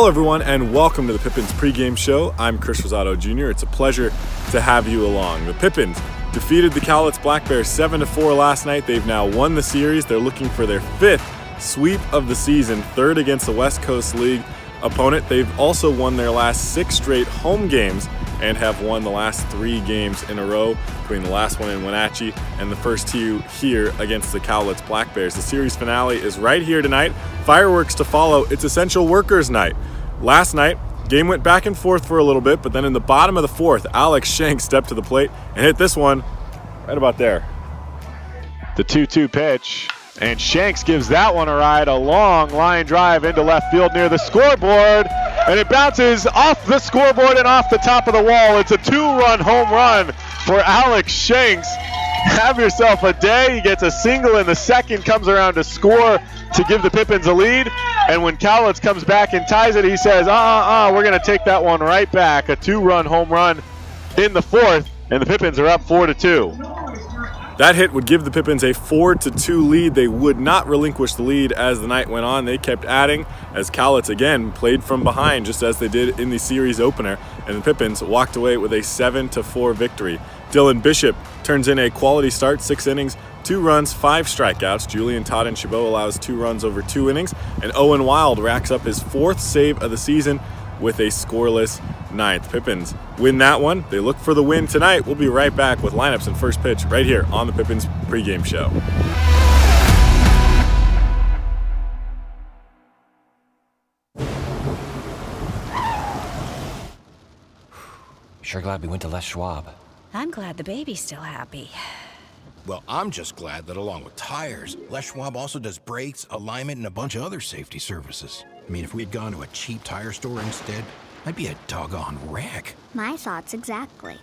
Hello everyone and welcome to the Pippins pregame show. I'm Chris Rosado Jr. It's a pleasure to have you along. The Pippins defeated the Cowlitz Black Bears 7-4 last night. They've now won the series. They're looking for their fifth sweep of the season, third against the West Coast League opponent. They've also won their last 6 straight home games and have won the last 3 games in a row, between the last one in Wenatchee and the first 2 here against the Cowlitz Black Bears. The series finale is right here tonight. Fireworks to follow. It's Essential Workers Night. Last night, game went back and forth for a little bit, but then in the bottom of the fourth, Alex Shanks stepped to the plate and hit this one right about there. The 2-2 pitch, and Shanks gives that one a ride, a long line drive into left field near the scoreboard, and it bounces off the scoreboard and off the top of the wall. It's a 2-run home run for Alex Shanks. Have yourself a day. He gets a single in the second, comes around to score to give the Pippins a lead, and when Cowlitz comes back and ties it, he says, we're going to take that one right back. A 2-run home run in the fourth, and the Pippins are up 4-2. That hit would give the Pippins a 4-2 lead. They would not relinquish the lead as the night went on. They kept adding as Cowlitz again played from behind just as they did in the series opener, and the Pippins walked away with a 7-4 victory. Dylan Bishop turns in a quality start, 6 innings, 2 runs, 5 strikeouts. Julian Todd and Chabot allows 2 runs over 2 innings, and Owen Wild racks up his 4th save of the season with a scoreless 9th. Pippins win that one. They look for the win tonight. We'll be right back with lineups and first pitch right here on the Pippins pregame show. Sure glad we went to Les Schwab. I'm glad the baby's still happy. Well, I'm just glad that along with tires, Les Schwab also does brakes, alignment, and a bunch of other safety services. I mean, if we'd gone to a cheap tire store instead, I'd be a doggone wreck. My thoughts exactly.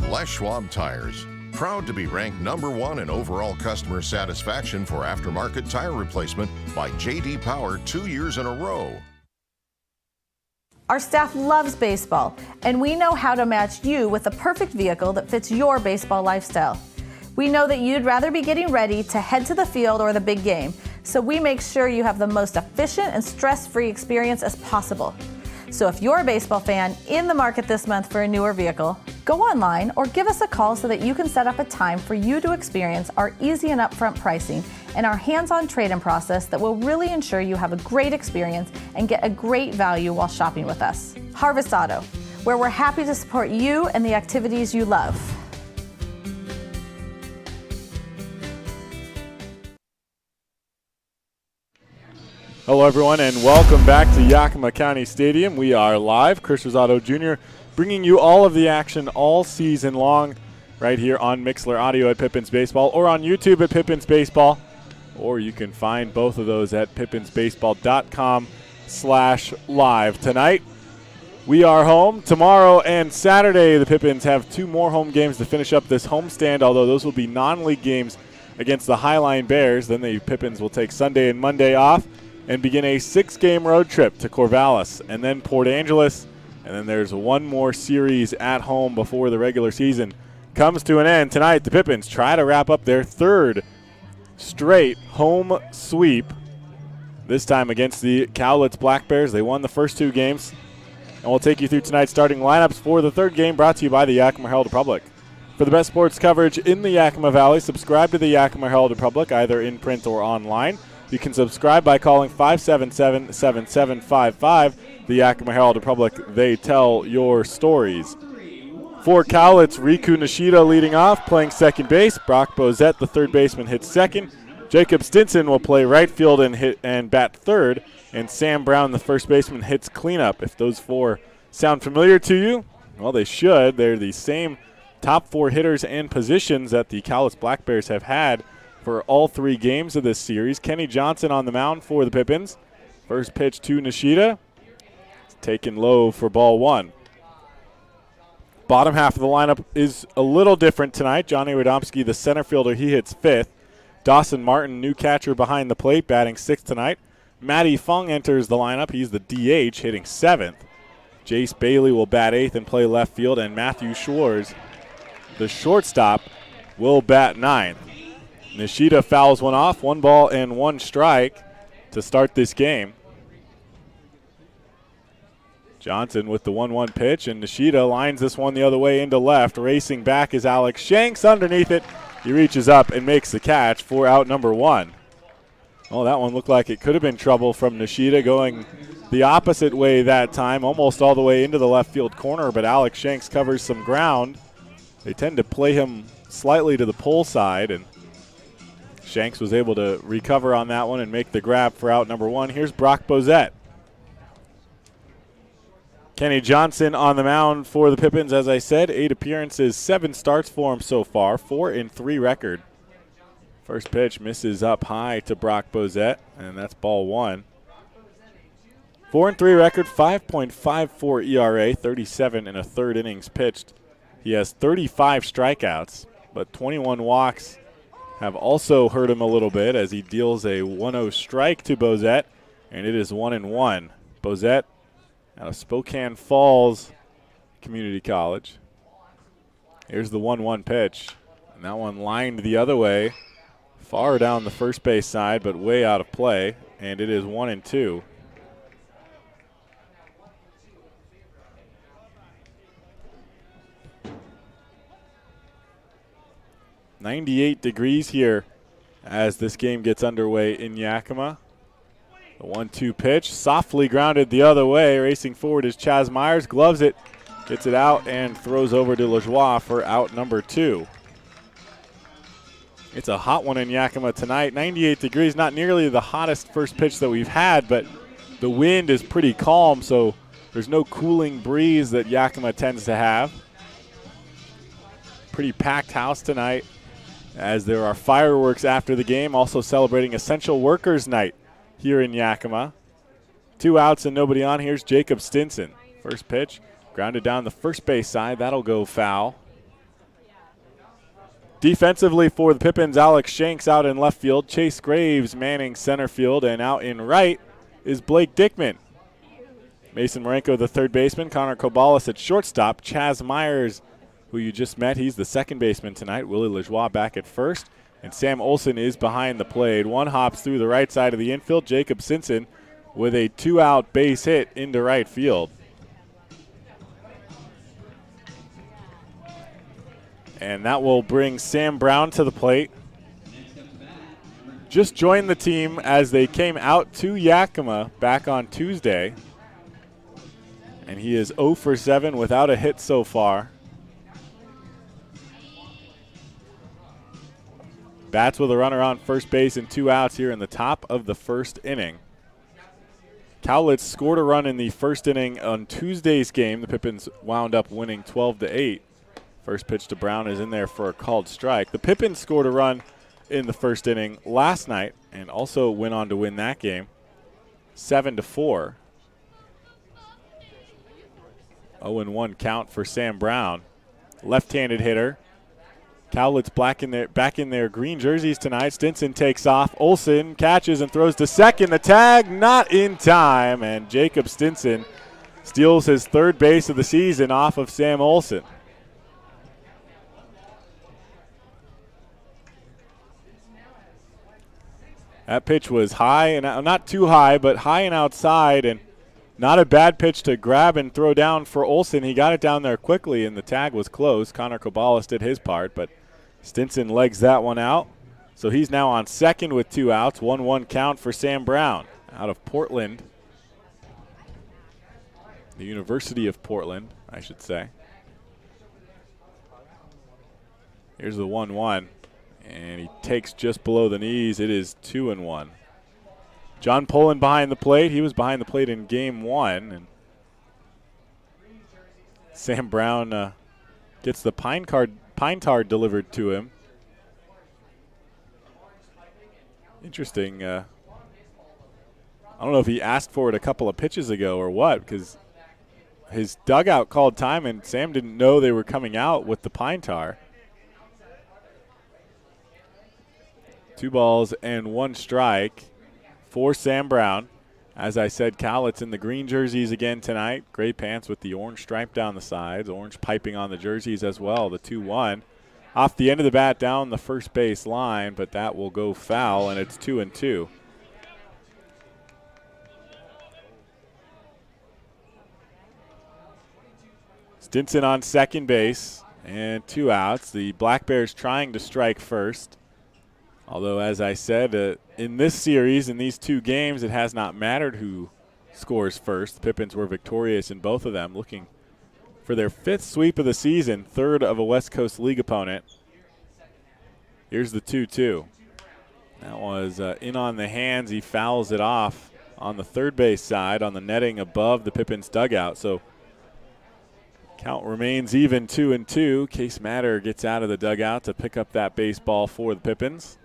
Les Schwab Tires, proud to be ranked #1 in overall customer satisfaction for aftermarket tire replacement by J.D. Power 2 years in a row. Our staff loves baseball, and we know how to match you with the perfect vehicle that fits your baseball lifestyle. We know that you'd rather be getting ready to head to the field or the big game, so we make sure you have the most efficient and stress-free experience as possible. So if you're a baseball fan in the market this month for a newer vehicle, go online or give us a call so that you can set up a time for you to experience our easy and upfront pricing and our hands-on trade-in process that will really ensure you have a great experience and get a great value while shopping with us. Harvest Auto, where we're happy to support you and the activities you love. Hello everyone and welcome back to Yakima County Stadium. We are live. Chris Rosado Jr. bringing you all of the action all season long right here on Mixler Audio at Pippins Baseball or on YouTube at Pippins Baseball. Or you can find both of those at pippinsbaseball.com/live. Tonight we are home. Tomorrow and Saturday the Pippins have 2 more home games to finish up this homestand, although those will be non-league games against the Highline Bears. Then the Pippins will take Sunday and Monday off and begin a 6-game road trip to Corvallis and then Port Angeles. And then there's one more series at home before the regular season comes to an end. Tonight, the Pippins try to wrap up their 3rd straight home sweep, this time against the Cowlitz Black Bears. They won the first 2 games. And we'll take you through tonight's starting lineups for the 3rd game, brought to you by the Yakima Herald-Republic. For the best sports coverage in the Yakima Valley, subscribe to the Yakima Herald-Republic, either in print or online. You can subscribe by calling 577-7755. The Yakima Herald-Republic, they tell your stories. For Cowlitz, Riku Nishida leading off, playing second base. Brock Bozette, the third baseman, hits second. Jacob Stinson will play right field and bat third. And Sam Brown, the first baseman, hits cleanup. If those 4 sound familiar to you, well, they should. They're the same top 4 hitters and positions that the Cowlitz Black Bears have had for all 3 games of this series. Kenny Johnson on the mound for the Pippins. First pitch to Nishida. It's taken low for ball 1. Bottom half of the lineup is a little different tonight. Johnny Radomski, the center fielder, he hits 5th. Dawson Martin, new catcher behind the plate, batting 6th tonight. Matty Fung enters the lineup. He's the DH, hitting 7th. Jace Bailey will bat 8th and play left field. And Matthew Schwartz, the shortstop, will bat 9th. Nishida fouls one off, 1 ball and 1 strike to start this game. Johnson with the 1-1 pitch, and Nishida lines this one the other way into left. Racing back is Alex Shanks underneath it. He reaches up and makes the catch for out number 1. Oh, that one looked like it could have been trouble from Nishida, going the opposite way that time, almost all the way into the left field corner, but Alex Shanks covers some ground. They tend to play him slightly to the pole side, and Shanks was able to recover on that one and make the grab for out number 1. Here's Brock Bozette. Kenny Johnson on the mound for the Pippins, as I said. 8 appearances, 7 starts for him so far, 4-3 record. First pitch misses up high to Brock Bozette, and that's ball 1. 4-3 record, 5.54 ERA, 37 1/3 innings pitched. He has 35 strikeouts, but 21 walks have also hurt him a little bit as he deals a 1-0 strike to Bozette, and it is 1-1. Bozette out of Spokane Falls Community College. Here's the 1-1 pitch, and that one lined the other way, far down the first base side, but way out of play, and it is 1-2. .98 degrees here as this game gets underway in Yakima. The 1-2 pitch, softly grounded the other way. Racing forward is Chaz Myers, gloves it, gets it out, and throws over to Lajoie for out number 2. It's a hot one in Yakima tonight. 98 degrees, not nearly the hottest first pitch that we've had, but the wind is pretty calm, so there's no cooling breeze that Yakima tends to have. Pretty packed house tonight, as there are fireworks after the game, also celebrating Essential Workers Night here in Yakima. 2 outs and nobody on. Here's Jacob Stinson. First pitch, grounded down the first base side. That'll go foul. Defensively for the Pippins, Alex Shanks out in left field. Chase Graves manning center field, and out in right is Blake Dickman. Mason Marenko, the third baseman. Connor Kobalis at shortstop. Chaz Myers, who you just met, he's the second baseman tonight. Willie Lajoie back at first. And Sam Olson is behind the plate. One hops through the right side of the infield. Jacob Stinson with a 2-out base hit into right field. And that will bring Sam Brown to the plate. Just joined the team as they came out to Yakima back on Tuesday. And he is 0 for 7 without a hit so far. Bats with a runner on first base and 2 outs here in the top of the first inning. Cowlitz scored a run in the first inning on Tuesday's game. The Pippins wound up winning 12-8. First pitch to Brown is in there for a called strike. The Pippins scored a run in the first inning last night and also went on to win that game 7-4. 0-1 count for Sam Brown. Left-handed hitter. Cowlitz back in their green jerseys tonight. Stinson takes off. Olson catches and throws to second. The tag not in time, and Jacob Stinson steals his third base of the season off of Sam Olson. That pitch was high, and not too high, but high and outside, and not a bad pitch to grab and throw down for Olson. He got it down there quickly, and the tag was close. Connor Kobalis did his part, but Stinson legs that one out. So he's now on second with 2 outs. 1-1 count for Sam Brown out of Portland. The University of Portland, I should say. Here's the 1-1. And he takes just below the knees. It is 2-1. John Poland behind the plate. He was behind the plate in game 1. And Sam Brown gets the pine tar delivered to him. Interesting. I don't know if he asked for it a couple of pitches ago or what, because his dugout called time and Sam didn't know they were coming out with the pine tar. 2 balls and 1 strike for Sam Brown. As I said, Cowlitz in the green jerseys again tonight. Gray pants with the orange stripe down the sides. Orange piping on the jerseys as well. The 2-1. Off the end of the bat down the first base line, but that will go foul, and it's 2-2. Stinson on second base and 2 outs. The Black Bears trying to strike first. Although, as I said, in this series, in these 2 games, it has not mattered who scores first. The Pippins were victorious in both of them, looking for their 5th sweep of the season, 3rd of a West Coast League opponent. Here's the 2-2. That was in on the hands. He fouls it off on the third base side on the netting above the Pippins dugout. So count remains even 2-2. Case Matter gets out of the dugout to pick up that baseball for the Pippins.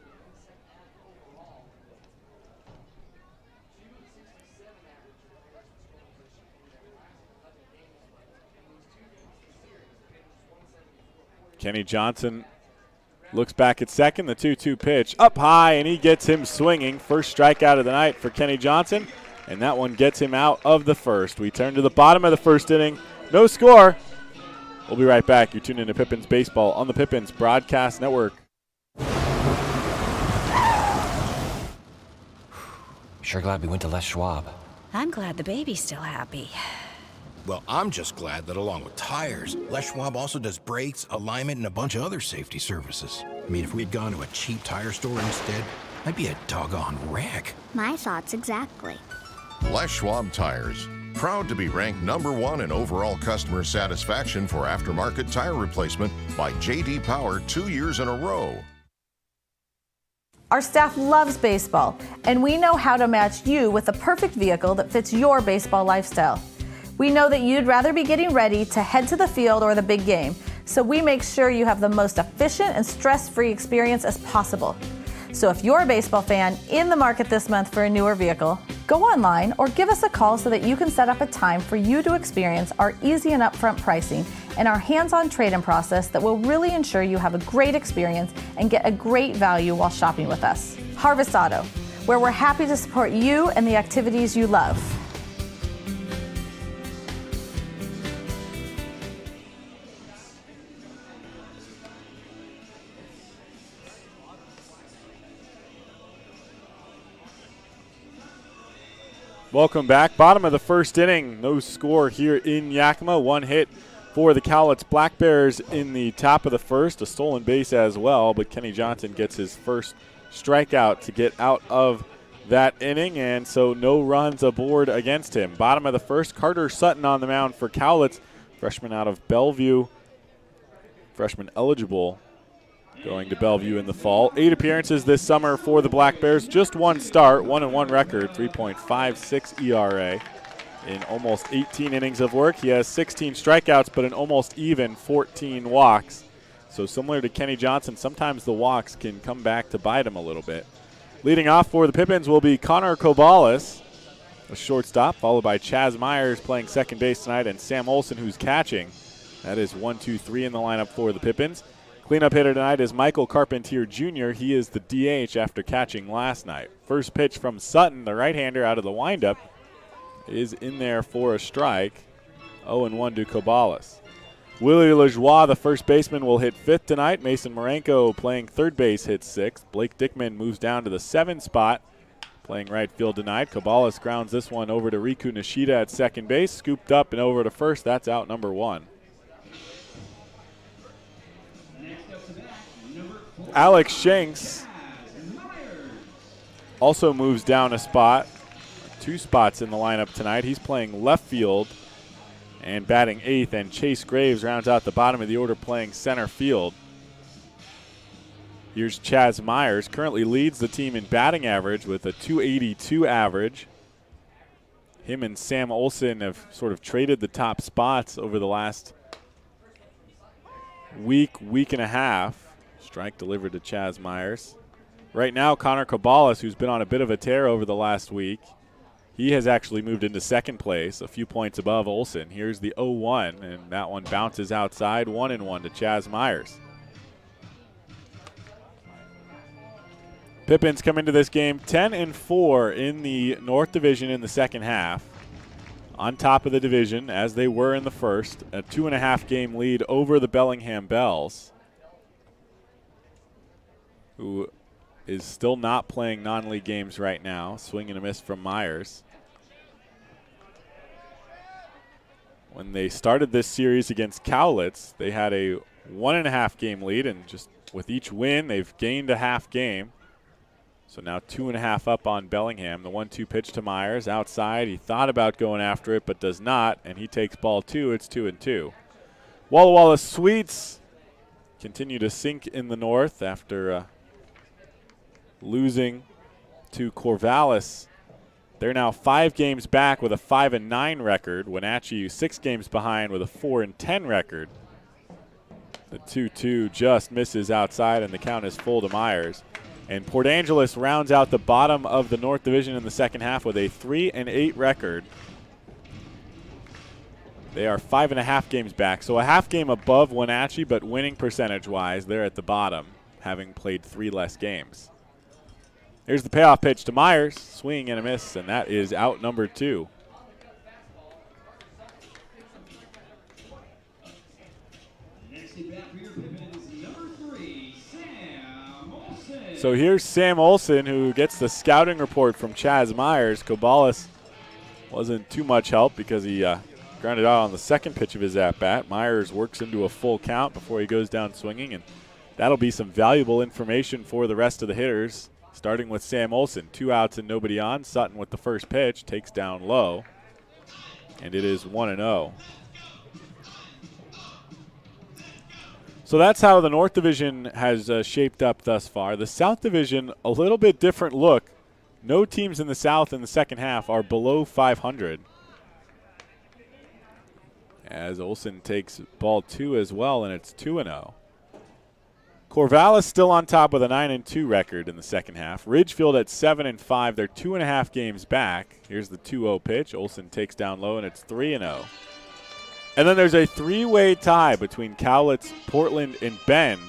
Kenny Johnson looks back at second. The 2-2 pitch up high, and he gets him swinging. First strikeout of the night for Kenny Johnson, and that one gets him out of the first. We turn to the bottom of the first inning. No score. We'll be right back. You're tuned into Pippins Baseball on the Pippins Broadcast Network. Sure glad we went to Les Schwab. I'm glad the baby's still happy. Well, I'm just glad that along with tires, Les Schwab also does brakes, alignment, and a bunch of other safety services. I mean, if we had gone to a cheap tire store instead, I'd be a doggone wreck. My thoughts exactly. Les Schwab Tires. Proud to be ranked #1 in overall customer satisfaction for aftermarket tire replacement by J.D. Power 2 years in a row. Our staff loves baseball, and we know how to match you with the perfect vehicle that fits your baseball lifestyle. We know that you'd rather be getting ready to head to the field or the big game, so we make sure you have the most efficient and stress-free experience as possible. So if you're a baseball fan in the market this month for a newer vehicle, go online or give us a call so that you can set up a time for you to experience our easy and upfront pricing and our hands-on trade-in process that will really ensure you have a great experience and get a great value while shopping with us. Harvest Auto, where we're happy to support you and the activities you love. Welcome back. Bottom of the first inning. No score here in Yakima. 1 hit for the Cowlitz Black Bears in the top of the first. A stolen base as well, but Kenny Johnson gets his first strikeout to get out of that inning, and so no runs aboard against him. Bottom of the first, Carter Sutton on the mound for Cowlitz. Freshman out of Bellevue. Freshman eligible. Going to Bellevue in the fall. 8 appearances this summer for the Black Bears. Just 1 start, 1-1 record, 3.56 ERA in almost 18 innings of work. He has 16 strikeouts, but an almost even 14 walks. So similar to Kenny Johnson, sometimes the walks can come back to bite him a little bit. Leading off for the Pippins will be Connor Cowlitz, a shortstop, followed by Chaz Myers playing second base tonight, and Sam Olson, who's catching. That is 1, 2, 3 in the lineup for the Pippins. Cleanup hitter tonight is Michael Carpentier Jr. He is the DH after catching last night. First pitch from Sutton, the right-hander out of the windup, is in there for a strike. 0-1 to Cowlitz. Willie Lajoie, the first baseman, will hit 5th tonight. Mason Marenko playing third base hits 6th. Blake Dickman moves down to the 7th spot, playing right field tonight. Cowlitz grounds this one over to Riku Nishida at second base. Scooped up and over to first. That's out number 1. Alex Shanks also moves down a spot, 2 spots in the lineup tonight. He's playing left field and batting 8th, and Chase Graves rounds out the bottom of the order playing center field. Here's Chaz Myers, currently leads the team in batting average with a .282 average. Him and Sam Olson have sort of traded the top spots over the last week and a half. Strike delivered to Chaz Myers. Right now, Connor Cowlitz, who's been on a bit of a tear over the last week, he has actually moved into second place, a few points above Olson. Here's the 0-1, and that one bounces outside, 1-1 to Chaz Myers. Pippins come into this game 10-4 in the North Division in the second half. On top of the division, as they were in the first, a 2.5 game lead over the Bellingham Bells, who is still not playing non-league games right now. Swing and a miss from Myers. When they started this series against Cowlitz, they had a 1.5 game lead, and just with each win, they've gained a half game. So now 2.5 up on Bellingham. The 1-2 pitch to Myers outside. He thought about going after it, but does not, and he takes ball 2. It's 2-2. Walla Walla Sweets continue to sink in the north after losing to Corvallis. They're now 5 games back with a 5-9 record. Wenatchee 6 games behind with a 4-10 record. The 2-2 just misses outside, and the count is full to Myers. And Port Angeles rounds out the bottom of the North Division in the second half with a 3-8 record. They are 5.5 games back, so a half game above Wenatchee, but winning percentage-wise, they're at the bottom, having played 3 less games. Here's the payoff pitch to Myers. Swing and a miss, and that is out number 2. So here's Sam Olson, who gets the scouting report from Chaz Myers. Kobalas wasn't too much help because he grounded out on the second pitch of his at-bat. Myers works into a full count before he goes down swinging, and that'll be some valuable information for the rest of the hitters. Starting with Sam Olson, 2 outs and nobody on. Sutton with the first pitch, takes down low, and it is 1-0. So that's how the North Division has shaped up thus far. The South Division, a little bit different look. No teams in the South in the second half are below 500. As Olson takes ball 2 as well, and it's 2-0. Corvallis still on top with a 9-2 record in the second half. Ridgefield at 7-5. They're 2.5 games back. Here's the 2-0 pitch. Olson takes down low, and it's 3-0. And then there's a 3-way tie between Cowlitz, Portland, and Bend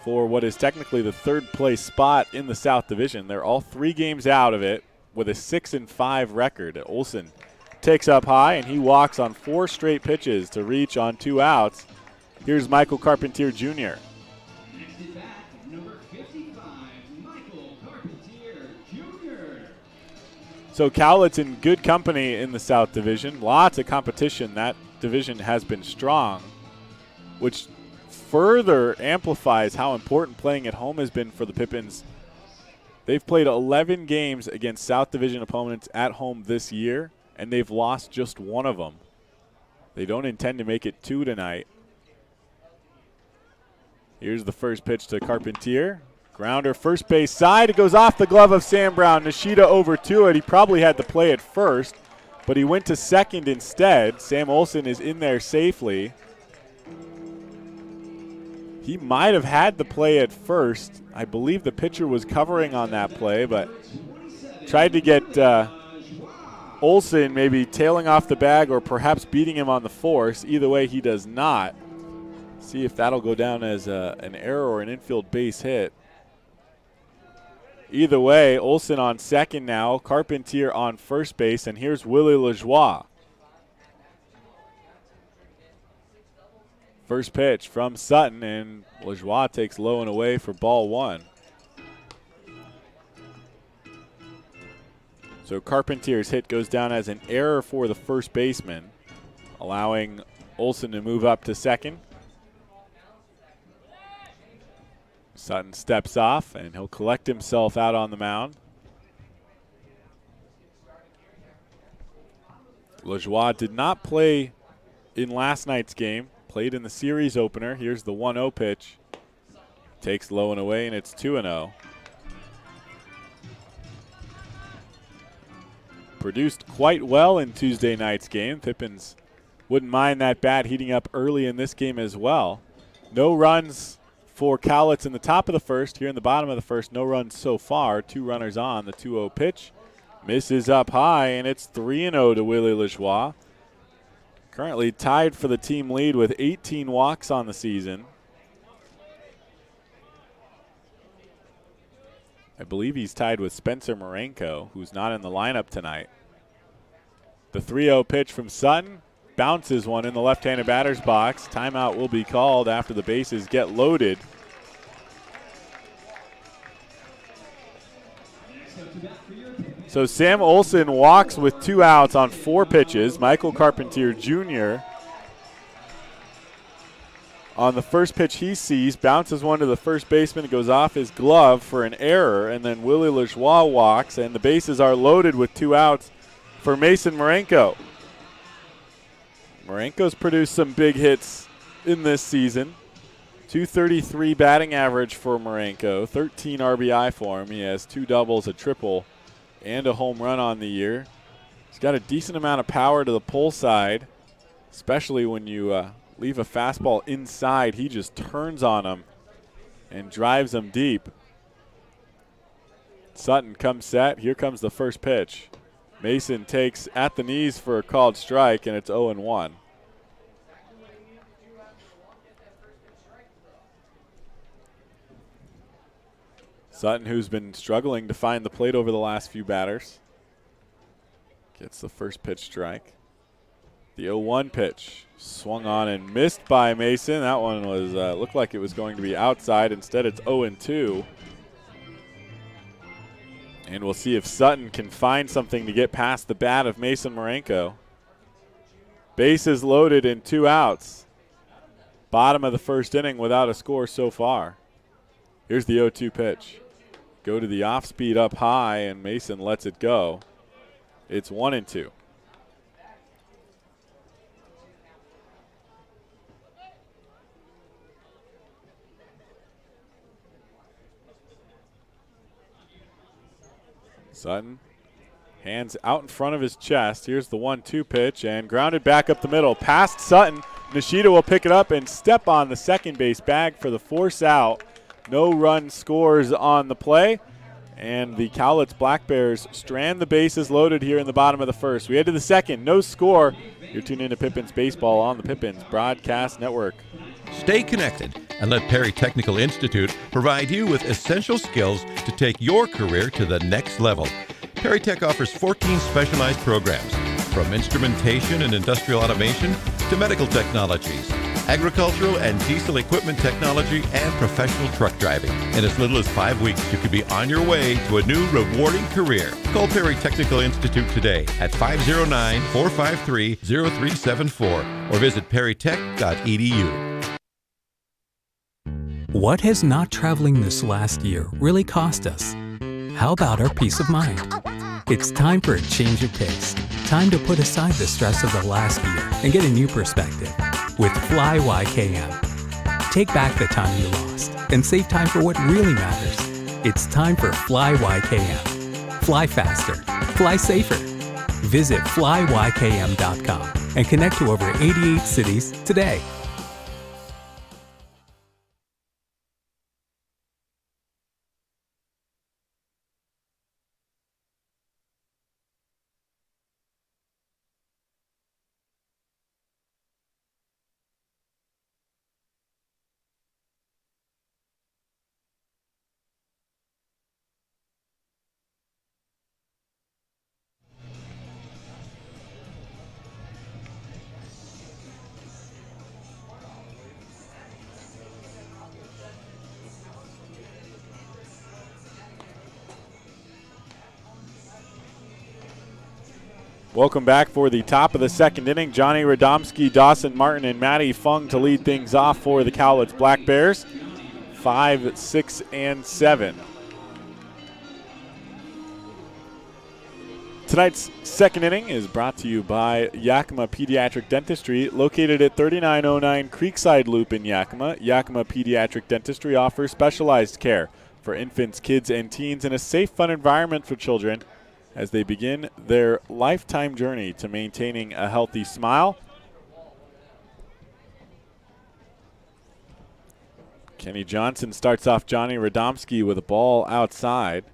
for what is technically the third place spot in the South Division. They're all 3 games out of it with a 6-5 record. Olson takes up high, and he walks on 4 straight pitches to reach on 2 outs. Here's Michael Carpentier Jr. So Cowlitz in good company in the South Division. Lots of competition. That division has been strong, which further amplifies how important playing at home has been for the Pippins. They've played 11 games against South Division opponents at home this year, and they've lost just 1 of them. They don't intend to make it 2 tonight. Here's the first pitch to Carpentier. Grounder first base side. It goes off the glove of Sam Brown. Nishida over to it. He probably had to play it first, but he went to second instead. Sam Olson is in there safely. He might have had to play it first. I believe the pitcher was covering on that play, but tried to get Olson maybe tailing off the bag or perhaps beating him on the force. Either way, he does not. See if that'll go down as an error or an infield base hit. Either way, Olson on second now, Carpentier on first base, and here's Willie Lajoie. First pitch from Sutton, and Lajoie takes low and away for ball 1. So Carpentier's hit goes down as an error for the first baseman, allowing Olson to move up to second. Sutton steps off, and he'll collect himself out on the mound. Lajoie did not play in last night's game, played in the series opener. Here's the 1-0 pitch. Takes low and away, and it's 2-0. Produced quite well in Tuesday night's game. Pippins wouldn't mind that bat heating up early in this game as well. No runs for Cowlitz in the top of the first. Here in the bottom of the first, no runs so far. 2 runners on. The 2-0 pitch misses up high, and it's 3-0 to Willie Lajoie. Currently tied for the team lead with 18 walks on the season. I believe he's tied with Spencer Marenko, who's not in the lineup tonight. The 3-0 pitch from Sutton. Bounces one in the left-handed batter's box. Timeout will be called after the bases get loaded. So Sam Olson walks with 2 outs on 4 pitches. Michael Carpentier Jr. on the first pitch he sees, bounces one to the first baseman. It goes off his glove for an error, and then Willie Lajoie walks, and the bases are loaded with 2 outs for Mason Marenko. Marenko's produced some big hits in this season. 233 batting average for Marenko, 13 RBI for him. He has 2 doubles, a triple, and a home run on the year. He's got a decent amount of power to the pull side, especially when you leave a fastball inside. He just turns on him and drives him deep. Sutton comes set. Here comes the first pitch. Mason takes at the knees for a called strike, and it's 0-1. Sutton, who's been struggling to find the plate over the last few batters, gets the first pitch strike. The 0-1 pitch swung on and missed by Mason. That one was looked like it was going to be outside. Instead, it's 0-2. And we'll see if Sutton can find something to get past the bat of Mason Marenko. Bases loaded and 2 outs. Bottom of the first inning without a score so far. Here's the 0-2 pitch. Go to the off speed up high, and Mason lets it go. It's 1-2. Sutton, hands out in front of his chest. Here's the 1-2 pitch, and grounded back up the middle. Past Sutton. Nishida will pick it up and step on the second base bag for the force out. No run scores on the play, and the Cowlitz Black Bears strand the bases loaded here in the bottom of the first. We head to the second, no score. You're tuned into Pippins Baseball on the Pippins Broadcast Network. Stay connected and let Perry Technical Institute provide you with essential skills to take your career to the next level. Perry Tech offers 14 specialized programs, from instrumentation and industrial automation to medical technologies, agricultural and diesel equipment technology, and professional truck driving. In as little as 5 weeks, you could be on your way to a new rewarding career. Call Perry Technical Institute today at 509-453-0374 or visit perrytech.edu. What has not traveling this last year really cost us? How about our peace of mind? It's time for a change of pace. Time to put aside the stress of the last year and get a new perspective with Fly YKM. Take back the time you lost and save time for what really matters. It's time for Fly YKM. Fly faster. Fly safer. Visit flyykm.com and connect to over 88 cities today. Welcome back for the top of the second inning. Johnny Radomski, Dawson Martin, and Matty Fung to lead things off for the Cowlitz Black Bears. 5, 6, and 7. Tonight's second inning is brought to you by Yakima Pediatric Dentistry, located at 3909 Creekside Loop in Yakima. Yakima Pediatric Dentistry offers specialized care for infants, kids, and teens in a safe, fun environment for children as they begin their lifetime journey to maintaining a healthy smile. Kenny Johnson starts off Johnny Radomski with a ball outside.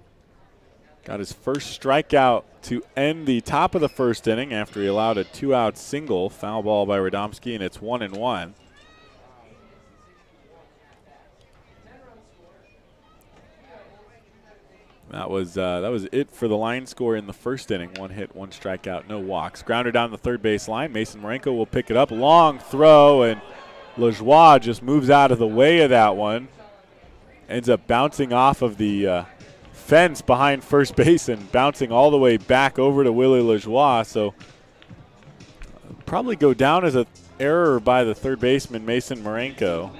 Got his first strikeout to end the top of the first inning after he allowed a 2-out single. Foul ball by Radomski, and it's 1-1. That was it for the line score in the first inning. 1 hit, 1 strikeout, no walks. Grounded down the third base line. Mason Marenko will pick it up. Long throw, and Lajoie just moves out of the way of that one. Ends up bouncing off of the fence behind first base and bouncing all the way back over to Willie Lajoie. So probably go down as an error by the third baseman, Mason Marenko.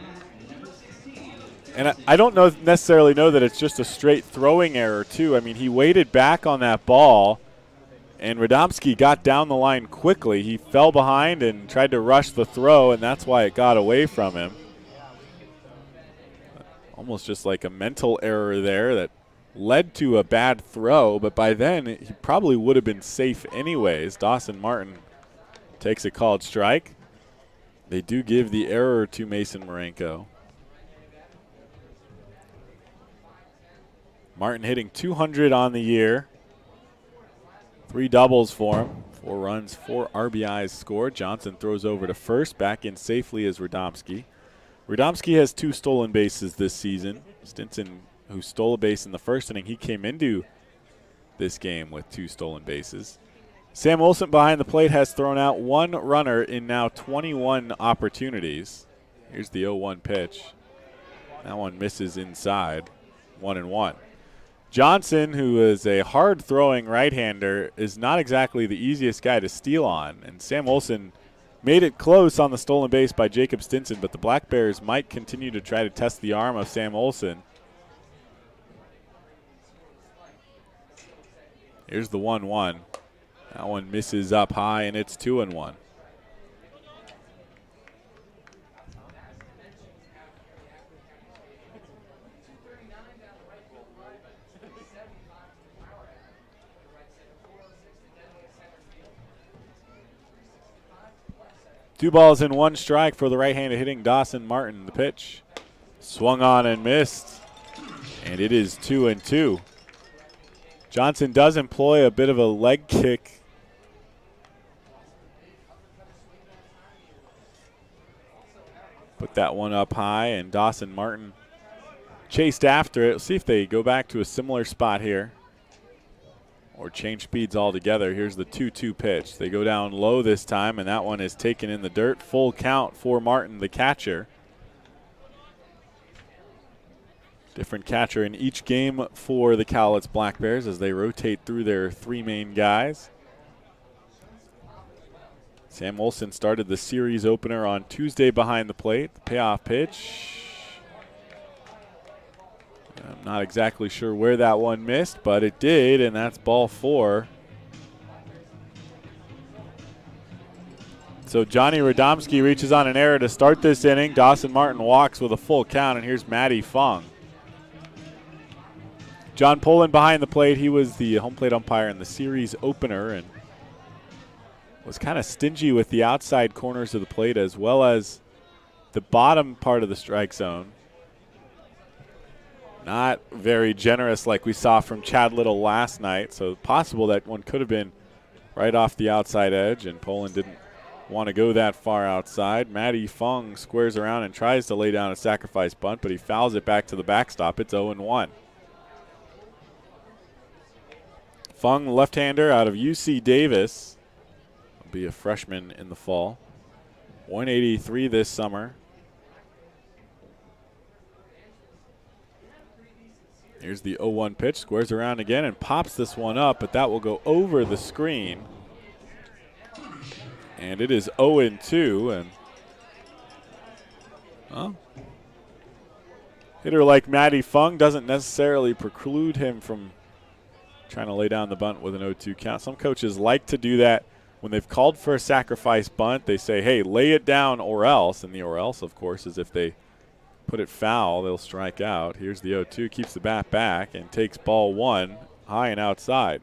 And I don't necessarily know that it's just a straight throwing error, too. I mean, he waited back on that ball, and Radomski got down the line quickly. He fell behind and tried to rush the throw, and that's why it got away from him. Almost just like a mental error there that led to a bad throw, but by then he probably would have been safe anyways. Dawson Martin takes a called strike. They do give the error to Mason Marenko. Martin hitting 200 on the year. 3 doubles for him. 4 runs, 4 RBIs scored. Johnson throws over to first. Back in safely is Radomski. Radomski has 2 stolen bases this season. Stinson, who stole a base in the first inning, he came into this game with 2 stolen bases. Sam Olsen behind the plate has thrown out 1 runner in now 21 opportunities. Here's the 0-1 pitch. That one misses inside. 1-1. Johnson, who is a hard-throwing right-hander, is not exactly the easiest guy to steal on. And Sam Olsen made it close on the stolen base by Jacob Stinson, but the Black Bears might continue to try to test the arm of Sam Olsen. Here's the 1-1. That one misses up high, and it's 2-1. Two balls and 1 strike for the right-handed hitting Dawson Martin. The pitch swung on and missed, and it is 2-2. Johnson does employ a bit of a leg kick. Put that one up high, and Dawson Martin chased after it. Let's see if they go back to a similar spot here or change speeds altogether. Here's the 2-2 pitch. They go down low this time, and that one is taken in the dirt. Full count for Martin, the catcher. Different catcher in each game for the Cowlitz Black Bears as they rotate through their 3 main guys. Sam Olsen started the series opener on Tuesday behind the plate. The payoff pitch. I'm not exactly sure where that one missed, but it did, and that's ball 4. So Johnny Radomski reaches on an error to start this inning. Dawson Martin walks with a full count, and here's Matty Fung. John Poland behind the plate. He was the home plate umpire in the series opener and was kind of stingy with the outside corners of the plate as well as the bottom part of the strike zone. Not very generous like we saw from Chad Little last night, so possible that one could have been right off the outside edge, and Poland didn't want to go that far outside. Matty Fung squares around and tries to lay down a sacrifice bunt, but he fouls it back to the backstop. It's 0-1. Fung, left-hander out of UC Davis, will be a freshman in the fall. 183 this summer. Here's the 0-1 pitch, squares around again and pops this one up, but that will go over the screen. And it is 0-2, and hitter like Matty Fung doesn't necessarily preclude him from trying to lay down the bunt with an 0-2 count. Some coaches like to do that when they've called for a sacrifice bunt. They say, hey, lay it down or else, and the or else, of course, is if they put it foul, they'll strike out. Here's the 0-2, keeps the bat back and takes ball 1 high and outside.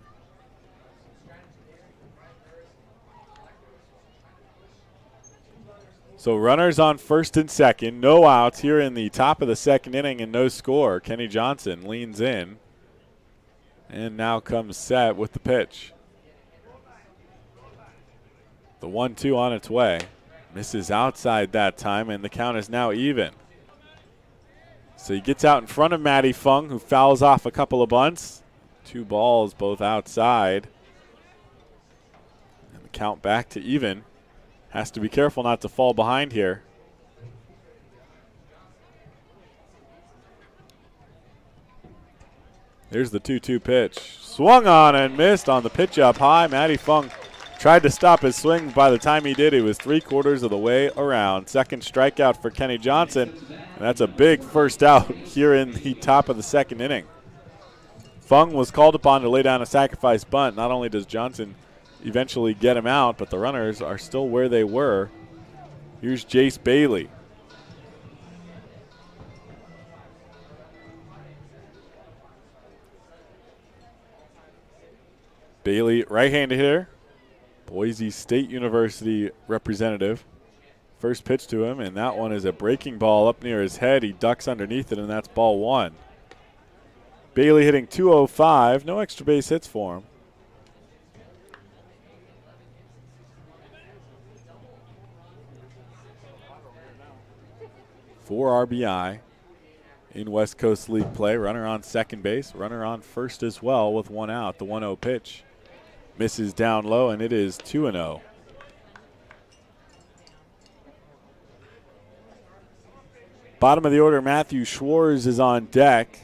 So runners on first and second, no outs here in the top of the second inning and no score. Kenny Johnson leans in and now comes set with the pitch. The 1-2 on its way. Misses outside that time, and the count is now even. So he gets out in front of Matty Fung, who fouls off a couple of bunts. 2 balls, both outside. And the count back to even. Has to be careful not to fall behind here. Here's the 2-2 pitch. Swung on and missed on the pitch up high. Matty Fung tried to stop his swing. By the time he did, he was 3/4 of the way around. Second strikeout for Kenny Johnson, and that's a big first out here in the top of the second inning. Fung was called upon to lay down a sacrifice bunt. Not only does Johnson eventually get him out, but the runners are still where they were. Here's Jace Bailey. Bailey, right-handed hitter, Boise State University representative. First pitch to him, and that one is a breaking ball up near his head. He ducks underneath it, and that's ball one. Bailey hitting .205, no extra base hits for him. Four RBI in West Coast League play. Runner on second base, runner on first as well with one out. The 1-0 pitch misses down low, and it is 2-0. Bottom of the order, Matthew Schwartz is on deck.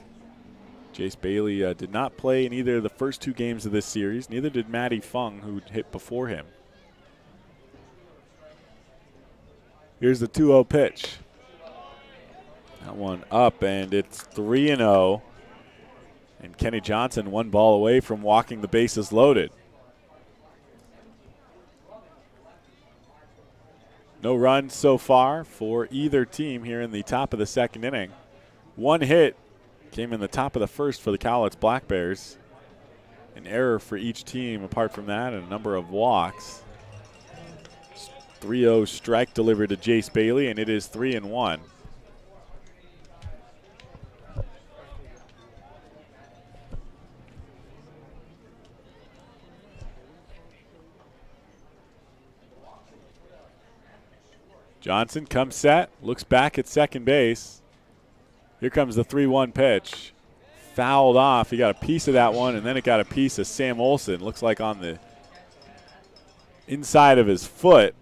Jace Bailey did not play in either of the first two games of this series. Neither did Matty Fung, who hit before him. Here's the 2-0 pitch. That one up, and it's 3-0. And Kenny Johnson one ball away from walking the bases loaded. No runs so far for either team here in the top of the second inning. One hit came in the top of the first for the Cowlitz Black Bears. An error for each team apart from that, and a number of walks. 3-0 strike delivered to Jace Bailey, and it is 3-1. Johnson comes set, looks back at second base. Here comes the 3-1 pitch. Fouled off. He got a piece of that one, and then it got a piece of Sam Olson. Looks like on the inside of his foot.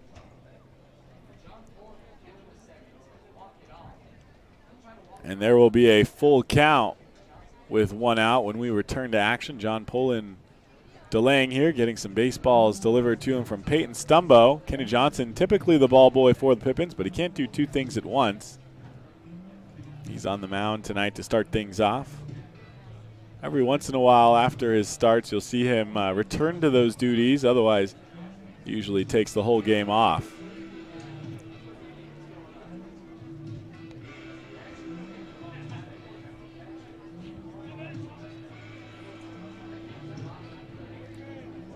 And there will be a full count with one out when we return to action. John Pullen delaying here, getting some baseballs delivered to him from Peyton Stumbo. Kenny Johnson, typically the ball boy for the Pippins, but he can't do two things at once. He's on the mound tonight to start things off. Every once in a while after his starts, you'll see him return to those duties. Otherwise, he usually takes the whole game off.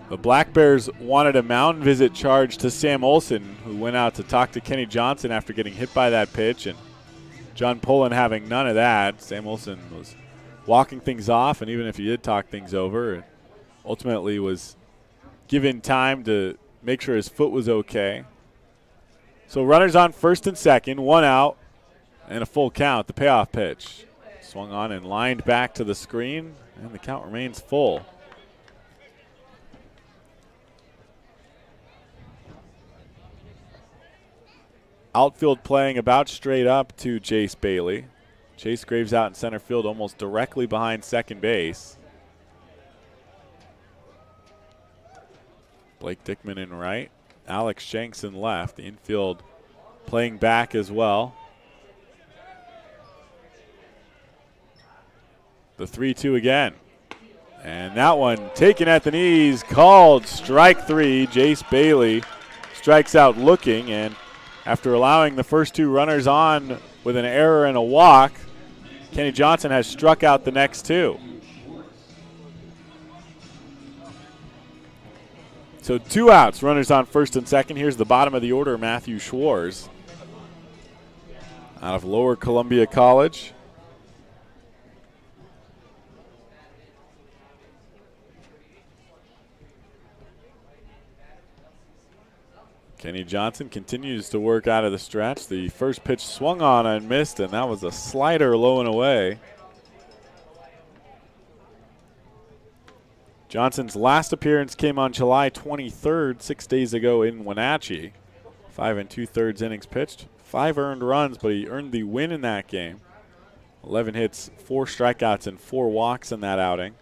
The Black Bears wanted a mound visit charge to Sam Olson, who went out to talk to Kenny Johnson after getting hit by that pitch, and John Pullen having none of that. Sam Olson was walking things off, and even if he did talk things over, ultimately was given time to make sure his foot was okay. So runners on first and second, one out, and a full count. The payoff pitch swung on and lined back to the screen, and the count remains full. Outfield playing about straight up to Jace Bailey. Chase Graves out in center field almost directly behind second base. Blake Dickman in right. Alex Shanks in left. The infield playing back as well. The 3-2 again. And that one taken at the knees, called strike three. Jace Bailey strikes out looking, and after allowing the first two runners on with an error and a walk, Kenny Johnson has struck out the next two. So two outs, runners on first and second. Here's the bottom of the order, Matthew Schwartz out of Lower Columbia College. Kenny Johnson continues to work out of the stretch. The first pitch swung on and missed, and that was a slider low and away. Johnson's last appearance came on July 23rd, 6 days ago in Wenatchee. 5 2/3 innings pitched, 5 earned runs, but he earned the win in that game. 11 hits, 4 strikeouts, and 4 walks in that outing.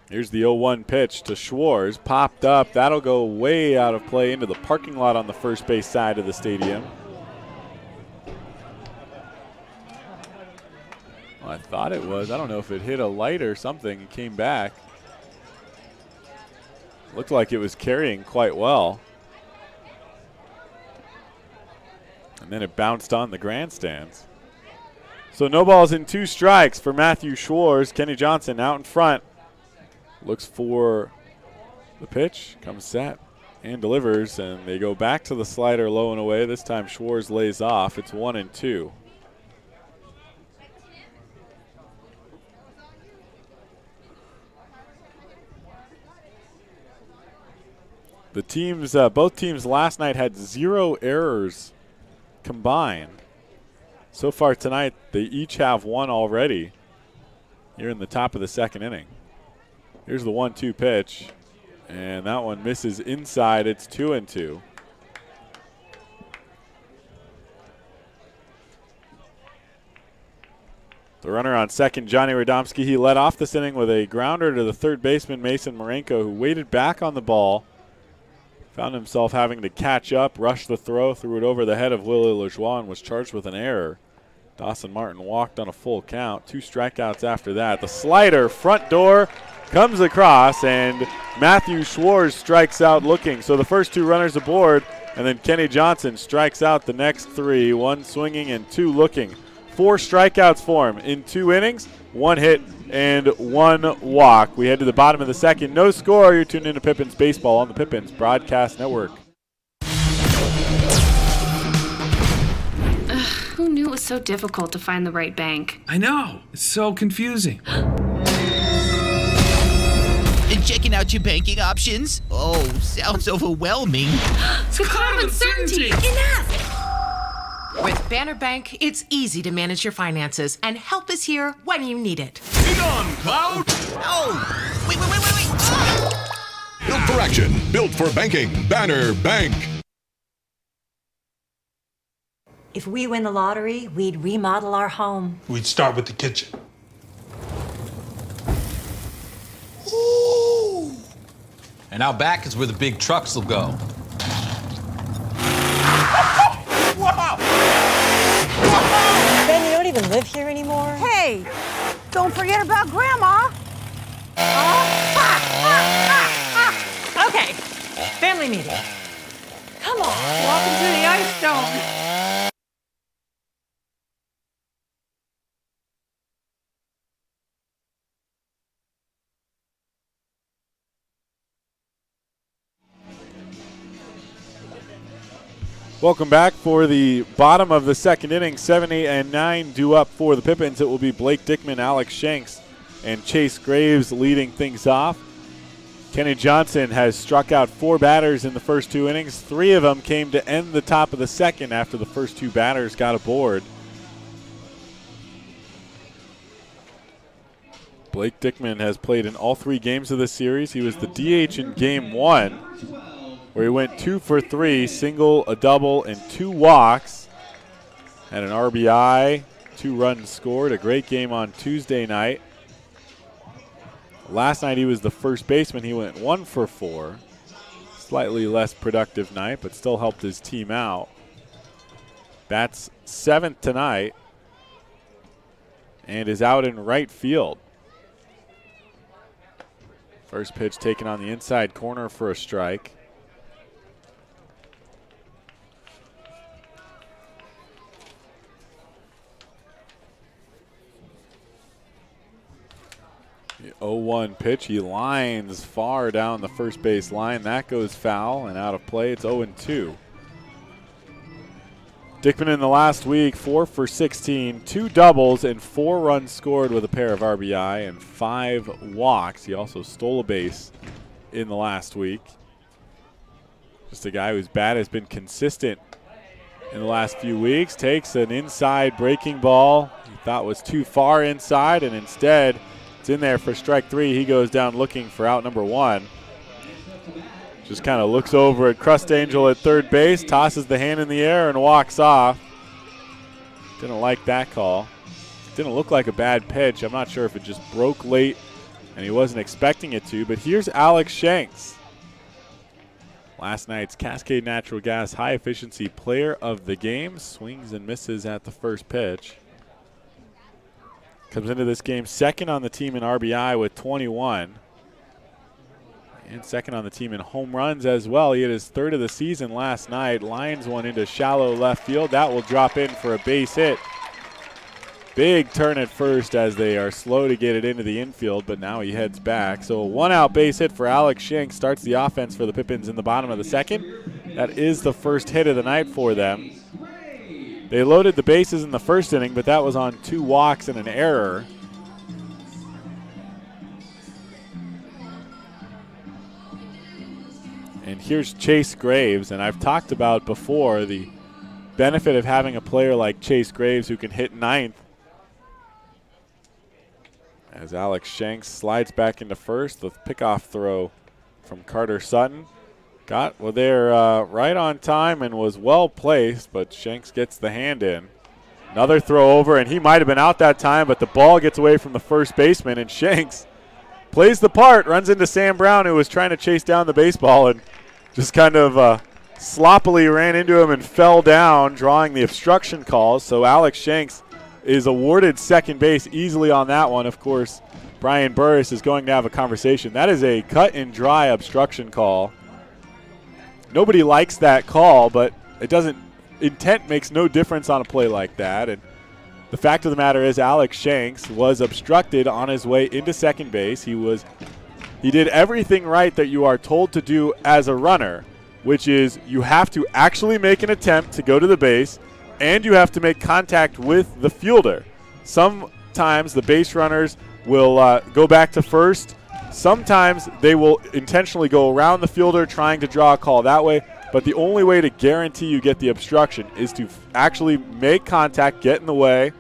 Here's the 0-1 pitch to Schwartz. Popped up. That'll go way out of play into the parking lot on the first base side of the stadium. Well, I thought it was. I don't know if it hit a light or something and came back. Looked like it was carrying quite well. And then it bounced on the grandstands. So no balls and 2 strikes for Matthew Schwartz. Kenny Johnson out in front. Looks for the pitch, comes set, and delivers. And they go back to the slider low and away. This time Schwartz lays off. It's 1-2. The teams, both teams last night had 0 errors combined. So far tonight, they each have 1 already here in the top of the second inning. Here's the 1-2 pitch, and that one misses inside. It's 2-2. The runner on second, Johnny Radomski, he led off this inning with a grounder to the third baseman, Mason Marenko, who waited back on the ball. Found himself having to catch up, rush the throw, threw it over the head of Willie Lajoie and was charged with an error. Dawson Martin walked on a full count. 2 strikeouts after that. The slider, front door, comes across, and Matthew Schwartz strikes out looking. So the first 2 runners aboard, and then Kenny Johnson strikes out the next 3, 1 swinging and 2 looking. 4 strikeouts for him in 2 innings, 1 hit and 1 walk. We head to the bottom of the second. No score. You're tuned into Pippins Baseball on the Pippins Broadcast Network. Who knew it was so difficult to find the right bank? I know. It's so confusing. And checking out your banking options? Oh, sounds overwhelming. The common certainty. Enough! With Banner Bank, it's easy to manage your finances, and help is here when you need it. Be gone, Cloud! Oh! Wait! No correction. Built for banking. Banner Bank. If we win the lottery, we'd remodel our home. We'd start with the kitchen. Ooh. And out back is where the big trucks will go. Wow! Ben, you don't even live here anymore? Hey, don't forget about Grandma. Okay, family meeting. Come on. Welcome to the Ice Dome. Welcome back for the bottom of the second inning. 7, 8, and 9 due up for the Pippins. It will be Blake Dickman, Alex Shanks, and Chase Graves leading things off. Kenny Johnson has struck out 4 batters in the first 2 innings. 3 of them came to end the top of the second after the first 2 batters got aboard. Blake Dickman has played in all 3 games of the series. He was the DH in Game 1, where he went 2 for 3, single, a double, and 2 walks. Had an RBI, 2 runs scored, a great game on Tuesday night. Last night he was the first baseman. He went 1 for 4. Slightly less productive night, but still helped his team out. Bats 7th tonight and is out in right field. First pitch taken on the inside corner for a strike. The 0-1 pitch, he lines far down the first base line. That goes foul and out of play. It's 0-2. Dickman in the last week, 4 for 16, 2 doubles and 4 runs scored with a pair of RBI and 5 walks. He also stole a base in the last week. Just a guy whose bat has been consistent in the last few weeks. Takes an inside breaking ball he thought was too far inside, and instead it's in there for strike 3. He goes down looking for out number 1. Just kind of looks over at Crust Angel at third base, tosses the hand in the air, and walks off. Didn't like that call. Didn't look like a bad pitch. I'm not sure if it just broke late and he wasn't expecting it to, but here's Alex Shanks. Last night's Cascade Natural Gas High Efficiency Player of the Game. Swings and misses at the first pitch. Comes into this game second on the team in RBI with 21. And second on the team in home runs as well. He had his third of the season last night. Lines one into shallow left field. That will drop in for a base hit. Big turn at first as they are slow to get it into the infield, but now he heads back. So a one-out base hit for Alex Shanks starts the offense for the Pippins in the bottom of the second. That is the first hit of the night for them. They loaded the bases in the first inning, but that was on 2 walks and an error. And here's Chase Graves, and I've talked about before the benefit of having a player like Chase Graves who can hit ninth. As Alex Shanks slides back into first, the pickoff throw from Carter Sutton. Got there right on time and was well placed, but Shanks gets the hand in. Another throw over, and he might have been out that time, but the ball gets away from the first baseman, and Shanks plays the part, runs into Sam Brown, who was trying to chase down the baseball, and just kind of sloppily ran into him and fell down, drawing the obstruction calls. So Alex Shanks is awarded second base easily on that one. Of course, Brian Burris is going to have a conversation. That is a cut and dry obstruction call. Nobody likes that call, but it doesn't. Intent makes no difference on a play like that. And the fact of the matter is Alex Shanks was obstructed on his way into second base. He did everything right that you are told to do as a runner, which is you have to actually make an attempt to go to the base, and you have to make contact with the fielder. Sometimes the base runners will go back to first. Sometimes they will intentionally go around the fielder trying to draw a call that way. But the only way to guarantee you get the obstruction is to actually make contact, get in the way,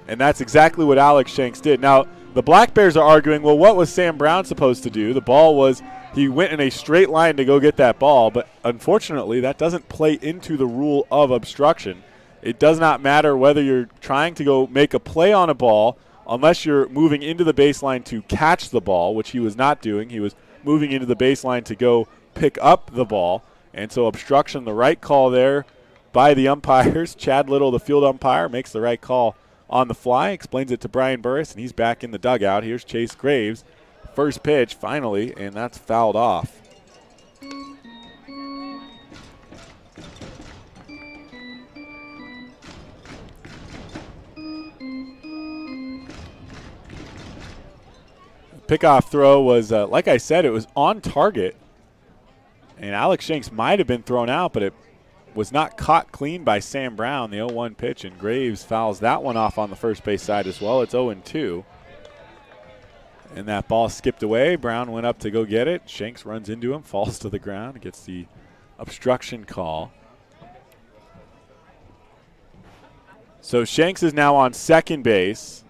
and that's exactly what Alex Shanks did. Now, the Black Bears are arguing, well, what was Sam Brown supposed to do? The ball was, he went in a straight line to go get that ball, but unfortunately that doesn't play into the rule of obstruction. It does not matter whether you're trying to go make a play on a ball unless you're moving into the baseline to catch the ball, which he was not doing. He was moving into the baseline to go pick up the ball. And so obstruction, the right call there by the umpires. Chad Little, the field umpire, makes the right call on the fly, explains it to Brian Burris, and he's back in the dugout. Here's Chase Graves. First pitch, finally, and that's fouled off. Pickoff throw was, like I said, it was on target. And Alex Shanks might have been thrown out, but it was not caught clean by Sam Brown, the 0-1 pitch, and Graves fouls that one off on the first base side as well. It's 0-2. And that ball skipped away. Brown went up to go get it. Shanks runs into him, falls to the ground, gets the obstruction call. So Shanks is now on second base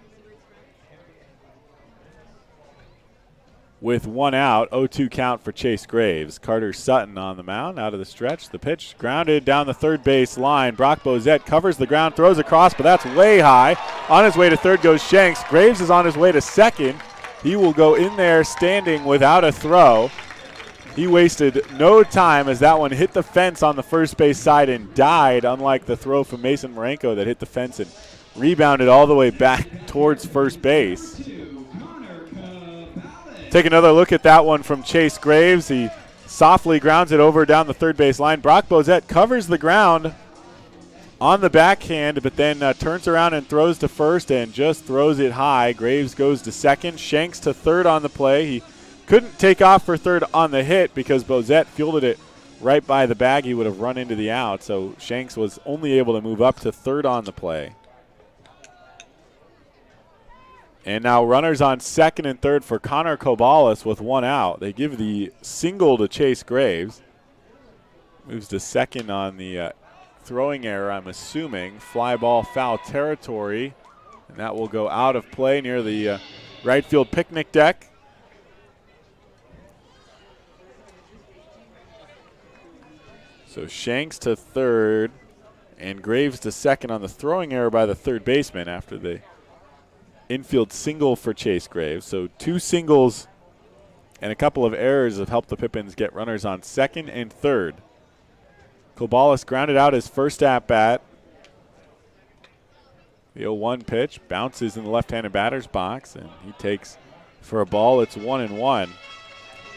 with one out. 0-2 count for Chase Graves. Carter Sutton on the mound, out of the stretch. The pitch grounded down the third base line. Brock Bozette covers the ground, throws across, but that's way high. On his way to third goes Shanks. Graves is on his way to second. He will go in there standing without a throw. He wasted no time as that one hit the fence on the first base side and died, unlike the throw from Mason Marenko that hit the fence and rebounded all the way back towards first base. Take another look at that one from Chase Graves. He softly grounds it over down the third base line. Brock Bozette covers the ground on the backhand, but then turns around and throws to first and just throws it high. Graves goes to second. Shanks to third on the play. He couldn't take off for third on the hit because Bozette fielded it right by the bag. He would have run into the out, so Shanks was only able to move up to third on the play. And now runners on second and third for Connor Kobalas with one out. They give the single to Chase Graves. Moves to second on the throwing error, I'm assuming. Fly ball, foul territory. And that will go out of play near the right field picnic deck. So Shanks to third And Graves to second on the throwing error by the third baseman after the infield single for Chase Graves. So 2 singles and a couple of errors have helped the Pippins get runners on second and third. Cowlitz grounded out his first at-bat. The 0-1 pitch bounces in the left-handed batter's box, and he takes for a ball. It's 1-1.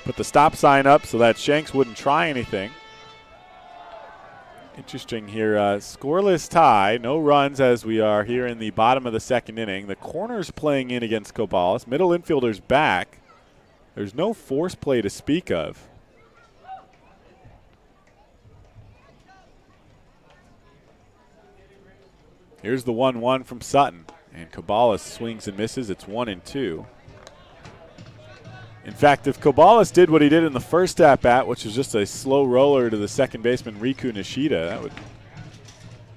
Put the stop sign up so that Shanks wouldn't try anything. Interesting here, scoreless tie, no runs as we are here in the bottom of the second inning. The corner's playing in against Cowlitz. Middle infielder's back. There's no force play to speak of. Here's the 1-1 from Sutton, and Cowlitz swings and misses. It's 1-2. In fact, if Cowlitz did what he did in the first at-bat, which was just a slow roller to the second baseman Riku Nishida, that would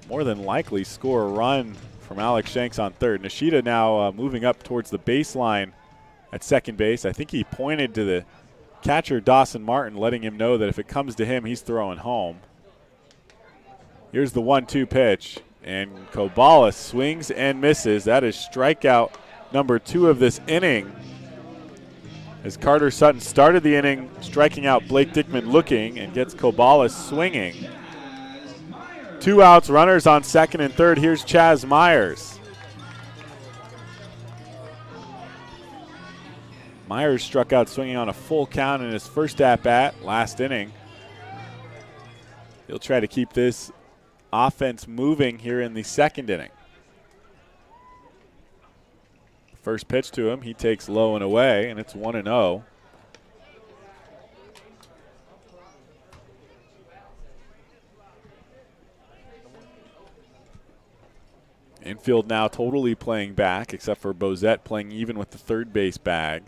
more than likely score a run from Alex Shanks on third. Nishida now moving up towards the baseline at second base. I think he pointed to the catcher Dawson Martin, letting him know that if it comes to him, he's throwing home. Here's the 1-2 pitch, and Cowlitz swings and misses. That is strikeout number 2 of this inning, as Carter Sutton started the inning striking out Blake Dickman looking and gets Cowlitz swinging. 2 outs, runners on second and third. Here's Chaz Myers. Myers struck out swinging on a full count in his first at-bat last inning. He'll try to keep this offense moving here in the second inning. First pitch to him, he takes low and away, and it's 1-0. Infield now totally playing back, except for Bozette playing even with the third base bag.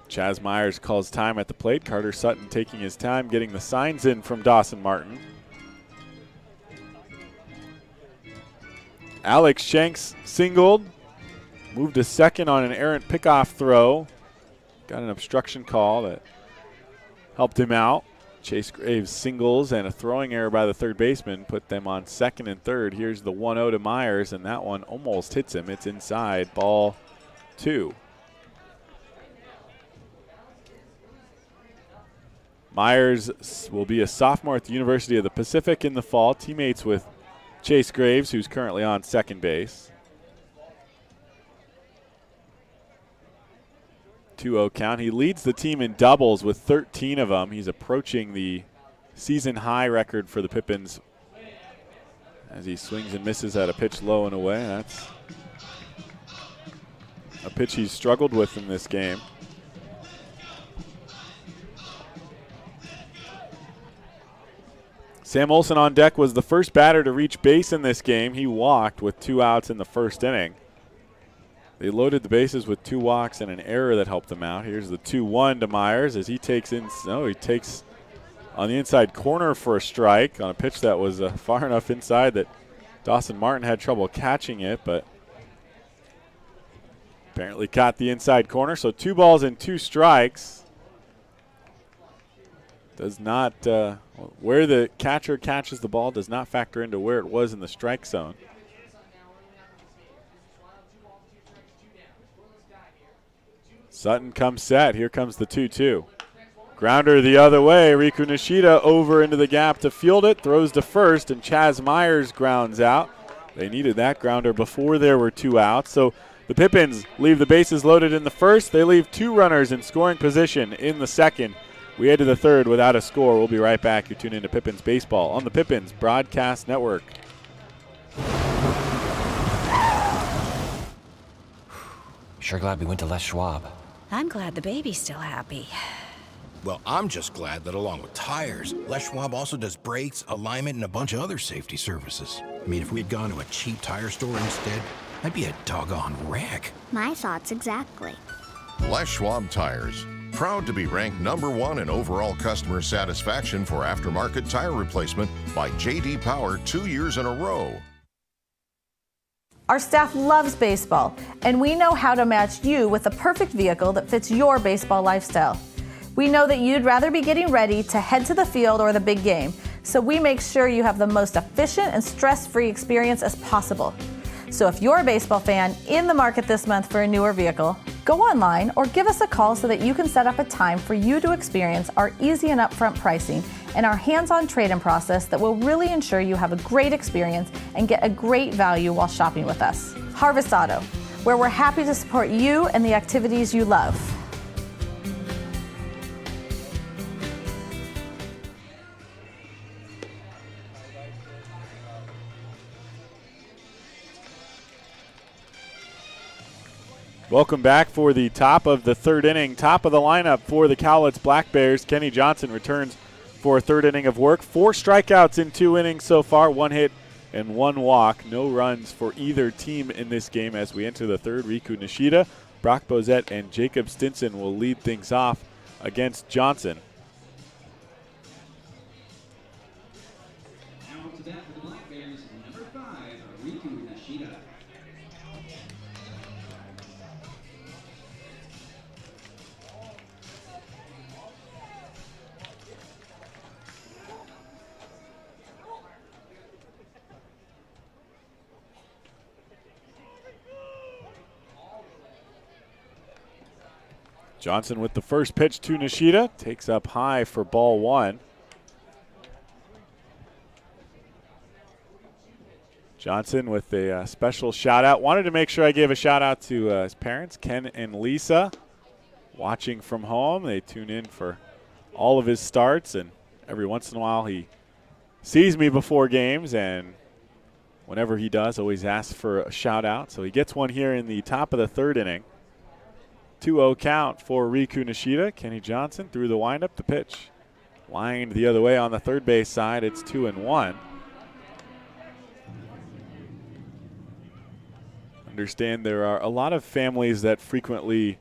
Chaz Myers calls time at the plate. Carter Sutton taking his time, getting the signs in from Dawson Martin. Alex Shanks singled, moved to second on an errant pickoff throw. Got an obstruction call that helped him out. Chase Graves singles and a throwing error by the third baseman put them on second and third. Here's the 1-0 to Myers, and that one almost hits him. It's inside, ball 2. Myers will be a sophomore at the University of the Pacific in the fall, teammates with Chase Graves, who's currently on second base. 2-0 count. He leads the team in doubles with 13 of them. He's approaching the season high record for the Pippins as he swings and misses at a pitch low and away. That's a pitch he's struggled with in this game. Sam Olson on deck was the first batter to reach base in this game. He walked with 2 outs in the first inning. They loaded the bases with 2 walks and an error that helped them out. Here's the 2-1 to Myers as he takes on the inside corner for a strike on a pitch that was far enough inside that Dawson Martin had trouble catching it, but apparently caught the inside corner. So 2 balls and 2 strikes. Does not, where the catcher catches the ball does not factor into where it was in the strike zone. Sutton comes set. Here comes the 2-2. Grounder the other way. Riku Nishida over into the gap to field it. Throws to first, and Chaz Myers grounds out. They needed that grounder before there were 2 outs. So the Pippins leave the bases loaded in the first. They leave 2 runners in scoring position in the second. We head to the third without a score. We'll be right back. You're tuned into Pippins Baseball on the Pippins Broadcast Network. Sure glad we went to Les Schwab. I'm glad the baby's still happy. Well, I'm just glad that along with tires, Les Schwab also does brakes, alignment, and a bunch of other safety services. I mean, if we'd gone to a cheap tire store instead, I'd be a doggone wreck. My thoughts exactly. Les Schwab Tires. Proud to be ranked #1 in overall customer satisfaction for aftermarket tire replacement by J.D. Power 2 years in a row. Our staff loves baseball, and we know how to match you with the perfect vehicle that fits your baseball lifestyle. We know that you'd rather be getting ready to head to the field or the big game, so we make sure you have the most efficient and stress-free experience as possible. So if you're a baseball fan in the market this month for a newer vehicle, go online or give us a call so that you can set up a time for you to experience our easy and upfront pricing and our hands-on trade-in process that will really ensure you have a great experience and get a great value while shopping with us. Harvest Auto, where we're happy to support you and the activities you love. Welcome back for the top of the third inning. Top of the lineup for the Cowlitz Black Bears. Kenny Johnson returns for a third inning of work. 4 strikeouts in 2 innings so far, 1 hit and 1 walk. No runs for either team in this game as we enter the third. Riku Nishida, Brock Bozette, and Jacob Stinson will lead things off against Johnson. Johnson with the first pitch to Nishida. Takes up high for ball 1. Johnson with a special shout out. Wanted to make sure I gave a shout out to his parents, Ken and Lisa, watching from home. They tune in for all of his starts, and every once in a while he sees me before games, and whenever he does, always asks for a shout out. So he gets one here in the top of the third inning. 2-0 count for Riku Nishida. Kenny Johnson through the windup. The pitch lined the other way on the third base side. It's 2-1. Understand there are a lot of families that frequently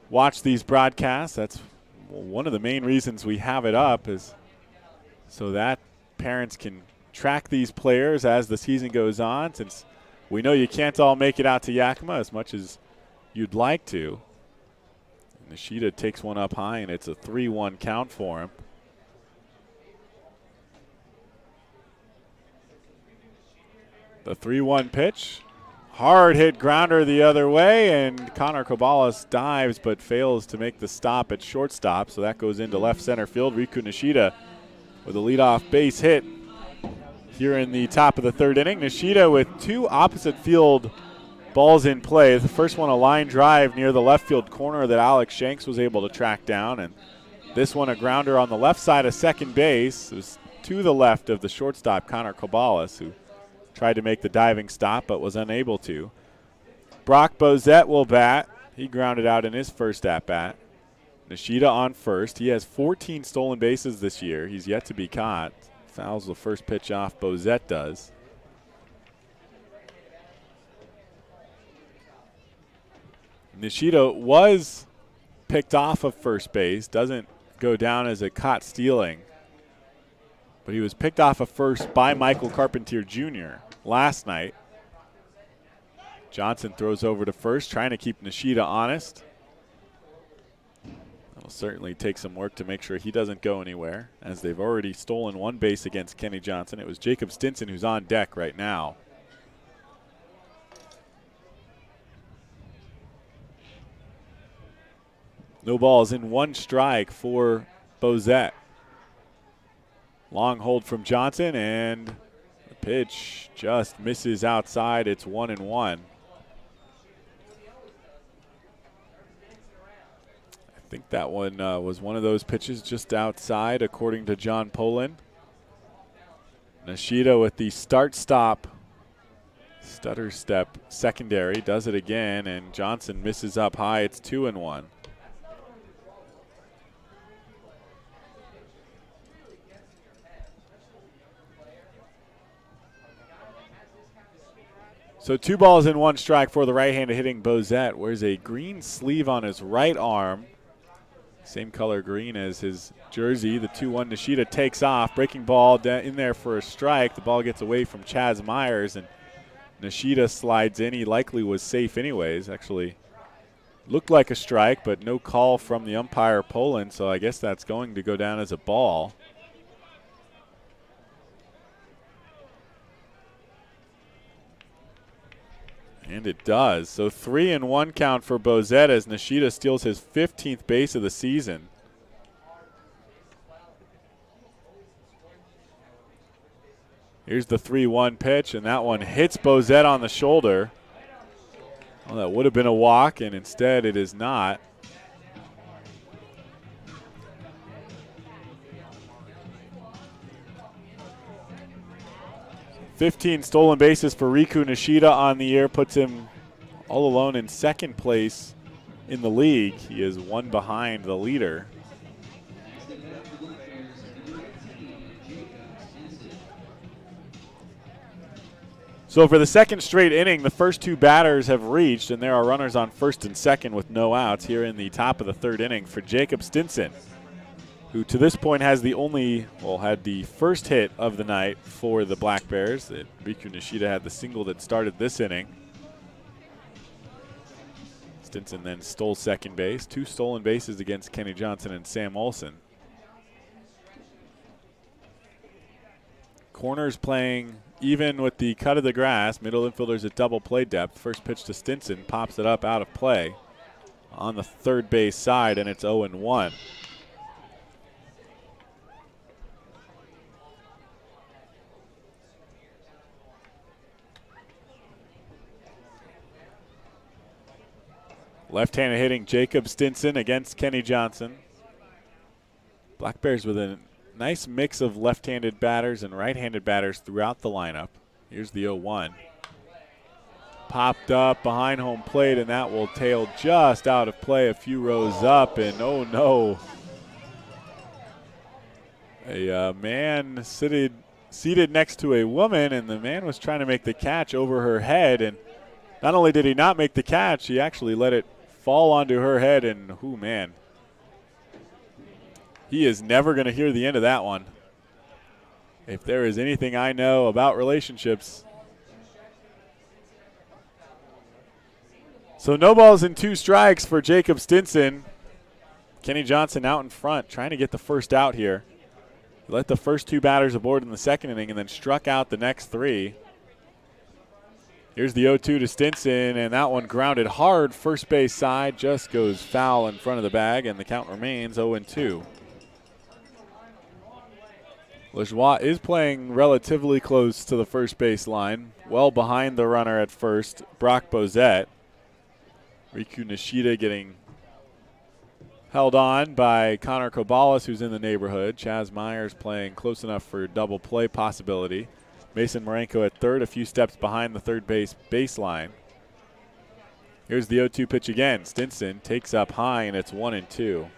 watch these broadcasts. That's one of the main reasons we have it up, is so that parents can track these players as the season goes on, since we know you can't all make it out to Yakima as much as you'd like to. Nishida takes one up high, and it's a 3-1 count for him. The 3-1 pitch. Hard hit grounder the other way, and Connor Cabalas dives but fails to make the stop at shortstop, so that goes into left center field. Riku Nishida with a leadoff base hit here in the top of the third inning. Nishida with 2 opposite field balls in play. The first one a line drive near the left field corner that Alex Shanks was able to track down, and this one a grounder on the left side of second base. It was to the left of the shortstop, Connor Cabalas, who tried to make the diving stop but was unable to. Brock Bozette will bat. He grounded out in his first at-bat. Nishida on first. He has 14 stolen bases this year. He's yet to be caught. Fouls the first pitch off, Bozette does. Nishida was picked off of first base. Doesn't go down as a caught stealing, but he was picked off of first by Michael Carpentier Jr. last night. Johnson throws over to first, trying to keep Nishida honest. That'll certainly take some work to make sure he doesn't go anywhere, as they've already stolen 1 base against Kenny Johnson. It was Jacob Stinson who's on deck right now. No balls in 1 strike for Bozette. Long hold from Johnson, and the pitch just misses outside. It's 1-1. I think that one was one of those pitches just outside, according to John Poland. Nishida with the start-stop stutter step secondary does it again, and Johnson misses up high. It's 2-1. So 2 balls in 1 strike for the right-handed hitting Bozette. Wears a green sleeve on his right arm. Same color green as his jersey. The 2-1 Nishida takes off. Breaking ball in there for a strike. The ball gets away from Chaz Myers, and Nishida slides in. He likely was safe anyways. Actually Looked like a strike, but no call from the umpire Poland, so I guess that's going to go down as a ball. And it does. So 3-1 count for Bozette as Nishida steals his 15th base of the season. Here's the 3-1 pitch, and that one hits Bozette on the shoulder. Well, that would have been a walk, and instead it is not. "15 stolen bases for Riku Nishida on the year, puts him all alone in second place in the league. He is one behind the leader. So for the second straight inning, the first two batters have reached, and there are runners on first and second with no outs here in the top of the third inning for Jacob Stinson, who to this point has had the first hit of the night for the Black Bears. Riku Nishida had the single that started this inning. Stinson then stole second base. 2 stolen bases against Kenny Johnson and Sam Olson. Corners playing even with the cut of the grass. Middle infielders at double play depth. First pitch to Stinson, pops it up out of play on the third base side, and it's 0-1. Left-handed hitting Jacob Stinson against Kenny Johnson. Black Bears with a nice mix of left-handed batters and right-handed batters throughout the lineup. Here's the 0-1. Popped up behind home plate, and that will tail just out of play a few rows up, and oh no. A man seated next to a woman, and the man was trying to make the catch over her head, and not only did he not make the catch, he actually let it fall onto her head, and man. He is never going to hear the end of that one. If there is anything I know about relationships. So no balls and 2 strikes for Jacob Stinson. Kenny Johnson out in front, trying to get the first out here. He let the first 2 batters aboard in the second inning and then struck out the next 3. Here's the 0-2 to Stinson, and that one grounded hard first base side, just goes foul in front of the bag, and the count remains 0-2. Lajoie is playing relatively close to the first base line, well behind the runner at first, Brock Bozette. Riku Nishida getting held on by Connor Kobalas, who's in the neighborhood. Chaz Myers playing close enough for double play possibility. Mason Marenko at third, a few steps behind the third base baseline. Here's the 0-2 pitch again. Stinson takes up high, and it's 1-2.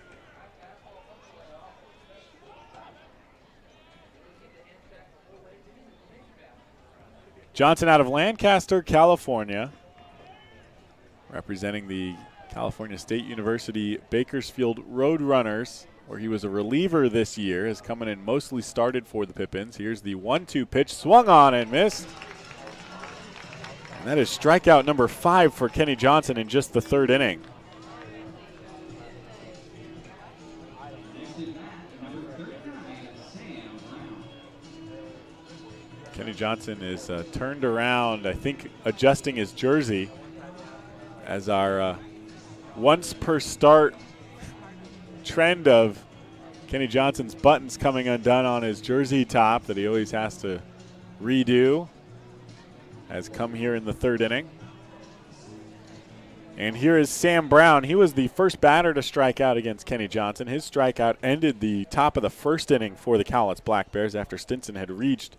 Johnson out of Lancaster, California, representing the California State University Bakersfield Roadrunners, where he was a reliever this year, has come in and mostly started for the Pippins. Here's the 1-2 pitch, swung on and missed. And that is strikeout number 5 for Kenny Johnson in just the third inning. Kenny Johnson is turned around, I think adjusting his jersey, as our once per start trend of Kenny Johnson's buttons coming undone on his jersey top that he always has to redo has come here in the third inning. And here is Sam Brown. He was the first batter to strike out against Kenny Johnson. His strikeout ended the top of the first inning for the Cowlitz Black Bears after Stinson had reached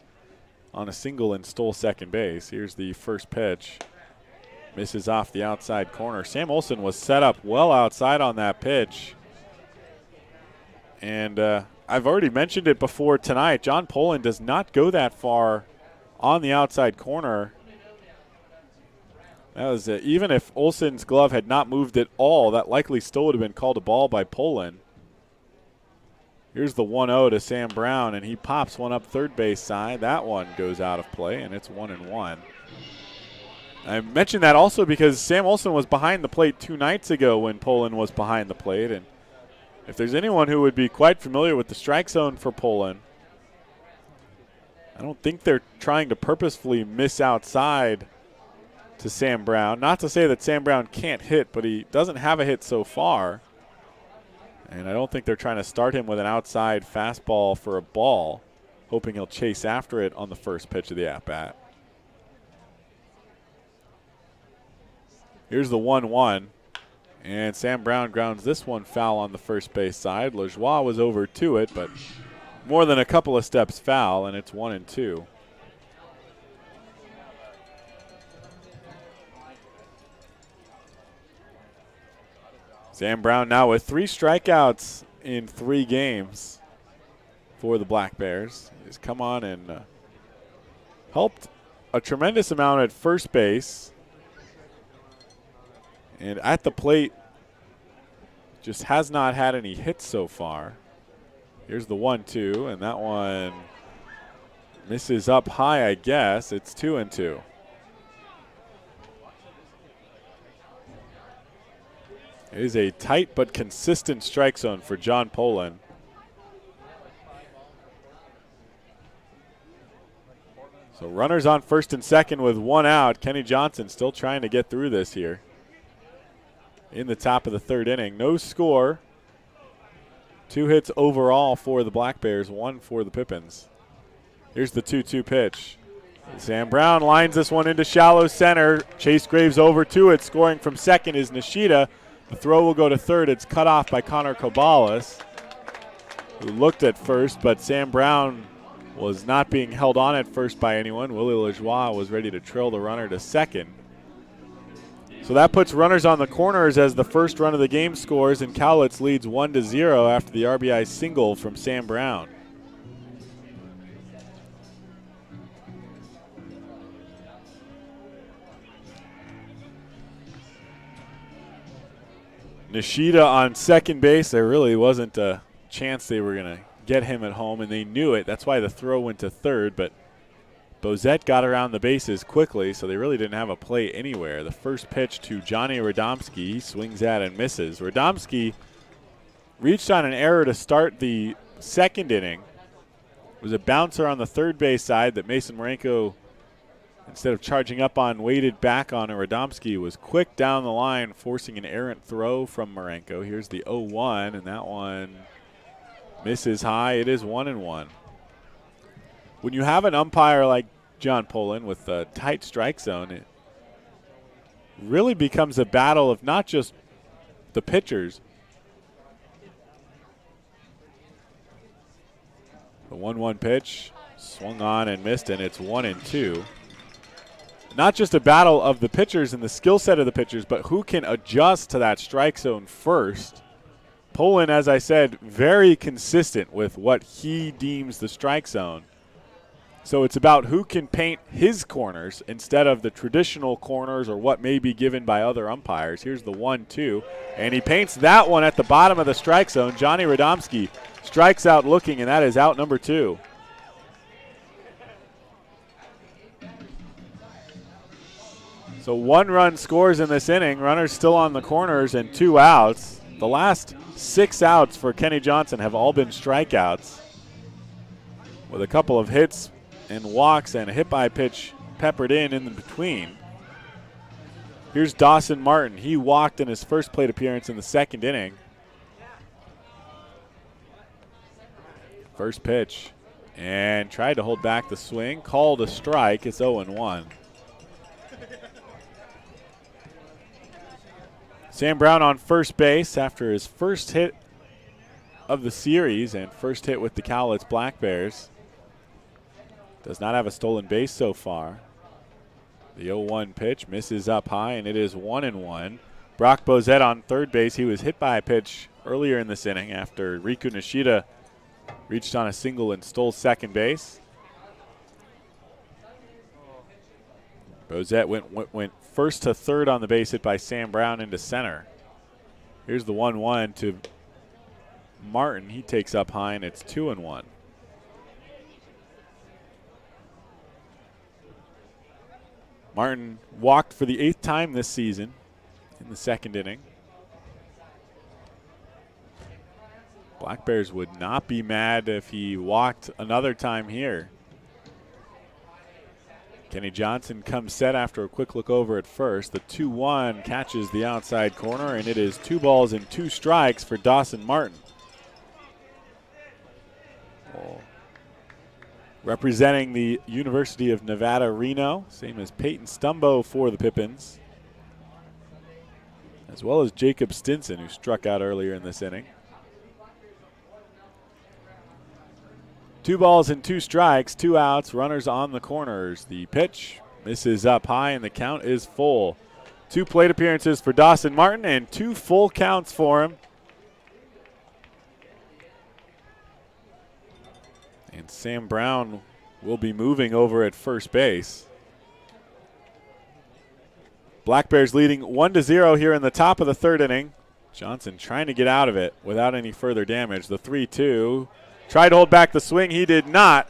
on a single and stole second base. Here's the first pitch. Misses off the outside corner. Sam Olson was set up well outside on that pitch. And I've already mentioned it before tonight. John Poland does not go that far on the outside corner. That was even if Olson's glove had not moved at all, that likely still would have been called a ball by Poland. Here's the 1-0 to Sam Brown, and he pops one up third base side. That one goes out of play, and it's 1-1. I mentioned that also because Sam Olson was behind the plate 2 nights ago when Poland was behind the plate. And if there's anyone who would be quite familiar with the strike zone for Poland, I don't think they're trying to purposefully miss outside to Sam Brown. Not to say that Sam Brown can't hit, but he doesn't have a hit so far. And I don't think they're trying to start him with an outside fastball for a ball, hoping he'll chase after it on the first pitch of the at-bat. Here's the 1-1. And Sam Brown grounds this one foul on the first base side. Lajoie was over to it, but more than a couple of steps foul, and it's 1-2. Sam Brown now with 3 strikeouts in 3 games for the Black Bears. He's come on and helped a tremendous amount at first base. And at the plate, just has not had any hits so far. Here's the 1-2, and that one misses up high, I guess. It's 2-2. It is a tight but consistent strike zone for John Poland. So runners on first and second with 1 out. Kenny Johnson still trying to get through this here in the top of the 3rd inning. No score. 2 hits overall for the Black Bears, 1 for the Pippins. Here's the 2-2 pitch. Sam Brown lines this one into shallow center. Chase Graves over to it. Scoring from second is Nishida. The throw will go to third. It's cut off by Connor Kobalas, who looked at first, but Sam Brown was not being held on at first by anyone. Willie Lajoie was ready to trail the runner to second. So that puts runners on the corners as the first run of the game scores, and Cowlitz leads 1-0 after the RBI single from Sam Brown. Nishida on second base. There really wasn't a chance they were going to get him at home, and they knew it. That's why the throw went to third, but Bozette got around the bases quickly, so they really didn't have a play anywhere. The first pitch to Johnny Radomski. He swings at and misses. Radomski reached on an error to start the 2nd inning. It was a bouncer on the third base side that Mason Marenko, instead of charging up on, waited back on, and Radomski was quick down the line, forcing an errant throw from Marenko. Here's the 0-1, and that one misses high. It is 1-1. When you have an umpire like John Poland with a tight strike zone, it really becomes a battle of not just the pitchers. The 1-1 pitch swung on and missed, and it's 1-2. Not just a battle of the pitchers and the skill set of the pitchers, but who can adjust to that strike zone first. Poland, as I said, very consistent with what he deems the strike zone. So it's about who can paint his corners instead of the traditional corners or what may be given by other umpires. Here's the 1-2, and he paints that one at the bottom of the strike zone. Johnny Radomski strikes out looking, and that is out number 2. So 1 run scores in this inning. Runners still on the corners and 2 outs. The last 6 outs for Kenny Johnson have all been strikeouts, with a couple of hits and walks and a hit by pitch peppered in between. Here's Dawson Martin. He walked in his first plate appearance in the 2nd inning. First pitch, and tried to hold back the swing. Called a strike. It's 0-1. Sam Brown on first base after his first hit of the series and first hit with the Cowlitz Black Bears. Does not have a stolen base so far. The 0-1 pitch misses up high, and it is 1-1. Brock Bozette on third base. He was hit by a pitch earlier in this inning after Riku Nishida reached on a single and stole second base. Bozette went first to third on the base hit by Sam Brown into center. Here's the 1-1 to Martin. He takes up high, and it's 2-1. Martin walked for the 8th time this season in the 2nd inning. Black Bears would not be mad if he walked another time here. Kenny Johnson comes set after a quick look over at first. The 2-1 catches the outside corner, and it is 2 balls and 2 strikes for Dawson Martin. Representing the University of Nevada, Reno, same as Peyton Stumbo for the Pippins, as well as Jacob Stinson, who struck out earlier in this inning. 2 balls and 2 strikes, 2 outs, runners on the corners. The pitch misses up high, and the count is full. 2 plate appearances for Dawson Martin and 2 full counts for him. And Sam Brown will be moving over at first base. Black Bears leading 1-0 here in the top of the 3rd inning. Johnson trying to get out of it without any further damage. The 3-2. Tried to hold back the swing. He did not.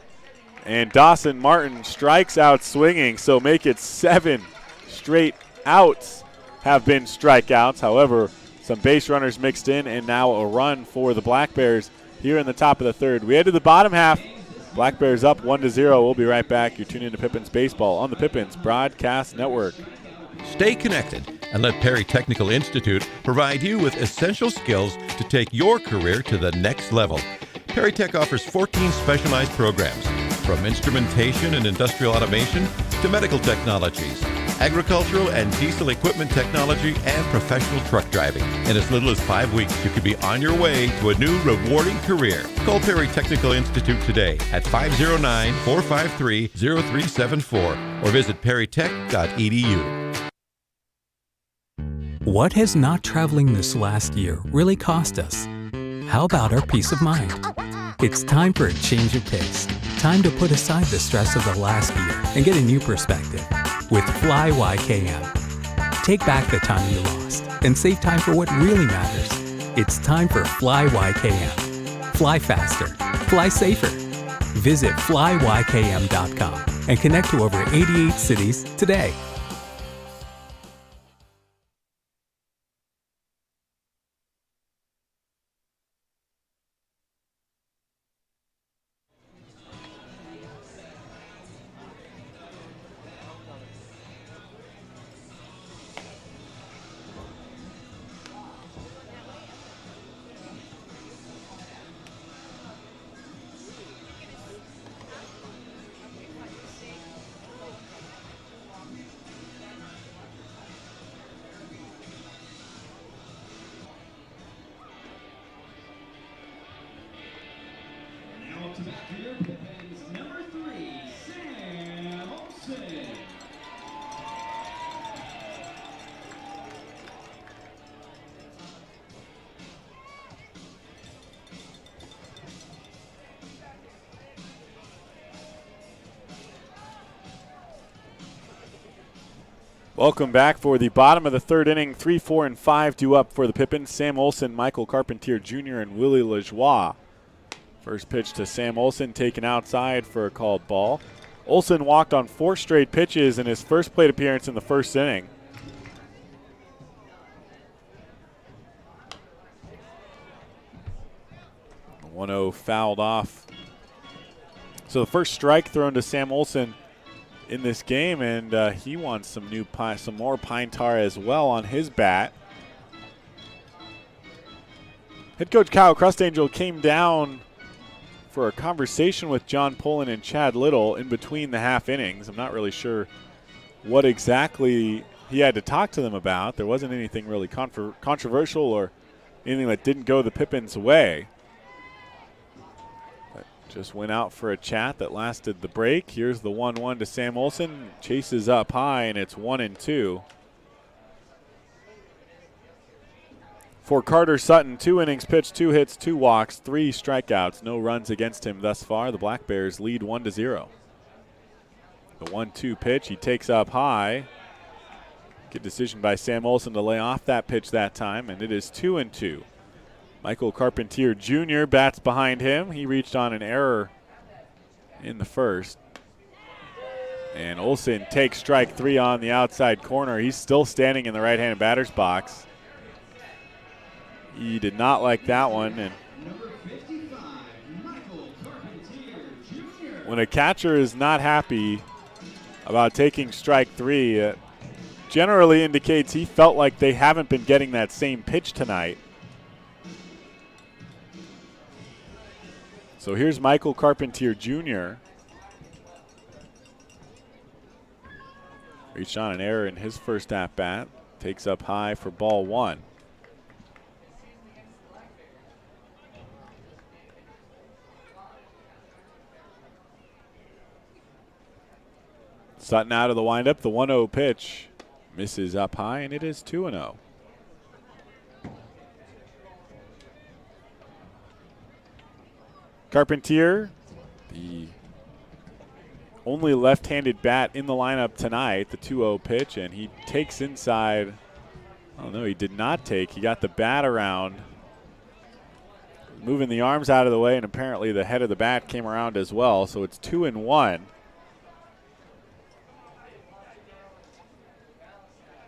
And Dawson Martin strikes out swinging, so make it 7 straight outs have been strikeouts. However, some base runners mixed in, and now a run for the Black Bears here in the top of the 3rd. We head to the bottom half. Black Bears up 1-0. We'll be right back. You're tuning into Pippins Baseball on the Pippins Broadcast Network. Stay connected and let Perry Technical Institute provide you with essential skills to take your career to the next level. Perry Tech offers 14 specialized programs, from instrumentation and industrial automation to medical technologies, agricultural and diesel equipment technology, and professional truck driving. In as little as 5 weeks, you could be on your way to a new rewarding career. Call Perry Technical Institute today at 509-453-0374 or visit perrytech.edu. What has not traveling this last year really cost us? How about our peace of mind? It's time for a change of pace. Time to put aside the stress of the last year and get a new perspective with Fly YKM. Take back the time you lost and save time for what really matters. It's time for Fly YKM. Fly faster. Fly safer. Visit flyykm.com and connect to over 88 cities today. Welcome back for the bottom of the 3rd inning. 3, 4, and 5 due up for the Pippins. Sam Olson, Michael Carpentier Jr., and Willie Lajoie. First pitch to Sam Olson, taken outside for a called ball. Olson walked on 4 straight pitches in his first plate appearance in the 1st inning. The 1-0 fouled off. So the first strike thrown to Sam Olson in this game, and he wants some more pine tar as well on his bat. Head coach Kyle Crustangel came down for a conversation with John Poland and Chad Little in between the half innings. I'm not really sure what exactly he had to talk to them about. There wasn't anything really controversial or anything that didn't go the Pippins' way. Just went out for a chat that lasted the break. Here's the 1-1 to Sam Olson. Chases up high, and it's 1-2. For Carter Sutton, 2 innings pitched, 2 hits, 2 walks, 3 strikeouts. No runs against him thus far. The Black Bears lead 1-0. The 1-2 pitch, he takes up high. Good decision by Sam Olson to lay off that pitch that time, and it is 2-2. Michael Carpentier Jr. bats behind him. He reached on an error in the first. And Olsen takes strike 3 on the outside corner. He's still standing in the right-handed batter's box. He did not like that one. And when a catcher is not happy about taking strike 3, it generally indicates he felt like they haven't been getting that same pitch tonight. So here's Michael Carpentier Jr. Reached on an error in his first at-bat. Takes up high for ball 1. Sutton out of the windup. The 1-0 pitch misses up high, and it is 2-0. Carpentier, the only left-handed bat in the lineup tonight, the 2-0 pitch, and he takes inside. Oh, no, he did not take. He got the bat around, moving the arms out of the way, and apparently the head of the bat came around as well, so it's 2-1.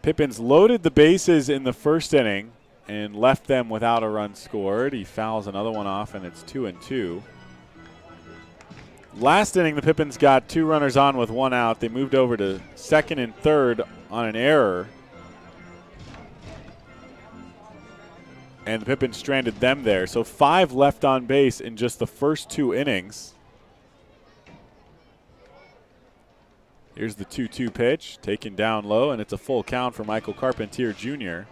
Pippins loaded the bases in the first inning and left them without a run scored. He fouls another one off, and it's 2-2. Last inning, the Pippins got 2 runners on with 1 out. They moved over to second and third on an error, and the Pippins stranded them there. So 5 left on base in just the first 2 innings. Here's the 2-2 pitch, taken down low, and it's a full count for Michael Carpentier Jr.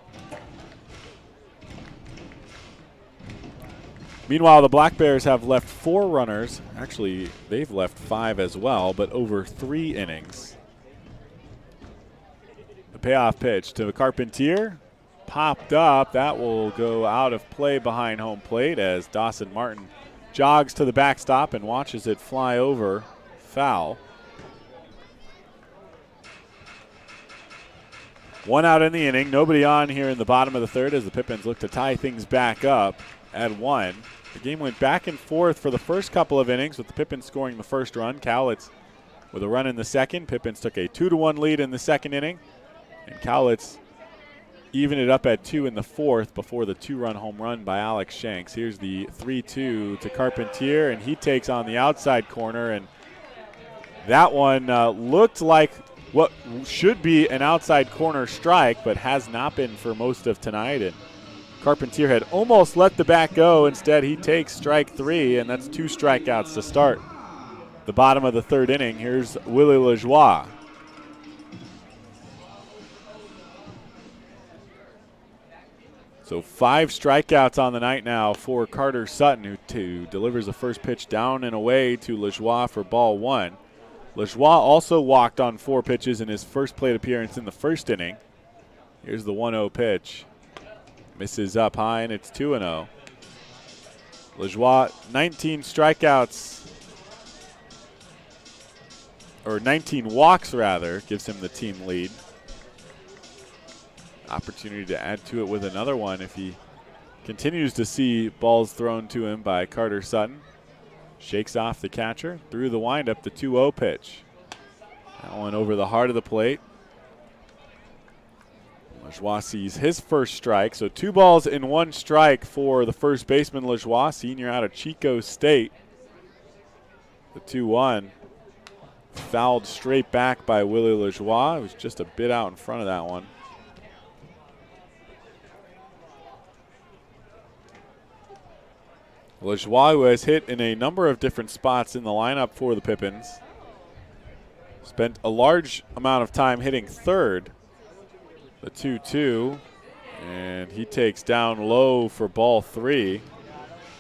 Meanwhile, the Black Bears have left 4 runners. Actually, they've left 5 as well, but over 3 innings. The payoff pitch to Carpentier, popped up. That will go out of play behind home plate as Dawson Martin jogs to the backstop and watches it fly over, foul. 1 out in the inning, nobody on here in the bottom of the third as the Pippins look to tie things back up at 1. The game went back and forth for the first couple of innings with the Pippins scoring the first run. Cowlitz with a run in the second. Pippins took a 2-1 lead in the second inning, and Cowlitz evened it up at 2 in the fourth before the 2-run home run by Alex Shanks. Here's the 3-2 to Carpentier, and he takes on the outside corner, and that one looked like what should be an outside corner strike, but has not been for most of tonight. And Carpentier had almost let the bat go. Instead, he takes strike 3, and that's 2 strikeouts to start the bottom of the third inning. Here's Willie Lajoie. So 5 strikeouts on the night now for Carter Sutton, who delivers the first pitch down and away to Lajoie for ball 1. Lajoie also walked on 4 pitches in his first plate appearance in the first inning. Here's the 1-0 pitch. Misses up high, and it's 2-0. Lajoie, 19 strikeouts, or 19 walks rather, gives him the team lead. Opportunity to add to it with another one if he continues to see balls thrown to him by Carter Sutton. Shakes off the catcher, through the windup, the 2-0 pitch. That one over the heart of the plate. Lajoie sees his first strike, so 2 balls and 1 strike for the first baseman Lajoie, senior out of Chico State. The 2-1 fouled straight back by Willie Lajoie. It was just a bit out in front of that one. Lajoie, who has hit in a number of different spots in the lineup for the Pippins, spent a large amount of time hitting third. The 2-2, and he takes down low for ball 3.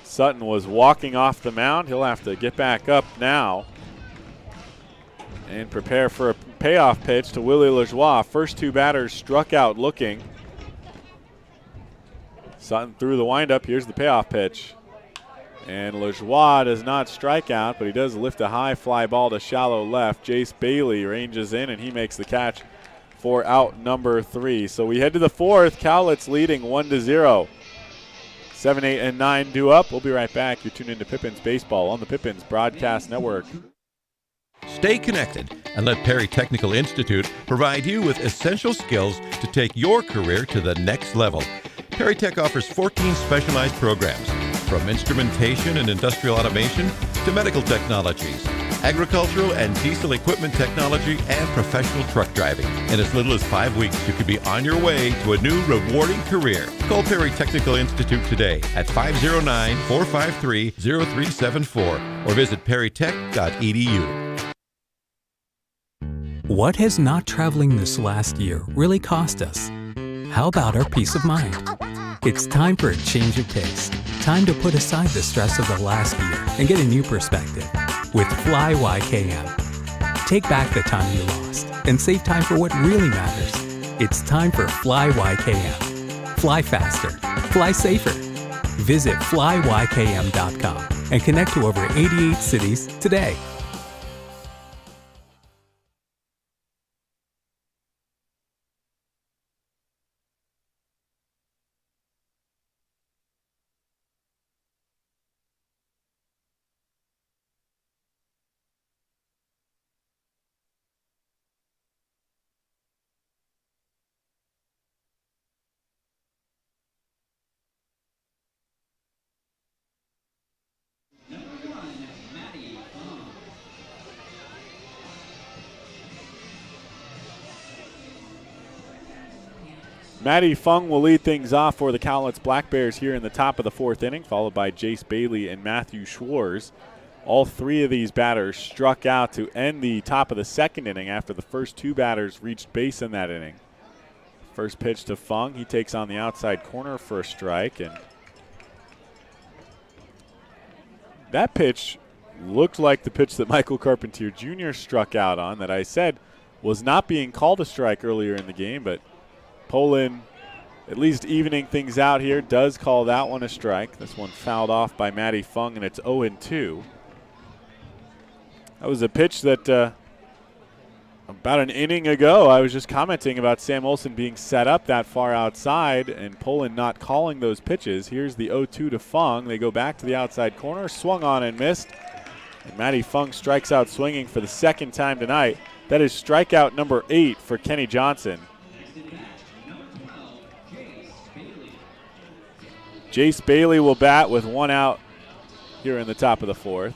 Sutton was walking off the mound. He'll have to get back up now and prepare for a payoff pitch to Willie Lajoie. First 2 batters struck out looking. Sutton through the windup. Here's the payoff pitch. And Lajoie does not strike out, but he does lift a high fly ball to shallow left. Jace Bailey ranges in, and he makes the catch for out number 3. So we head to the fourth. Cowlitz leading 1-0. 7, 8, and 9 due up. We'll be right back. You're tuned into Pippins Baseball on the Pippins Broadcast Network. Stay connected and let Perry Technical Institute provide you with essential skills to take your career to the next level. Perry Tech offers 14 specialized programs, from instrumentation and industrial automation to medical technologies, agricultural and diesel equipment technology, and professional truck driving. In as little as 5 weeks, you could be on your way to a new rewarding career. Call Perry Technical Institute today at 509-453-0374 or visit perrytech.edu. What has not traveling this last year really cost us? How about our peace of mind? It's time for a change of pace. Time to put aside the stress of the last year and get a new perspective with Fly YKM. Take back the time you lost and save time for what really matters. It's time for Fly YKM. Fly faster. Fly safer. Visit flywkm.com and connect to over 88 cities today. Maddie Fung will lead things off for the Cowlitz Black Bears here in the top of the fourth inning, followed by Jace Bailey and Matthew Schwarz. All three of these batters struck out to end the top of the second inning after the first two batters reached base in that inning. First pitch to Fung. He takes on the outside corner for a strike, and that pitch looked like the pitch that Michael Carpentier Jr. struck out on that I said was not being called a strike earlier in the game, but Poland, at least evening things out here, does call that one a strike. This one fouled off by Matty Fung, and it's 0-2. That was a pitch that about an inning ago I was just commenting about Sam Olson being set up that far outside and Poland not calling those pitches. Here's the 0-2 to Fung. They go back to the outside corner, swung on and missed. And Matty Fung strikes out swinging for the second time tonight. That is strikeout number 8 for Kenny Johnson. Jace Bailey will bat with one out here in the top of the fourth.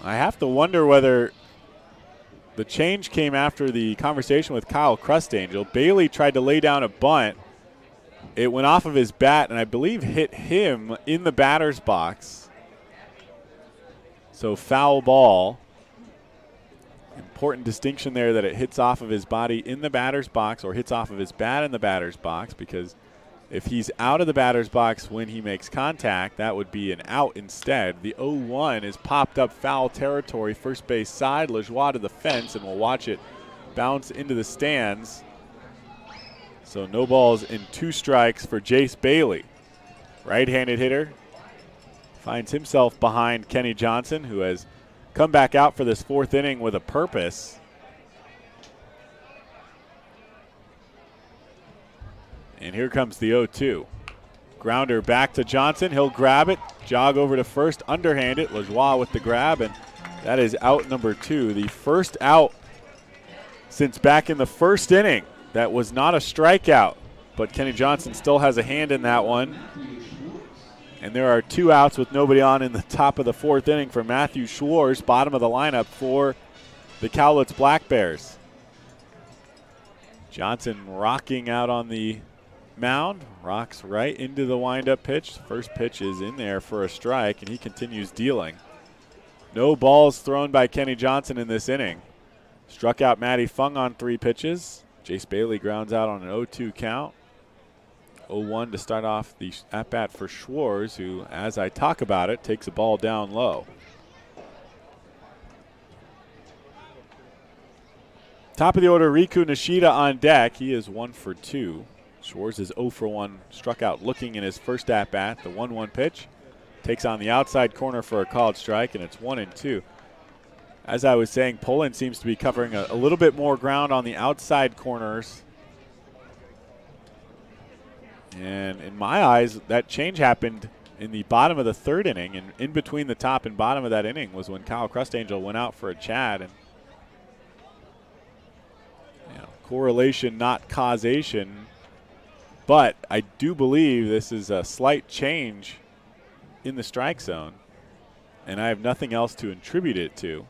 I have to wonder whether the change came after the conversation with Kyle Crustangel. Bailey tried to lay down a bunt. It went off of his bat and I believe hit him in the batter's box. So foul ball. Important distinction there that it hits off of his body in the batter's box or hits off of his bat in the batter's box, because if he's out of the batter's box when he makes contact, that would be an out instead. The 0-1 is popped up foul territory, first base side. Lajoie to the fence, and we'll watch it bounce into the stands. So no balls and 2 strikes for Jace Bailey. Right-handed hitter finds himself behind Kenny Johnson, who has come back out for this fourth inning with a purpose. And here comes the 0-2. Grounder back to Johnson. He'll grab it, jog over to first, underhand it. Lajoie with the grab, and that is out number 2. The first out since back in the first inning. That was not a strikeout, but Kenny Johnson still has a hand in that one. And there are 2 outs with nobody on in the top of the fourth inning for Matthew Schwarz, bottom of the lineup for the Cowlitz Black Bears. Johnson rocking out on the mound, rocks right into the windup pitch. First pitch is in there for a strike, and he continues dealing. No balls thrown by Kenny Johnson in this inning. Struck out Matty Fung on 3 pitches. Jace Bailey grounds out on an 0-2 count. 0-1 to start off the at-bat for Schwarz, who, as I talk about it, takes a ball down low. Top of the order, Riku Nishida on deck. He is 1 for 2. Schwarz is 0 for 1, struck out looking in his first at-bat. The 1-1 pitch takes on the outside corner for a called strike, and it's 1-2. As I was saying, Poland seems to be covering a little bit more ground on the outside corners. And in my eyes, that change happened in the bottom of the third inning, and in between the top and bottom of that inning was when Kyle Crustangel went out for a chat. And correlation, not causation, but I do believe this is a slight change in the strike zone, and I have nothing else to attribute it to.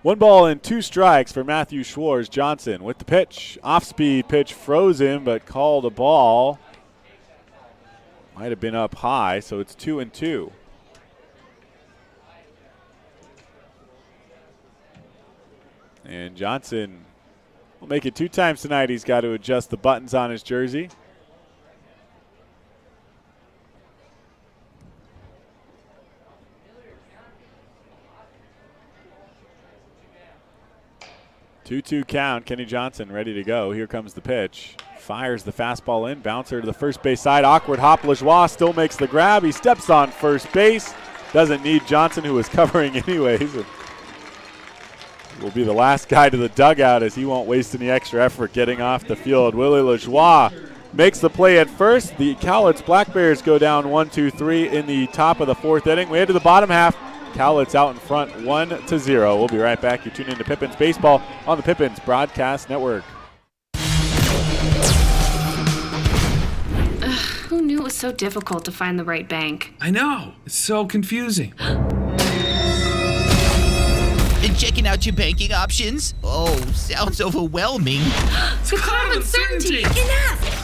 1 ball and 2 strikes for Matthew Schwartz. Johnson with the pitch. Off-speed pitch, frozen, but called a ball. Might have been up high, so it's 2-2. And Johnson will make it 2 times tonight. He's got to adjust the buttons on his jersey. Two count. Kenny Johnson ready to go. Here comes the pitch. Fires the fastball in. Bouncer to the first base side. Awkward hop. Lajoie still makes the grab. He steps on first base. Doesn't need Johnson, who was covering anyways. Will be the last guy to the dugout as he won't waste any extra effort getting off the field. Willie Lajoie makes the play at first. The Cowlitz Black Bears go down 1-2-3 in the top of the 4th inning. We head to the bottom half. Cowlitz out in front 1-0. We'll be right back. You tune in to Pippins Baseball on the Pippins Broadcast Network. Who knew it was so difficult to find the right bank? I know. It's so confusing. And checking out your banking options? Oh, sounds overwhelming. The cloud of uncertainty! Enough!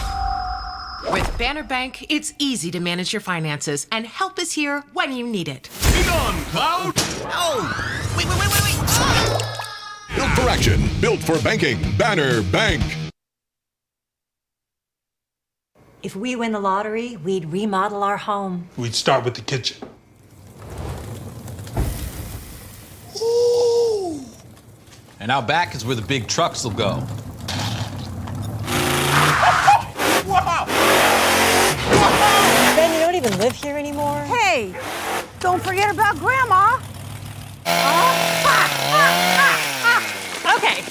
With Banner Bank, it's easy to manage your finances, and help is here when you need it. Be gone, Cloud! Oh! Wait! Ah! Built for action, built for banking. Banner Bank. If we win the lottery, we'd remodel our home. We'd start with the kitchen. And out back is where the big trucks will go. Wow! Ben, you don't even live here anymore? Hey, don't forget about Grandma. Okay,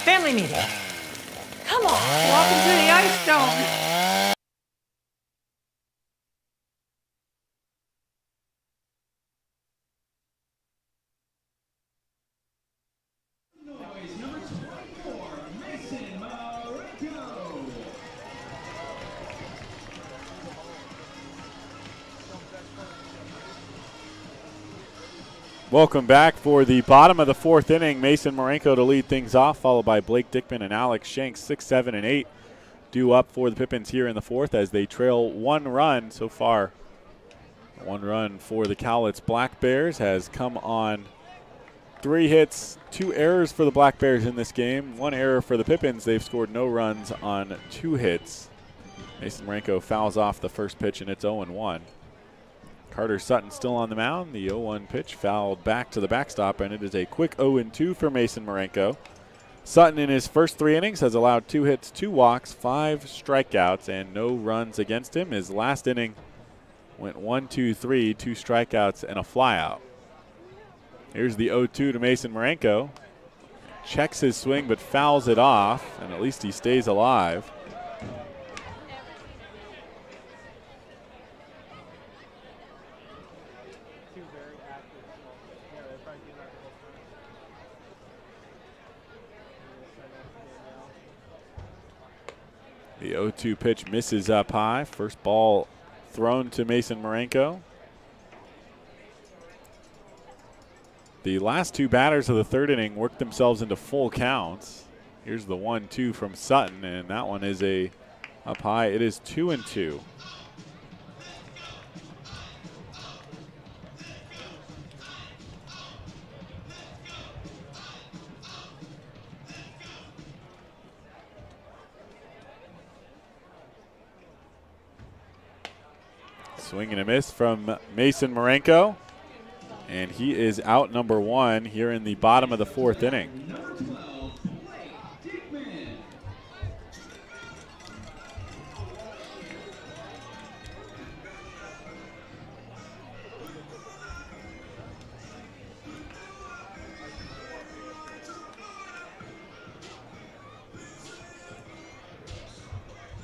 family meeting. Come on. Welcome to the Ice Dome. Welcome back for the bottom of the 4th inning. Mason Marenko to lead things off, followed by Blake Dickman and Alex Shanks. 6, 7, and 8 due up for the Pippins here in the 4th as they trail 1 run so far. 1 run for the Cowlitz Black Bears has come on 3 hits, 2 errors for the Black Bears in this game. 1 error for the Pippins. They've scored no runs on 2 hits. Mason Marenko fouls off the first pitch, and it's 0-1. Carter Sutton still on the mound. The 0-1 pitch fouled back to the backstop, and it is a quick 0-2 for Mason Marenko. Sutton in his first 3 innings has allowed 2 hits, 2 walks, 5 strikeouts, and no runs against him. His last inning went 1-2-3, 2 strikeouts and a flyout. Here's the 0-2 to Mason Marenko. Checks his swing but fouls it off, and at least he stays alive. The 0-2 pitch misses up high. First ball thrown to Mason Marenko. The last 2 batters of the 3rd inning worked themselves into full counts. Here's the 1-2 from Sutton, and that one is up high. It is 2-2. Swing and a miss from Mason Marenko. And he is out number 1 here in the bottom of the 4th inning.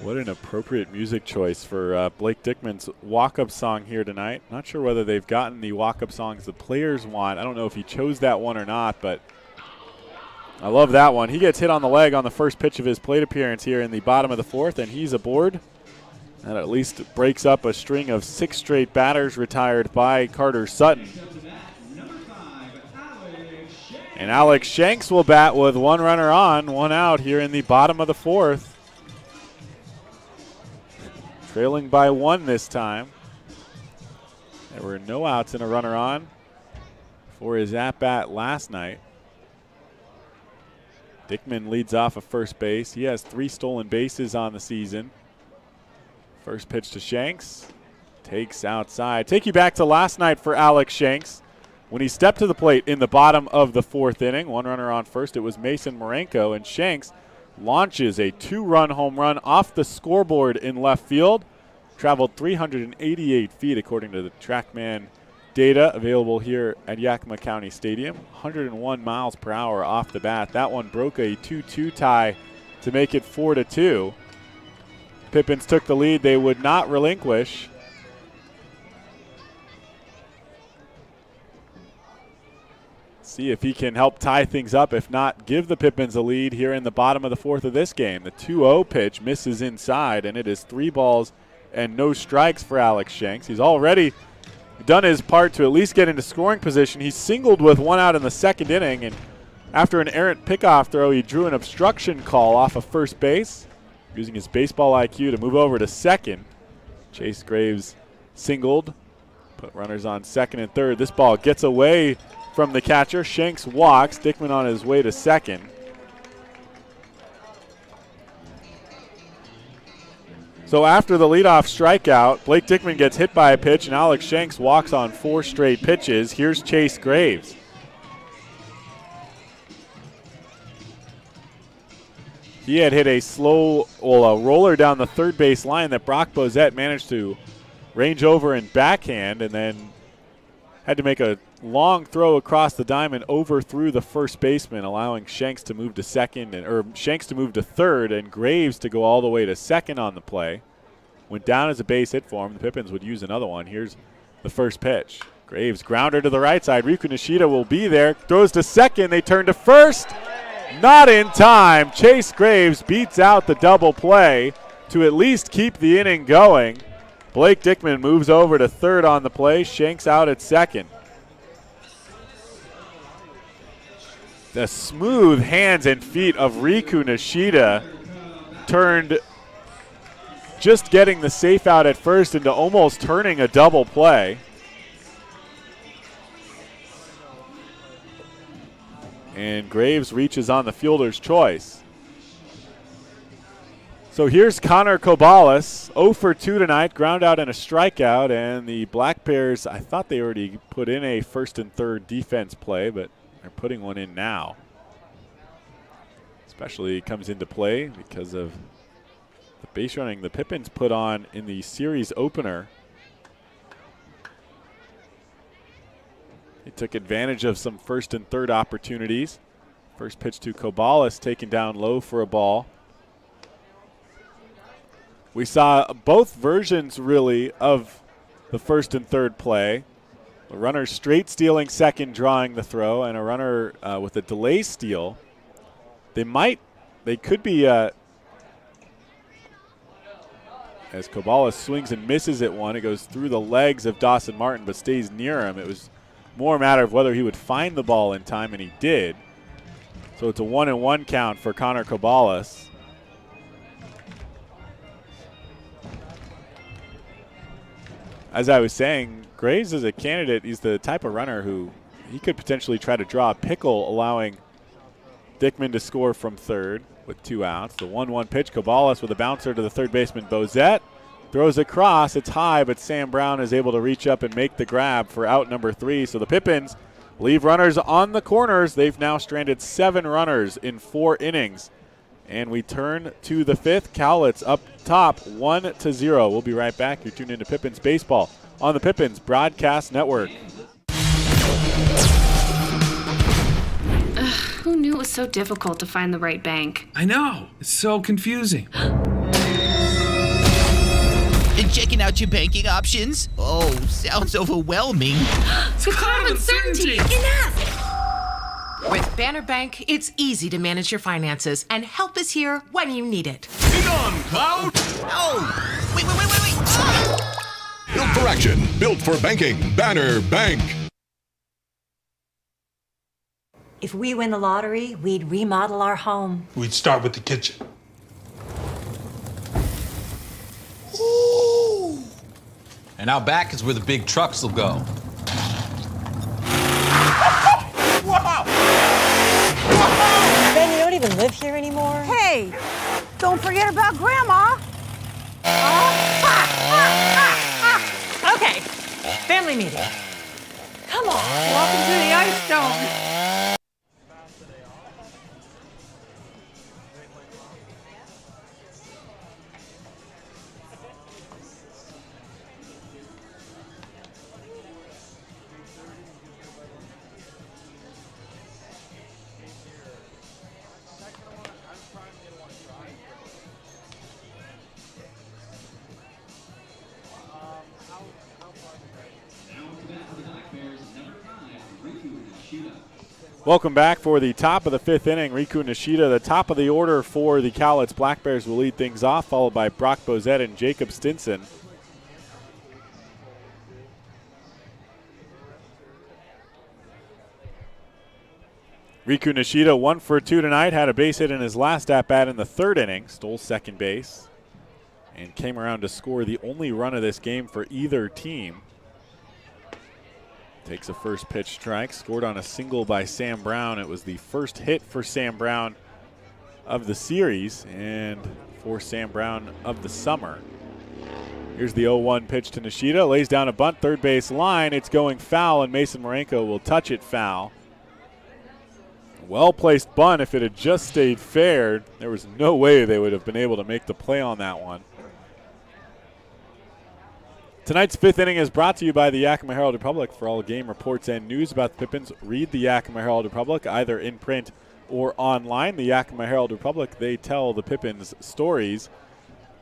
What an appropriate music choice for Blake Dickman's walk-up song here tonight. Not sure whether they've gotten the walk-up songs the players want. I don't know if he chose that one or not, but I love that one. He gets hit on the leg on the first pitch of his plate appearance here in the bottom of the fourth, and he's aboard. That at least breaks up a string of 6 straight batters retired by Carter Sutton. And Alex Shanks will bat with 1 runner on, 1 out here in the bottom of the fourth. Trailing by 1 this time. There were no outs and a runner on for his at-bat last night. Dickman leads off at first base. He has 3 stolen bases on the season. First pitch to Shanks. Takes outside. Take you back to last night for Alex Shanks. When he stepped to the plate in the bottom of the 4th inning, 1 runner on first, it was Mason Marenko, and Shanks launches a 2-run home run off the scoreboard in left field. Traveled 388 feet according to the TrackMan data available here at Yakima County Stadium. 101 miles per hour off the bat. That one broke a 2-2 tie to make it 4-2. Pippins took the lead. They would not relinquish. See if he can help tie things up. If not, give the Pippins a lead here in the bottom of the 4th of this game. The 2-0 pitch misses inside, and it is 3 balls and no strikes for Alex Shanks. He's already done his part to at least get into scoring position. He singled with 1 out in the 2nd inning, and after an errant pickoff throw, he drew an obstruction call off of first base, using his baseball IQ to move over to second. Chase Graves singled, put runners on 2nd and 3rd. This ball gets away from the catcher. Shanks walks. Dickman on his way to second. So after the leadoff strikeout, Blake Dickman gets hit by a pitch, and Alex Shanks walks on 4 straight pitches. Here's Chase Graves. He had hit a roller down the third base line that Brock Bozette managed to range over and backhand, and then had to make a long throw across the diamond overthrew the first baseman, allowing Shanks to move to second, or Shanks to move to third, and Graves to go all the way to second on the play. Went down as a base hit for him. The Pippins would use another one. Here's the first pitch. Graves grounder to the right side. Riku Nishida will be there. Throws to second. They turn to first. Not in time. Chase Graves beats out the double play to at least keep the inning going. Blake Dickman moves over to third on the play. Shanks out at second. The smooth hands and feet of Riku Nishida turned just getting the safe out at first into almost turning a double play. And Graves reaches on the fielder's choice. So here's Connor Cowlitz, 0 for 2 tonight, ground out and a strikeout, and the Black Bears, I thought they already put in a first and third defense play, but they're putting one in now. Especially comes into play because of the base running the Pippins put on in the series opener. They took advantage of some first and third opportunities. First pitch to Cowlitz taken down low for a ball. We saw both versions, really, of the first and third play. A runner straight stealing second, drawing the throw, and a runner with a delay steal. They could be, as Cowlitz swings and misses at one, it goes through the legs of Dawson Martin but stays near him. It was more a matter of whether he would find the ball in time, and he did. So it's a 1-1 count for Connor Cowlitz. As I was saying, Graves is a candidate. He's the type of runner who he could potentially try to draw a pickle, allowing Dickman to score from third with 2 outs. The 1-1 pitch, Cowlitz with a bouncer to the third baseman, Bozette. Throws across, it's high, but Sam Brown is able to reach up and make the grab for out number 3. So the Pippins leave runners on the corners. They've now stranded 7 runners in 4 innings. And we turn to the 5th. Cowlitz up top, 1-0. We'll be right back. You're tuned into Pippins Baseball on the Pippins Broadcast Network. Who knew it was so difficult to find the right bank? I know. It's so confusing. checking out your banking options? Oh, sounds overwhelming. The cloud of uncertainty. Enough! With Banner Bank, it's easy to manage your finances, and help is here when you need it. Be gone, Cloud! Oh, wait. Built for action, built for banking. Banner Bank. If we win the lottery, we'd remodel our home. We'd start with the kitchen. And out back is where the big trucks will go. Wow! Ben, you don't even live here anymore? Hey, don't forget about Grandma. Okay, family meeting. Come on. Welcome to the Ice Dome. Welcome back for the top of the fifth inning. Riku Nishida, the top of the order for the Cowlitz Black Bears, will lead things off, followed by Brock Bozette and Jacob Stinson. Riku Nishida 1 for 2 tonight, had a base hit in his last at-bat in the third inning, stole second base, and came around to score the only run of this game for either team. Takes a first pitch strike, scored on a single by Sam Brown. It was the first hit for Sam Brown of the series and for Sam Brown of the summer. Here's the 0-1 pitch to Nishida, lays down a bunt, third base line. It's going foul, and Mason Marenko will touch it foul. Well-placed bunt. If it had just stayed fair, there was no way they would have been able to make the play on that one. Tonight's fifth inning is brought to you by the Yakima Herald Republic. For all game reports and news about the Pippins, read the Yakima Herald Republic, either in print or online. The Yakima Herald Republic, they tell the Pippins stories.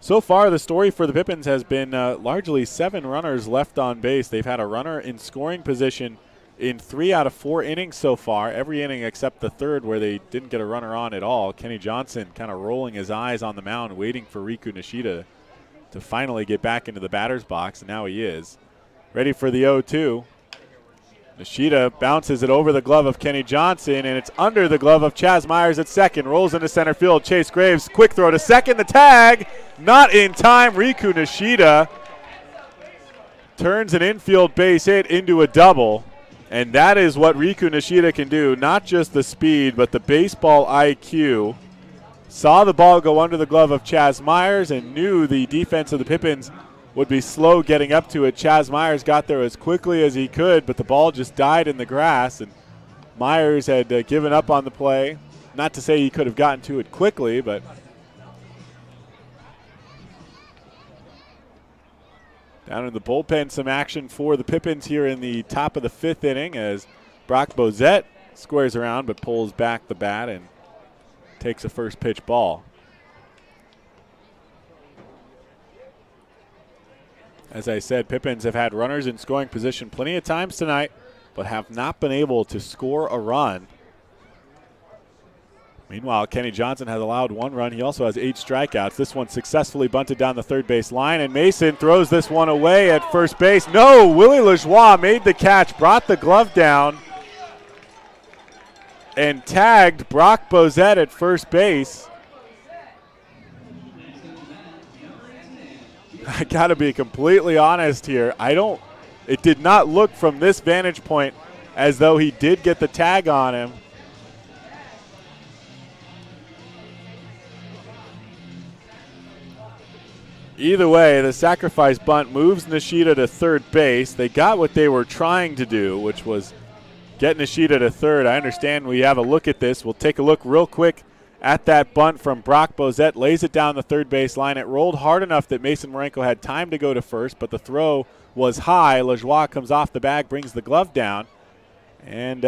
So far, the story for the Pippins has been largely 7 runners left on base. They've had a runner in scoring position in 3 out of 4 innings so far, every inning except the third where they didn't get a runner on at all. Kenny Johnson kind of rolling his eyes on the mound, waiting for Riku Nishida to finally get back into the batter's box, and now he is. Ready for the 0-2. Nishida bounces it over the glove of Kenny Johnson, and it's under the glove of Chaz Myers at second. Rolls into center field. Chase Graves, quick throw to second. The tag, not in time. Riku Nishida turns an infield base hit into a double, and that is what Riku Nishida can do. Not just the speed, but the baseball IQ. Saw the ball go under the glove of Chaz Myers and knew the defense of the Pippins would be slow getting up to it. Chaz Myers got there as quickly as he could, but the ball just died in the grass, and Myers had given up on the play. Not to say he could have gotten to it quickly, but down in the bullpen, some action for the Pippins here in the top of the fifth inning as Brock Bozette squares around but pulls back the bat and takes a first pitch ball. As I said, Pippins have had runners in scoring position plenty of times tonight, but have not been able to score a run. Meanwhile, Kenny Johnson has allowed 1 run. He also has 8 strikeouts. This one successfully bunted down the third base line, and Mason throws this one away at first base. No, Willie Lajoie made the catch, brought the glove down, and tagged Brock Bozette at first base. I got to be completely honest here. It did not look from this vantage point as though he did get the tag on him. Either way, the sacrifice bunt moves Nishida to third base. They got what they were trying to do, which was get Nishida to third. I understand we have a look at this. We'll take a look real quick at that bunt from Brock Bozette. Lays it down the third base line. It rolled hard enough that Mason Marenko had time to go to first, but the throw was high. Lajoie comes off the bag, brings the glove down, and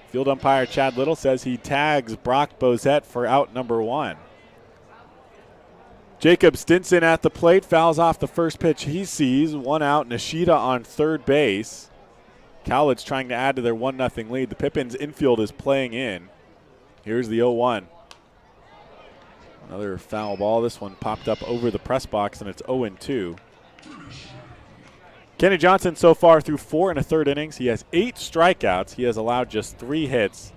field umpire Chad Little says he tags Brock Bozette for out number 1. Jacob Stinson at the plate, fouls off the first pitch he sees. 1 out, Nishida on third base. Cowlitz trying to add to their 1-0 lead. The Pippins infield is playing in. Here's the 0-1. Another foul ball. This one popped up over the press box, and it's 0-2. Kenny Johnson so far through 4 1/3 innings. He has 8 strikeouts. He has allowed just 3 hits,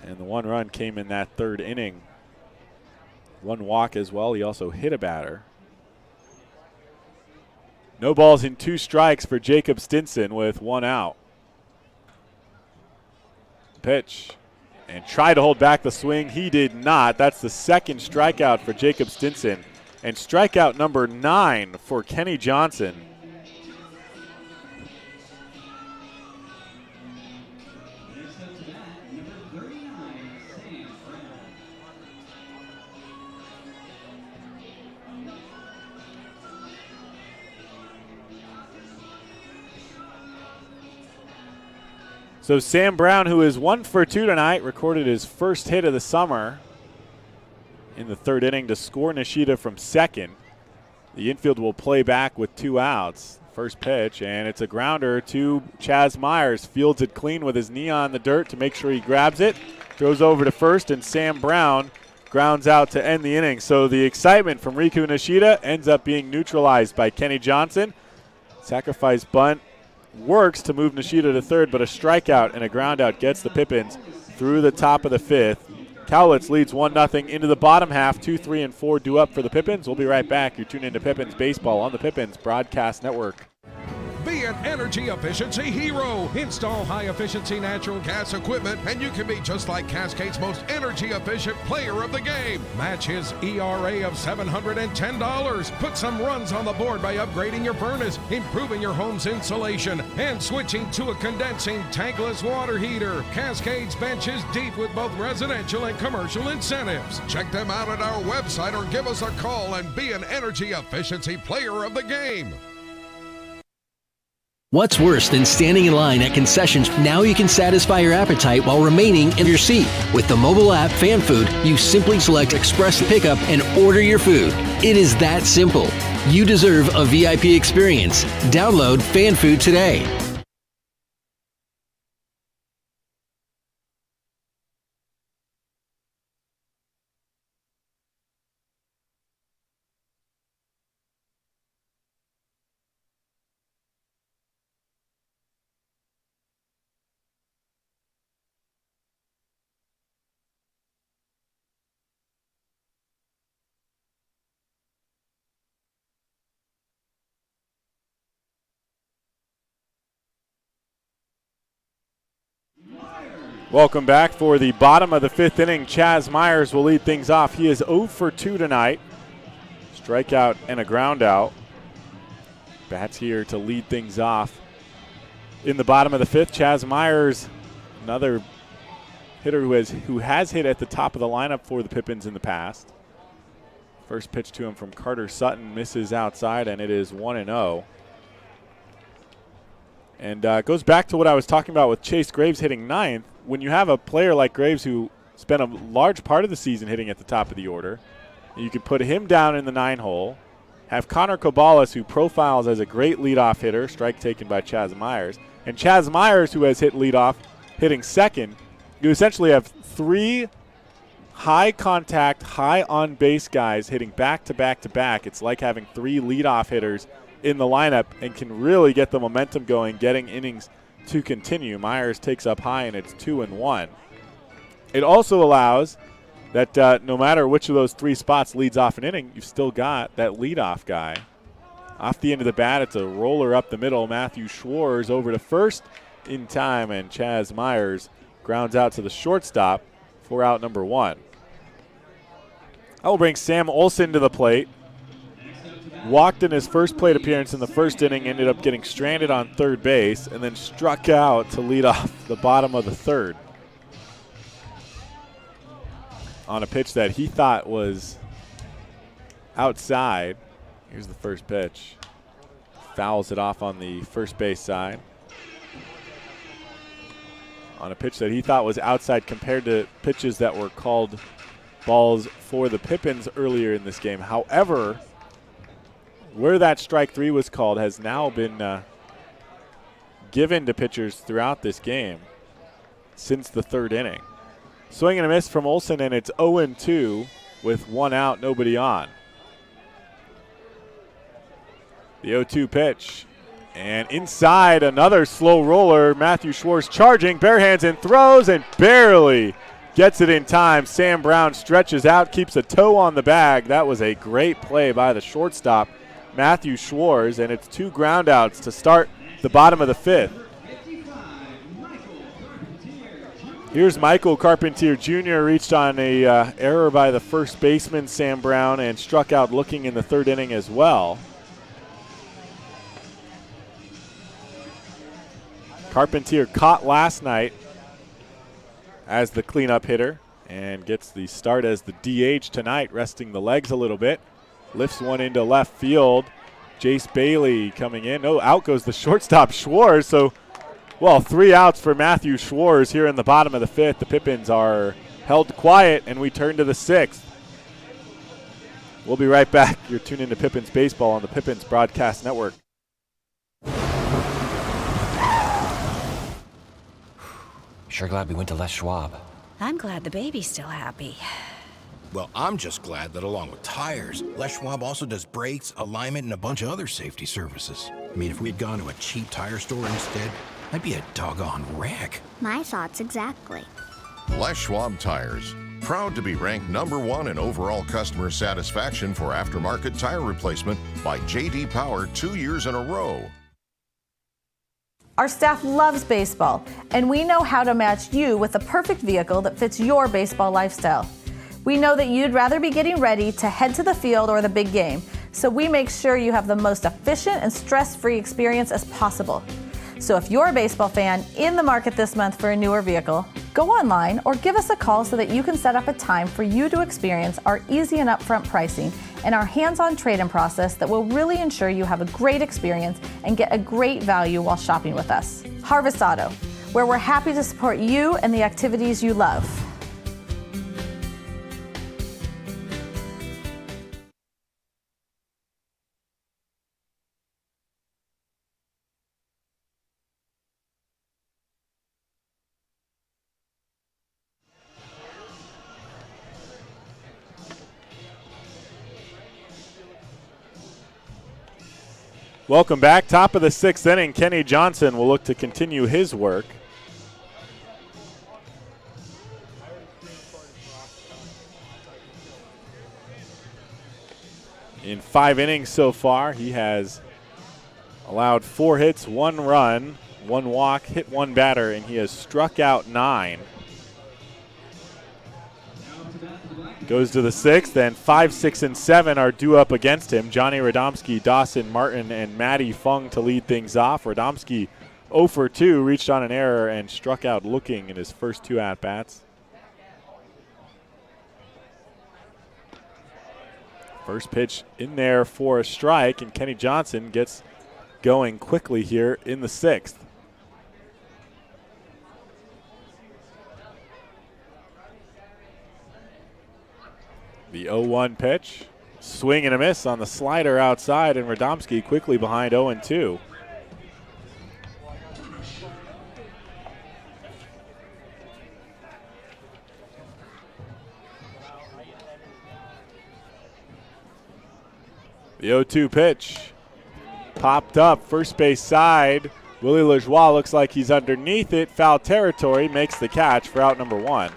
and the 1 run came in that 3rd inning. 1 walk as well. He also hit a batter. No balls and 2 strikes for Jacob Stinson with 1 out. Pitch. And tried to hold back the swing. He did not. That's the 2nd strikeout for Jacob Stinson. And strikeout number 9 for Kenny Johnson. So Sam Brown, who is 1 for 2 tonight, recorded his first hit of the summer in the 3rd inning to score Nishida from second. The infield will play back with 2 outs. First pitch, and it's a grounder to Chaz Myers. Fields it clean with his knee on the dirt to make sure he grabs it. Throws over to first, and Sam Brown grounds out to end the inning. So the excitement from Riku Nishida ends up being neutralized by Kenny Johnson. Sacrifice bunt works to move Nishida to third, but a strikeout and a groundout gets the Pippins through the top of the 5th. Cowlitz leads 1-0 into the bottom half. 2, 3, and 4 due up for the Pippins. We'll be right back. You're tuned into Pippins Baseball on the Pippins Broadcast Network. Be an energy efficiency hero. Install high-efficiency natural gas equipment, and you can be just like Cascade's most energy-efficient player of the game. Match his ERA of $710. Put some runs on the board by upgrading your furnace, improving your home's insulation, and switching to a condensing tankless water heater. Cascade's bench is deep with both residential and commercial incentives. Check them out at our website or give us a call and be an energy efficiency player of the game. What's worse than standing in line at concessions? Now you can satisfy your appetite while remaining in your seat. With the mobile app Fan Food, you simply select Express Pickup and order your food. It is that simple. You deserve a VIP experience. Download Fan Food today. Welcome back for the bottom of the 5th inning. Chaz Myers will lead things off. He is 0 for 2 tonight. Strikeout and a ground out. Bats here to lead things off. In the bottom of the 5th, Chaz Myers, another hitter who has hit at the top of the lineup for the Pippins in the past. First pitch to him from Carter Sutton misses outside, and it is 1-0. And it goes back to what I was talking about with Chase Graves hitting 9th. When you have a player like Graves who spent a large part of the season hitting at the top of the order, you could put him down in the 9 hole, have Connor Cabales, who profiles as a great leadoff hitter, strike taken by Chaz Myers, and Chaz Myers, who has hit leadoff, hitting second. You essentially have 3 high contact, high on base guys hitting back to back to back. It's like having 3 leadoff hitters in the lineup and can really get the momentum going, getting innings to continue. Myers takes up high, and it's 2-1. It also allows that no matter which of those 3 spots leads off an inning, you've still got that leadoff guy. Off the end of the bat, it's a roller up the middle. Matthew Schwartz over to first in time, and Chaz Myers grounds out to the shortstop for out number 1. I will bring Sam Olson to the plate. Walked in his first plate appearance in the first inning, ended up getting stranded on third base, and then struck out to lead off the bottom of the 3rd on a pitch that he thought was outside. Here's the first pitch. Fouls it off on the first base side. On a pitch that he thought was outside compared to pitches that were called balls for the Pippins earlier in this game. However, where that strike three was called has now been given to pitchers throughout this game since the third inning. Swing and a miss from Olsen, and it's 0-2 with one out, nobody on. The 0-2 pitch. And inside, another slow roller. Matthew Schwartz charging, bare hands and throws, and barely gets it in time. Sam Brown stretches out, keeps a toe on the bag. That was a great play by the shortstop, Matthew Schwartz, and it's 2 groundouts to start the bottom of the 5th. Here's Michael Carpentier Jr. reached on a error by the first baseman, Sam Brown, and struck out looking in the third inning as well. Carpentier caught last night as the cleanup hitter and gets the start as the DH tonight, resting the legs a little bit. Lifts one into left field. Jace Bailey coming in. Oh, out goes the shortstop, Schwartz. So, well, 3 outs for Matthew Schwartz here in the bottom of the 5th. The Pippins are held quiet, and we turn to the 6th. We'll be right back. You're tuned into Pippins Baseball on the Pippins Broadcast Network. Sure glad we went to Les Schwab. I'm glad the baby's still happy. Well, I'm just glad that along with tires, Les Schwab also does brakes, alignment, and a bunch of other safety services. I mean, if we'd gone to a cheap tire store instead, I'd be a doggone wreck. My thoughts exactly. Les Schwab Tires. Proud to be ranked #1 in overall customer satisfaction for aftermarket tire replacement by J.D. Power 2 years in a row. Our staff loves baseball, and we know how to match you with the perfect vehicle that fits your baseball lifestyle. We know that you'd rather be getting ready to head to the field or the big game, so we make sure you have the most efficient and stress-free experience as possible. So if you're a baseball fan in the market this month for a newer vehicle, go online or give us a call so that you can set up a time for you to experience our easy and upfront pricing and our hands-on trade-in process that will really ensure you have a great experience and get a great value while shopping with us. Harvest Auto, where we're happy to support you and the activities you love. Welcome back. Top of the 6th inning, Kenny Johnson will look to continue his work. In 5 innings so far, he has allowed 4 hits, 1 run, 1 walk, hit 1 batter, and he has struck out 9. Goes to the 6th, and 5, 6, and 7 are due up against him. Johnny Radomski, Dawson Martin, and Matty Fung to lead things off. Radomski 0 for 2, reached on an error and struck out looking in his first 2 at-bats. First pitch in there for a strike, and Kenny Johnson gets going quickly here in the 6th. The 0-1 pitch, swing and a miss on the slider outside, and Radomski quickly behind 0-2. The 0-2 pitch popped up, first base side. Willie Lajoie looks like he's underneath it. Foul territory, makes the catch for out number 1.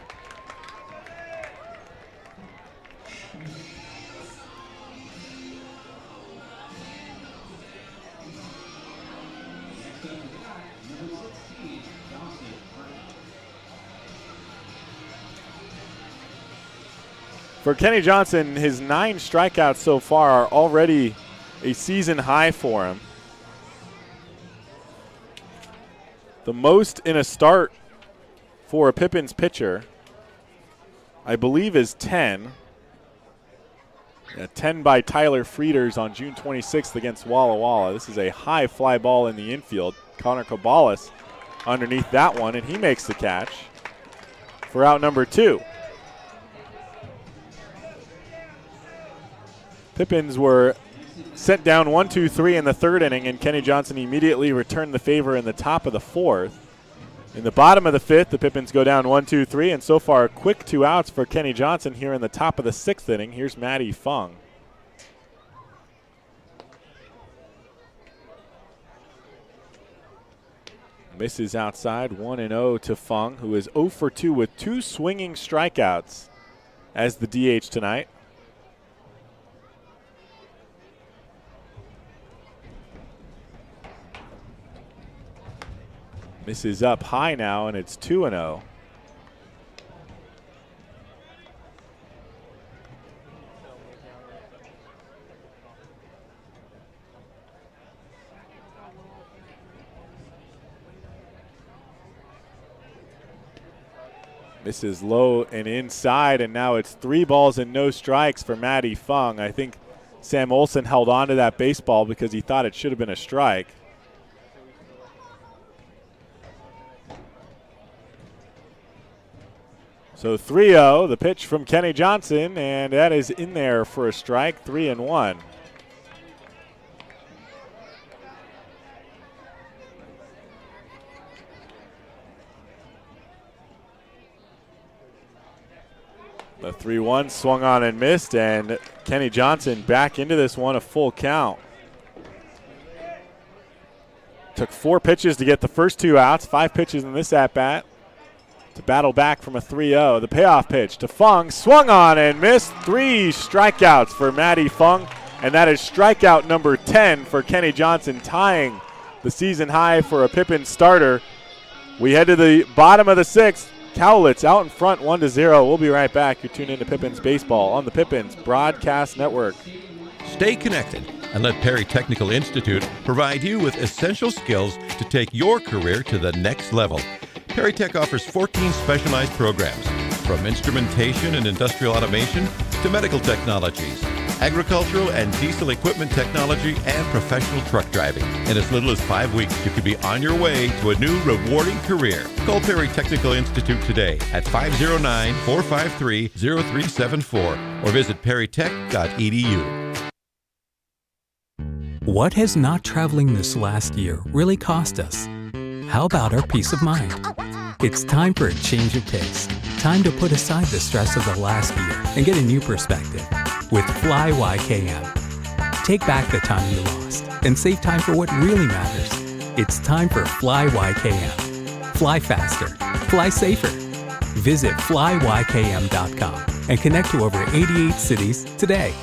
For Kenny Johnson, his 9 strikeouts so far are already a season high for him. The most in a start for a Pippins pitcher, I believe, is 10. 10 by Tyler Frieders on June 26th against Walla Walla. This is a high fly ball in the infield. Connor Cabalas underneath that one, and he makes the catch for out number 2. Pippins were sent down 1-2-3 in the third inning, and Kenny Johnson immediately returned the favor in the top of the fourth. In the bottom of the fifth, the Pippins go down 1-2-3, and so far a quick 2 outs for Kenny Johnson here in the top of the sixth inning. Here's Matty Fung. Misses outside, 1-0 to Fung, who is 0 for 2 with 2 swinging strikeouts as the DH tonight. Misses up high now, and it's 2-0. Misses low and inside, and now it's 3 balls and no strikes for Matty Fung. I think Sam Olson held on to that baseball because he thought it should have been a strike. So 3-0, the pitch from Kenny Johnson, and that is in there for a strike, 3-1. The 3-1 swung on and missed, and Kenny Johnson back into this one, a full count. Took 4 pitches to get the first 2 outs, 5 pitches in this at-bat to battle back from a 3-0. The payoff pitch to Fung, swung on and missed. 3 strikeouts for Matty Fung, and that is strikeout number 10 for Kenny Johnson, tying the season high for a Pippins starter. We head to the bottom of the sixth. Cowlitz out in front 1-0. We'll be right back. You're tuned into Pippins Baseball on the Pippins Broadcast Network. Stay connected and let Perry Technical Institute provide you with essential skills to take your career to the next level. Perry Tech offers 14 specialized programs, from instrumentation and industrial automation to medical technologies, agricultural and diesel equipment technology, and professional truck driving. In as little as 5 weeks, you could be on your way to a new rewarding career. Call Perry Technical Institute today at 509-453-0374 or visit perrytech.edu. What has not traveling this last year really cost us? How about our peace of mind? It's time for a change of pace. Time to put aside the stress of the last year and get a new perspective with Fly YKM. Take back the time you lost and save time for what really matters. It's time for Fly YKM. Fly faster. Fly safer. Visit flykm.com and connect to over 88 cities today.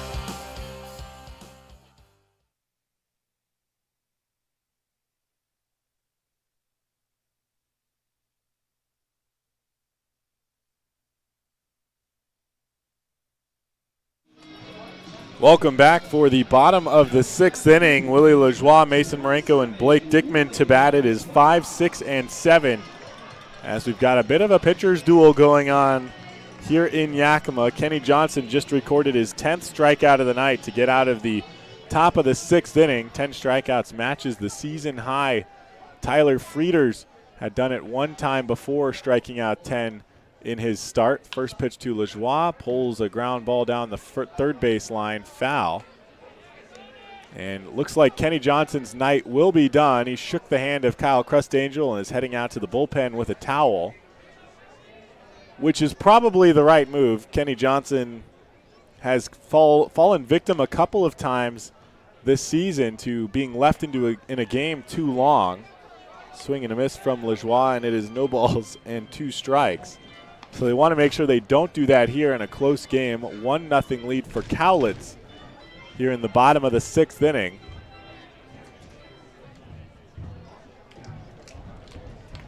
Welcome back for the bottom of the sixth inning. Willie Lajoie, Mason Marenko, and Blake Dickman to bat. It is 5, 6, and 7 as we've got a bit of a pitcher's duel going on here in Yakima. Kenny Johnson just recorded his 10th strikeout of the night to get out of the top of the sixth inning. 10 strikeouts matches the season high. Tyler Frieders had done it one time before, striking out 10 in his start. First pitch to Lajoie, pulls a ground ball down the third base line, foul. And looks like Kenny Johnson's night will be done. He shook the hand of Kyle Crustangel and is heading out to the bullpen with a towel, which is probably the right move. Kenny Johnson has fallen victim a couple of times this season to being left in a game too long. Swing and a miss from Lajoie, and it is no balls and 2 strikes. So they want to make sure they don't do that here in a close game. 1-0 lead for Cowlitz here in the bottom of the sixth inning.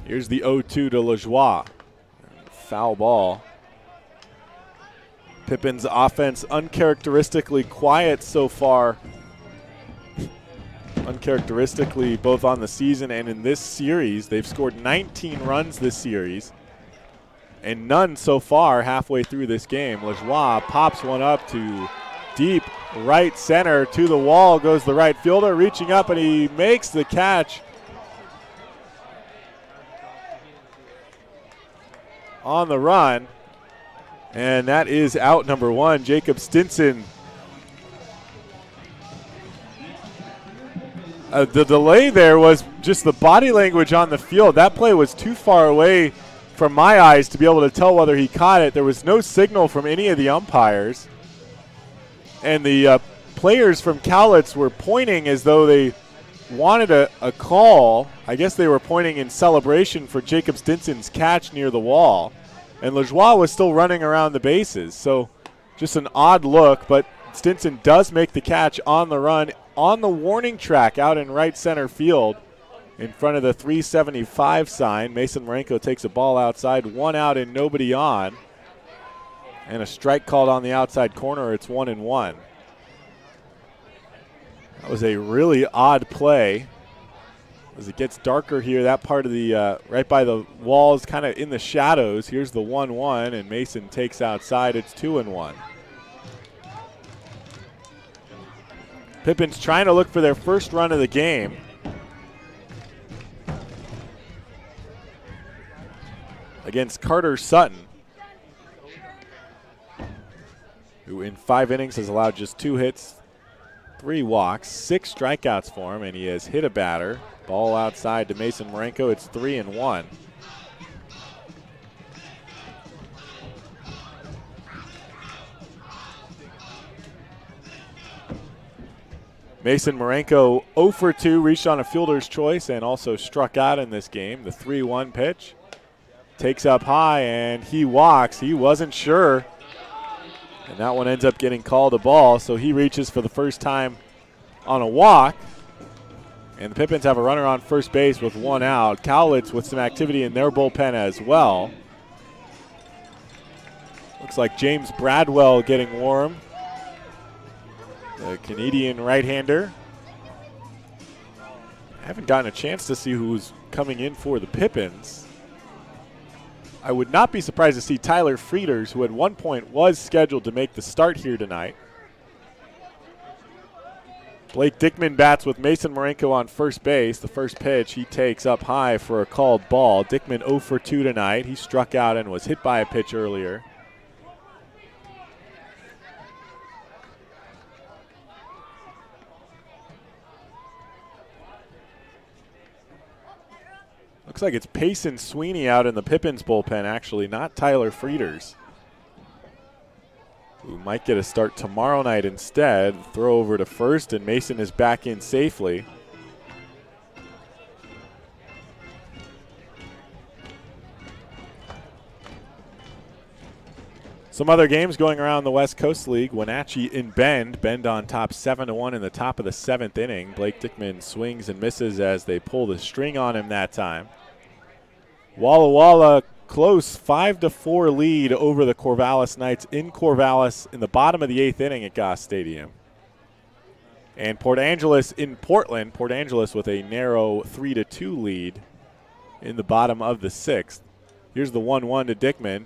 Here's the 0-2 to Lajoie. Foul ball. Pippins' offense uncharacteristically quiet so far. Uncharacteristically both on the season and in this series. They've scored 19 runs this series, and none so far halfway through this game. Lajoie pops one up to deep right center. To the wall goes the right fielder, reaching up, and he makes the catch on the run. And that is out number 1. Jacob Stinson The delay there was just the body language on the field. That play was too far away from my eyes to be able to tell whether he caught it. There was no signal from any of the umpires. And the players from Cowlitz were pointing as though they wanted a call. I guess they were pointing in celebration for Jacob Stinson's catch near the wall. And Lajoie was still running around the bases. So just an odd look, but Stinson does make the catch on the run on the warning track out in right center field in front of the 375 sign. Mason Marenko takes a ball outside, 1 out and nobody on. And a strike called on the outside corner. It's 1-1. That was a really odd play. As it gets darker here, that part of the right by the walls, kind of in the shadows. Here's the 1-1, and Mason takes outside. It's 2-1. Pippins trying to look for their first run of the game. Against Carter Sutton, who in 5 innings has allowed just 2 hits, 3 walks, 6 strikeouts for him, and he has hit a batter. Ball outside to Mason Marenko. It's 3-1. Mason Marenko 0 for 2, reached on a fielder's choice and also struck out in this game. The 3-1 pitch. Takes up high and he walks. He wasn't sure. And that one ends up getting called a ball, so he reaches for the first time on a walk. And the Pippins have a runner on first base with 1 out. Cowlitz with some activity in their bullpen as well. Looks like James Bradwell getting warm. The Canadian right-hander. I haven't gotten a chance to see who's coming in for the Pippins. I would not be surprised to see Tyler Frieders, who at one point was scheduled to make the start here tonight. Blake Dickman bats with Mason Marenko on first base. The first pitch he takes up high for a called ball. Dickman 0 for 2 tonight. He struck out and was hit by a pitch earlier. Looks like it's Payson Sweeney out in the Pippins bullpen, actually, not Tyler Frieders, who might get a start tomorrow night instead. Throw over to first, and Mason is back in safely. Some other games going around the West Coast League. Wenatchee in Bend. Bend on top 7-1 in the top of the 7th inning. Blake Dickman swings and misses as they pull the string on him that time. Walla Walla close 5-4 lead over the Corvallis Knights in Corvallis in the bottom of the 8th inning at Goss Stadium. And Port Angeles in Portland. Port Angeles with a narrow 3-2 lead in the bottom of the 6th. Here's the 1-1 to Dickman.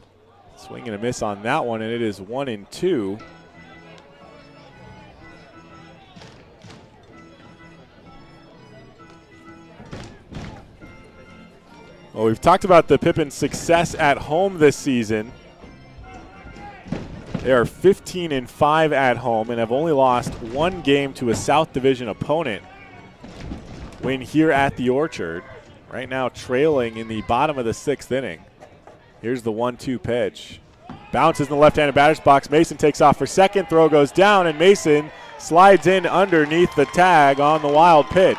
Swing and a miss on that one, and it is 1-2. Well, we've talked about the Pippins' success at home this season. They are 15-5 at home and have only lost 1 game to a South Division opponent. Win here at the Orchard. Right now trailing in the bottom of the 6th inning. Here's the 1-2 pitch. Bounces in the left-handed batter's box. Mason takes off for second. Throw goes down, and Mason slides in underneath the tag on the wild pitch.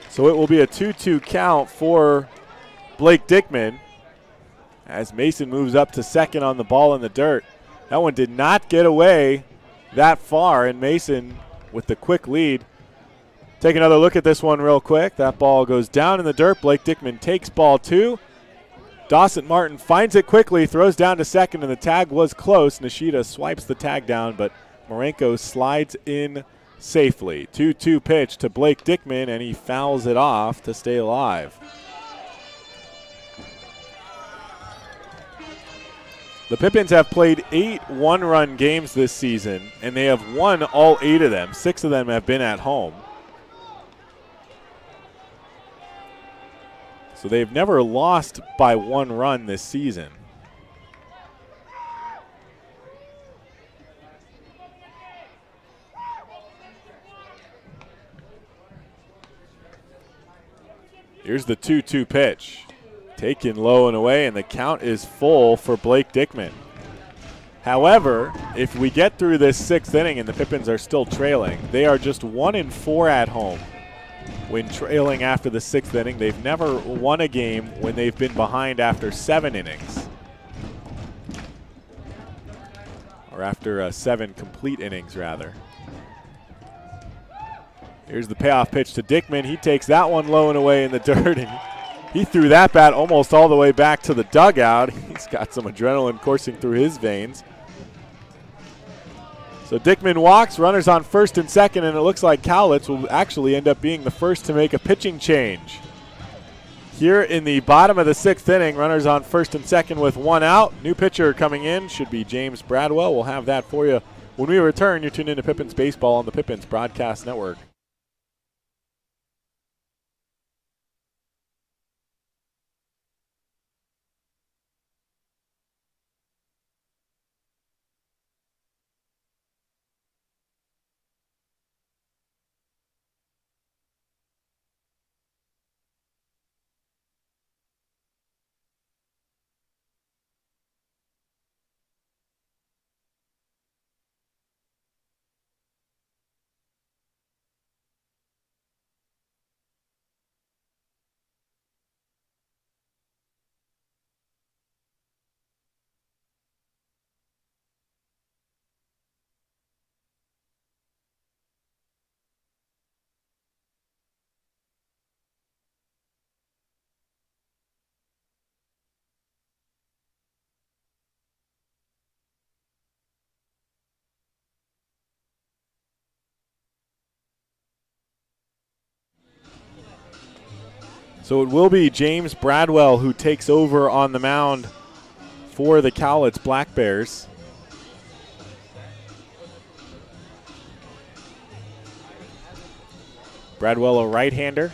So it will be a 2-2 count for Blake Dickman as Mason moves up to second on the ball in the dirt. That one did not get away that far, and Mason with the quick lead. Take another look at this one real quick. That ball goes down in the dirt. Blake Dickman takes ball 2. Dawson Martin finds it quickly, throws down to second, and the tag was close. Nishida swipes the tag down, but Marenko slides in safely. 2-2 pitch to Blake Dickman, and he fouls it off to stay alive. The Pippins have played 8 one-run games this season, and they have won all 8 of them. 6 of them have been at home. So they've never lost by 1 run this season. Here's the 2-2 pitch. Taken low and away, and the count is full for Blake Dickman. However, if we get through this 6th inning and the Pippins are still trailing, they are just 1-4 at home when trailing after the 6th inning. They've never won a game when they've been behind after 7 innings. Or after 7 complete innings, rather. Here's the payoff pitch to Dickman. He takes that one low and away in the dirt, and he threw that bat almost all the way back to the dugout. He's got some adrenaline coursing through his veins. So Dickman walks, runners on first and second, and it looks like Cowlitz will actually end up being the first to make a pitching change. Here in the bottom of the 6th inning, runners on first and second with 1 out. New pitcher coming in should be James Bradwell. We'll have that for you when we return. You're tuned into Pippins Baseball on the Pippins Broadcast Network. So it will be James Bradwell who takes over on the mound for the Cowlitz Black Bears. Bradwell, a right-hander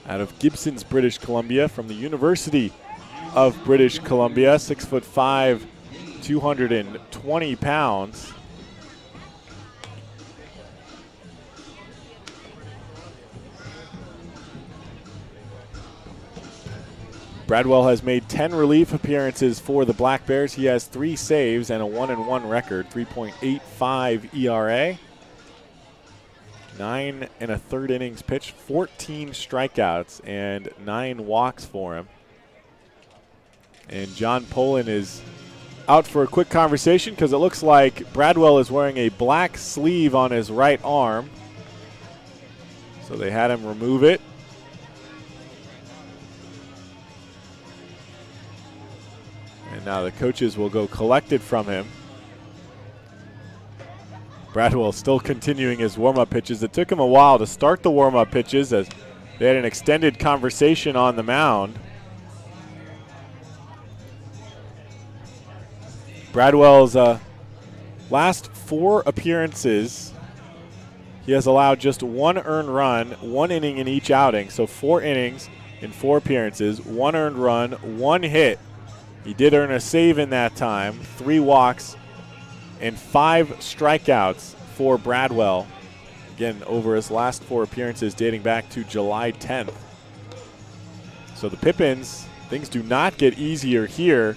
out of Gibsons, British Columbia, from the University of British Columbia, 6'5", 220 pounds. Bradwell has made 10 relief appearances for the Black Bears. He has 3 saves and a 1-1 record, 3.85 ERA. 9 1/3 innings pitched, 14 strikeouts, and 9 walks for him. And John Poland is out for a quick conversation because it looks like Bradwell is wearing a black sleeve on his right arm. So they had him remove it. And now the coaches will go collect it from him. Bradwell still continuing his warm-up pitches. It took him a while to start the warm-up pitches as they had an extended conversation on the mound. Bradwell's last 4 appearances, he has allowed just 1 earned run, 1 inning in each outing. So 4 innings in 4 appearances, 1 earned run, 1 hit. He did earn a save in that time, 3 walks, and 5 strikeouts for Bradwell. Again, over his last 4 appearances dating back to July 10th. So the Pippins, things do not get easier here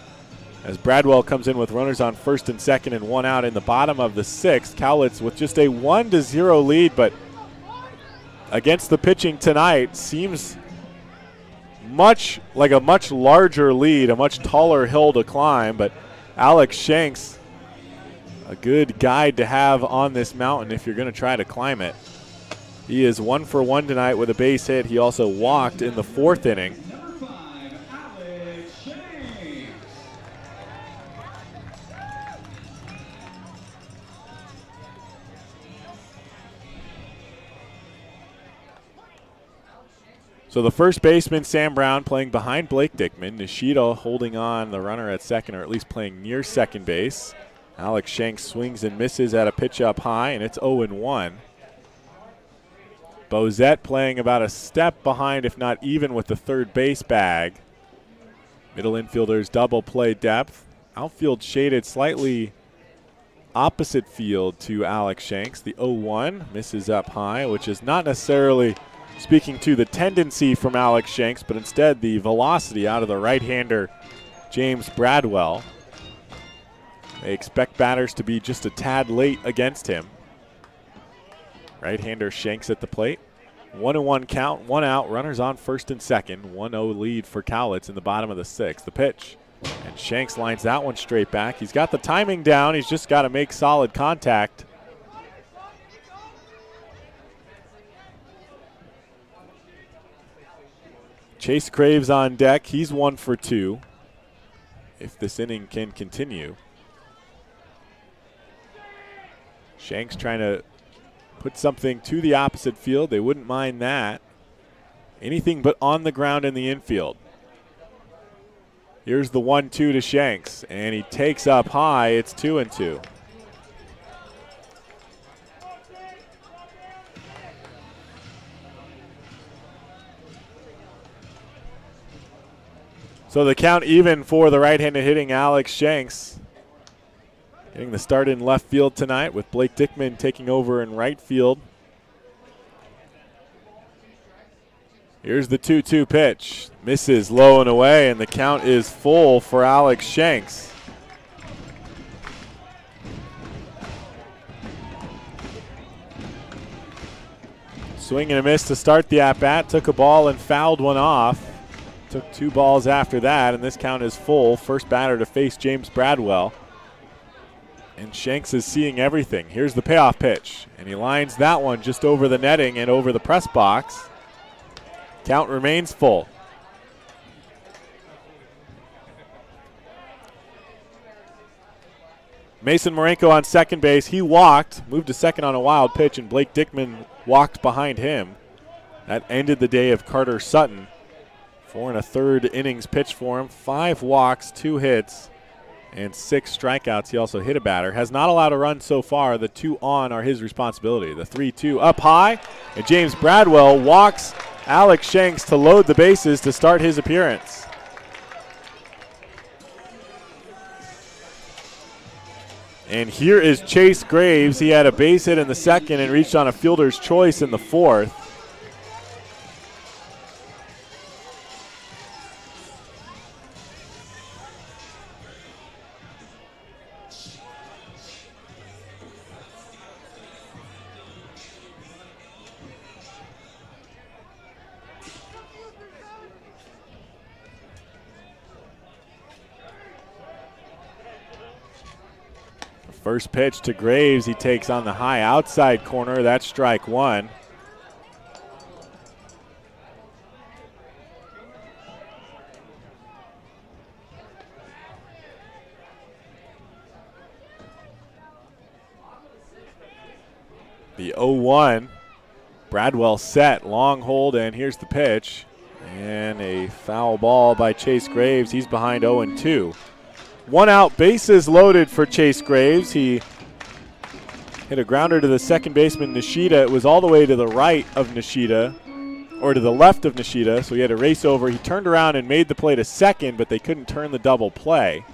as Bradwell comes in with runners on first and second and 1 out in the bottom of the 6th. Cowlitz with just a 1-0 lead, but against the pitching tonight seems much like a much larger lead, a much taller hill to climb, but Alex Shanks, a good guide to have on this mountain if you're going to try to climb it. He is 1 for 1 tonight with a base hit. He also walked in the 4th inning. So the first baseman, Sam Brown, playing behind Blake Dickman. Nishida holding on the runner at second, or at least playing near second base. Alex Shanks swings and misses at a pitch up high, and it's 0-1. Bozette playing about a step behind, if not even, with the third base bag. Middle infielders double play depth. Outfield shaded slightly opposite field to Alex Shanks. The 0-1 misses up high, which is not necessarily speaking to the tendency from Alex Shanks, but instead the velocity out of the right-hander James Bradwell. They expect batters to be just a tad late against him. Right-hander Shanks at the plate. 1-1 count, 1 out, runners on first and second. 1-0 lead for Cowlitz in the bottom of the 6th. The pitch. And Shanks lines that one straight back. He's got the timing down. He's just got to make solid contact. Chase Graves on deck. He's 1 for 2. If this inning can continue. Shanks trying to put something to the opposite field. They wouldn't mind that. Anything but on the ground in the infield. Here's the 1-2 to Shanks, and he takes up high. It's 2-2. So the count even for the right-handed hitting Alex Shanks. Getting the start in left field tonight with Blake Dickman taking over in right field. Here's the 2-2 pitch. Misses low and away, and the count is full for Alex Shanks. Swing and a miss to start the at-bat. Took a ball and fouled one off. Took 2 balls after that, and this count is full. First batter to face James Bradwell. And Shanks is seeing everything. Here's the payoff pitch, and he lines that one just over the netting and over the press box. Count remains full. Mason Marenko on second base. He walked, moved to second on a wild pitch, and Blake Dickman walked behind him. That ended the day of Carter Sutton. 4 1/3 innings pitched for him. 5 walks, 2 hits, and 6 strikeouts. He also hit a batter. Has not allowed a run so far. The 2 on are his responsibility. The 3-2 up high, and James Bradwell walks Alex Shanks to load the bases to start his appearance. And here is Chase Graves. He had a base hit in the second and reached on a fielder's choice in the 4th. First pitch to Graves, he takes on the high outside corner. That's strike 1. The 0-1. Bradwell set, long hold, and here's the pitch. And a foul ball by Chase Graves. He's behind 0-2. 1 out, bases loaded for Chase Graves. He hit a grounder to the second baseman, Nishida. It was all the way to the right of Nishida, or to the left of Nishida, so he had to race over. He turned around and made the play to second, but they couldn't turn the double play.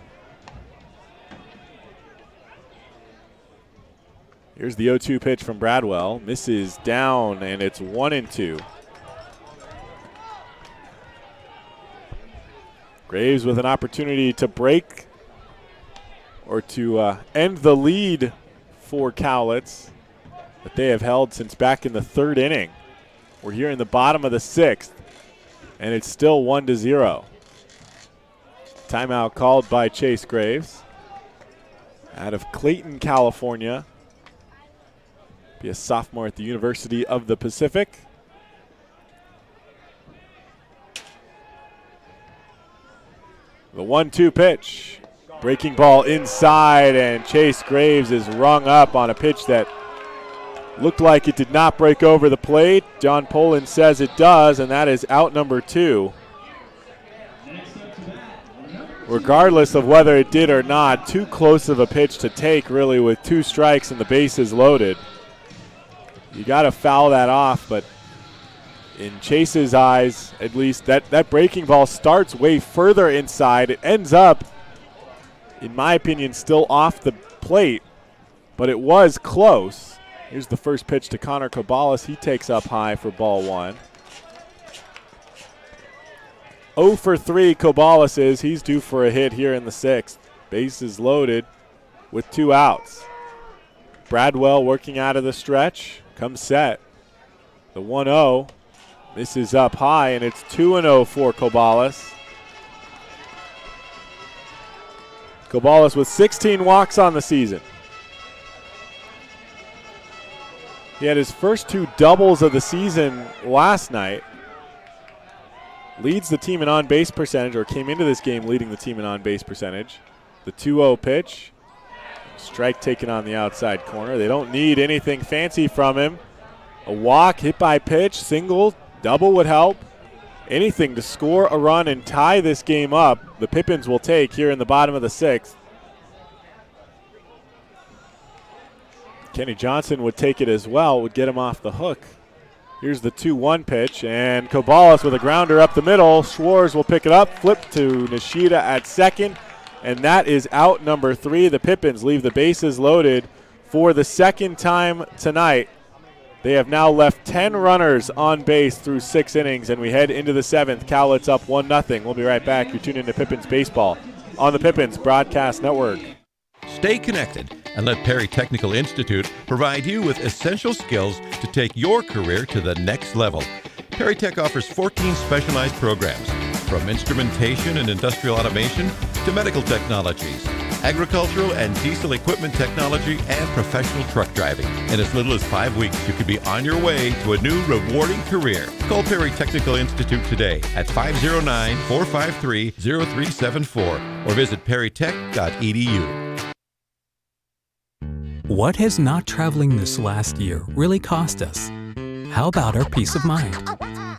Here's the 0-2 pitch from Bradwell. Misses down, and it's 1-2. Graves with an opportunity to break or to end the lead for Cowlitz that they have held since back in the 3rd inning. We're here in the bottom of the 6th, and it's still 1-0. Timeout called by Chase Graves out of Clayton, California. Be a sophomore at the University of the Pacific. The 1-2 pitch. Breaking ball inside, and Chase Graves is rung up on a pitch that looked like it did not break over the plate. John Poland says it does, and that is out number 2. Regardless of whether it did or not, too close of a pitch to take, really, with 2 strikes and the bases loaded. You got to foul that off, but in Chase's eyes, at least, that breaking ball starts way further inside. It ends up, in my opinion, still off the plate, but it was close. Here's the first pitch to Connor Cabalas. He takes up high for ball 1. 0 for 3 Cowlitz is. He's due for a hit here in the 6th. Bases loaded with 2 outs. Bradwell working out of the stretch. Comes set. The 1-0. This is up high, and it's 2-0 for Cowlitz. Cowlitz with 16 walks on the season. He had his first 2 doubles of the season last night. Leads the team in on-base percentage, or came into this game leading the team in on-base percentage. The 2-0 pitch. Strike taken on the outside corner. They don't need anything fancy from him. A walk, hit by pitch, single, double would help. Anything to score a run and tie this game up, the Pippins will take here in the bottom of the 6th. Kenny Johnson would take it as well, would get him off the hook. Here's the 2-1 pitch, and Cowlitz with a grounder up the middle. Schwartz will pick it up, flip to Nishida at second, and that is out number 3. The Pippins leave the bases loaded for the second time tonight. They have now left 10 runners on base through 6 innings, and we head into the 7th. Cowlitz up 1-0. We'll be right back. You're tuned into Pippins Baseball on the Pippins Broadcast Network. Stay connected and let Perry Technical Institute provide you with essential skills to take your career to the next level. Perry Tech offers 14 specialized programs, from instrumentation and industrial automation to medical technologies, agricultural and diesel equipment technology, and professional truck driving. In as little as 5 weeks, you could be on your way to a new rewarding career. Call Perry Technical Institute today at 509-453-0374 or visit perrytech.edu. What has not traveling this last year really cost us? How about our peace of mind?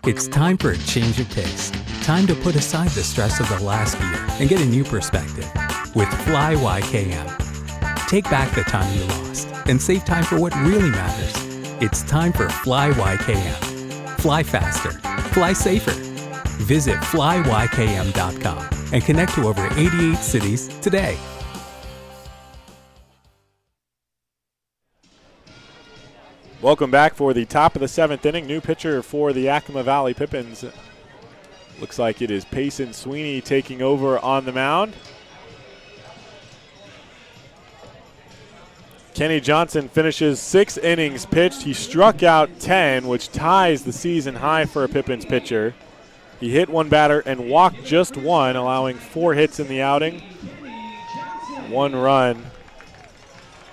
It's time for a change of pace. Time to put aside the stress of the last year and get a new perspective with Fly YKM. Take back the time you lost and save time for what really matters. It's time for Fly YKM. Fly faster. Fly safer. Visit flyykm.com and connect to over 88 cities today. Welcome back for the top of the 7th inning. New pitcher for the Yakima Valley Pippins. Looks like it is Payson Sweeney taking over on the mound. Kenny Johnson finishes 6 innings pitched. He struck out 10, which ties the season high for a Pippins pitcher. He hit 1 batter and walked just 1, allowing 4 hits in the outing. 1 run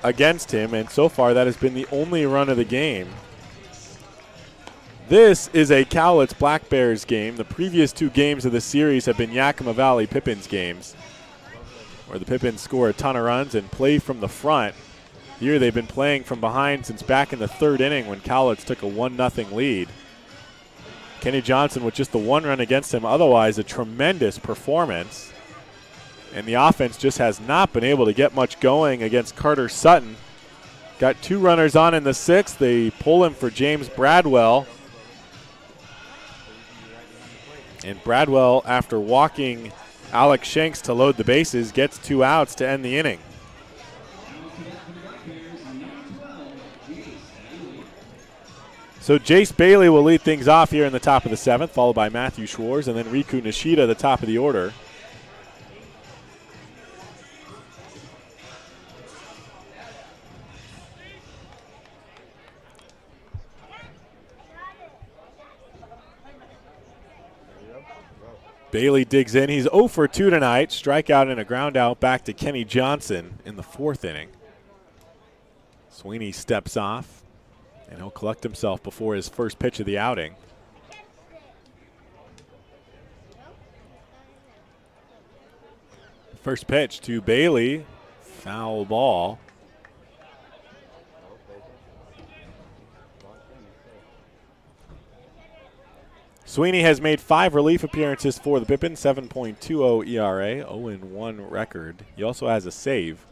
against him, and so far that has been the only run of the game. This is a Cowlitz Black Bears game. The previous 2 games of the series have been Yakima Valley Pippins games, where the Pippins score a ton of runs and play from the front. Here they've been playing from behind since back in the 3rd inning when Cowlitz took a 1-0 lead. Kenny Johnson with just the 1 run against him, otherwise a tremendous performance. And the offense just has not been able to get much going against Carter Sutton. Got 2 runners on in the 6th. They pull him for James Bradwell. And Bradwell, after walking Alex Shanks to load the bases, gets 2 outs to end the inning. So Jace Bailey will lead things off here in the top of the 7th, followed by Matthew Schwartz, and then Riku Nishida at the top of the order. Bailey digs in. He's 0 for 2 tonight. Strikeout and a ground out back to Kenny Johnson in the 4th inning. Sweeney steps off, and he'll collect himself before his first pitch of the outing. First pitch to Bailey. Foul ball. Sweeney has made 5 relief appearances for the Pippins, 7.20 ERA, 0-1 record. He also has a save.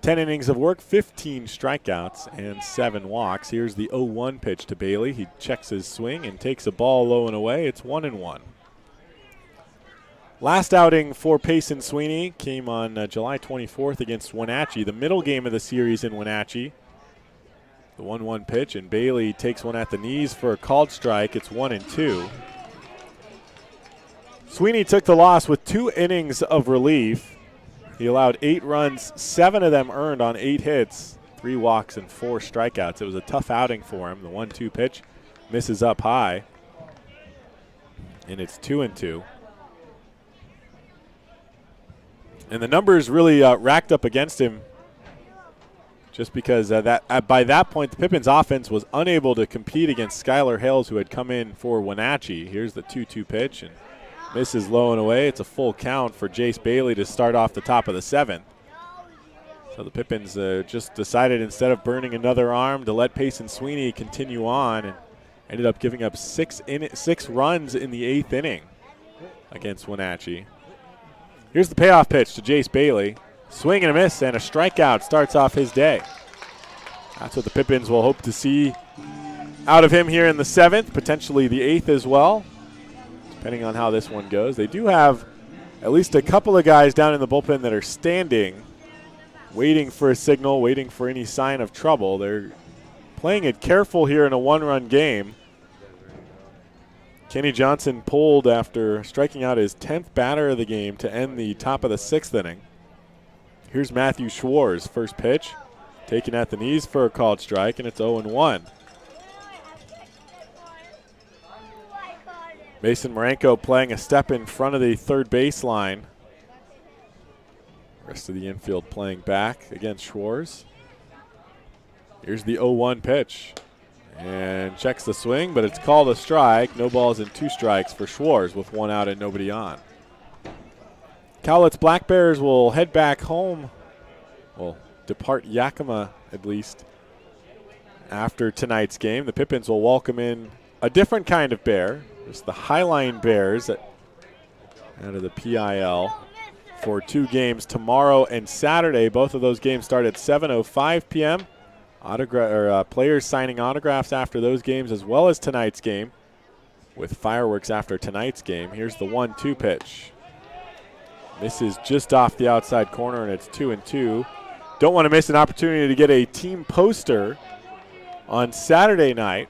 10 innings of work, 15 strikeouts, and 7 walks. Here's the 0-1 pitch to Bailey. He checks his swing and takes a ball low and away. It's 1-1. Last outing for Payson Sweeney came on July 24th against Wenatchee, the middle game of the series in Wenatchee. The 1-1 pitch, and Bailey takes one at the knees for a called strike. It's 1-2. Sweeney took the loss with 2 innings of relief. He allowed 8 runs, 7 of them earned on 8 hits, 3 walks and 4 strikeouts. It was a tough outing for him. The 1-2 pitch misses up high, and it's 2-2. And the numbers really racked up against him just because by that point the Pippins offense was unable to compete against Skylar Hales, who had come in for Wenatchee. Here's the 2-2 pitch, and misses low and away. It's a full count for Jace Bailey to start off the top of the 7th. So the Pippins just decided, instead of burning another arm, to let Payson Sweeney continue on, and ended up giving up 6 runs in the 8th inning against Wenatchee. Here's the payoff pitch to Jace Bailey. Swing and a miss, and a strikeout starts off his day. That's what the Pippins will hope to see out of him here in the 7th, potentially the 8th as well, depending on how this one goes. They do have at least a couple of guys down in the bullpen that are standing, waiting for a signal, waiting for any sign of trouble. They're playing it careful here in a 1-run game. Kenny Johnson pulled after striking out his 10th batter of the game to end the top of the 6th inning. Here's Matthew Schwartz, first pitch, taken at the knees for a called strike, and it's 0-1. Mason Marenko playing a step in front of the third baseline. Rest of the infield playing back against Schwartz. Here's the 0-1 pitch. And checks the swing, but it's called a strike. No balls and 2 strikes for Schwartz with 1 out and nobody on. Cowlitz Black Bears will head back home. Well, depart Yakima at least after tonight's game. The Pippins will welcome in a different kind of bear. It's the Highline Bears out of the PIL for 2 games tomorrow and Saturday. Both of those games start at 7:05 p.m. Players signing autographs after those games, as well as tonight's game, with fireworks after tonight's game. Here's the 1-2 pitch. Misses just off the outside corner, and it's 2-2. Don't want to miss an opportunity to get a team poster on Saturday night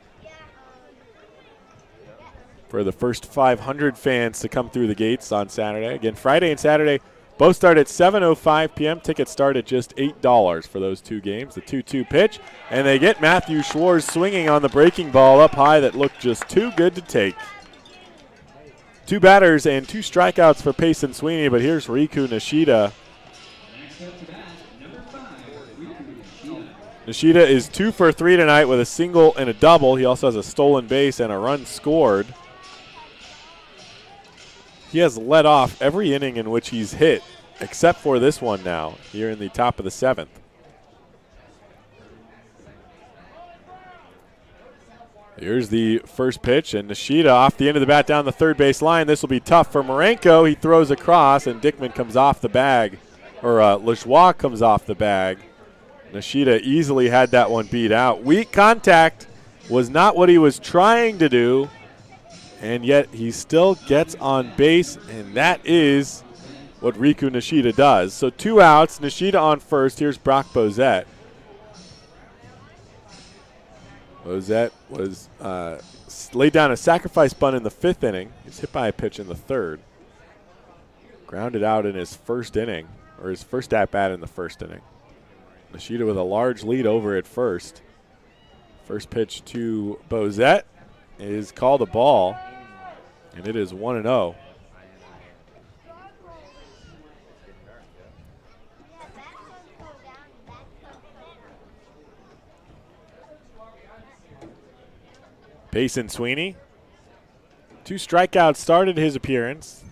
for the first 500 fans to come through the gates on Saturday. Again, Friday and Saturday both start at 7:05 p.m. Tickets start at just $8 for those 2 games. The 2-2 pitch, and they get Matthew Schwartz swinging on the breaking ball up high that looked just too good to take. 2 batters and 2 strikeouts for Payson Sweeney, but here's Riku Nishida. Nishida is 2 for 3 tonight with a single and a double. He also has a stolen base and a run scored. He has led off every inning in which he's hit, except for this one now, here in the top of the 7th. Here's the first pitch, and Nishida off the end of the bat down the third base line. This will be tough for Marenko. He throws across, and Dickman comes off the bag, or Lejoie comes off the bag. Nishida easily had that one beat out. Weak contact was not what he was trying to do, and yet he still gets on base, and that is what Riku Nishida does. So 2 outs, Nishida on first. Here's Brock Bozette. Bozette was laid down a sacrifice bunt in the 5th inning. He's hit by a pitch in the 3rd. Grounded out in his first inning, or his first at-bat in the 1st inning. Nishida with a large lead over at first. First pitch to Bozette is called a ball, and it is 1-0. Payson Sweeney, 2 strikeouts started his appearance.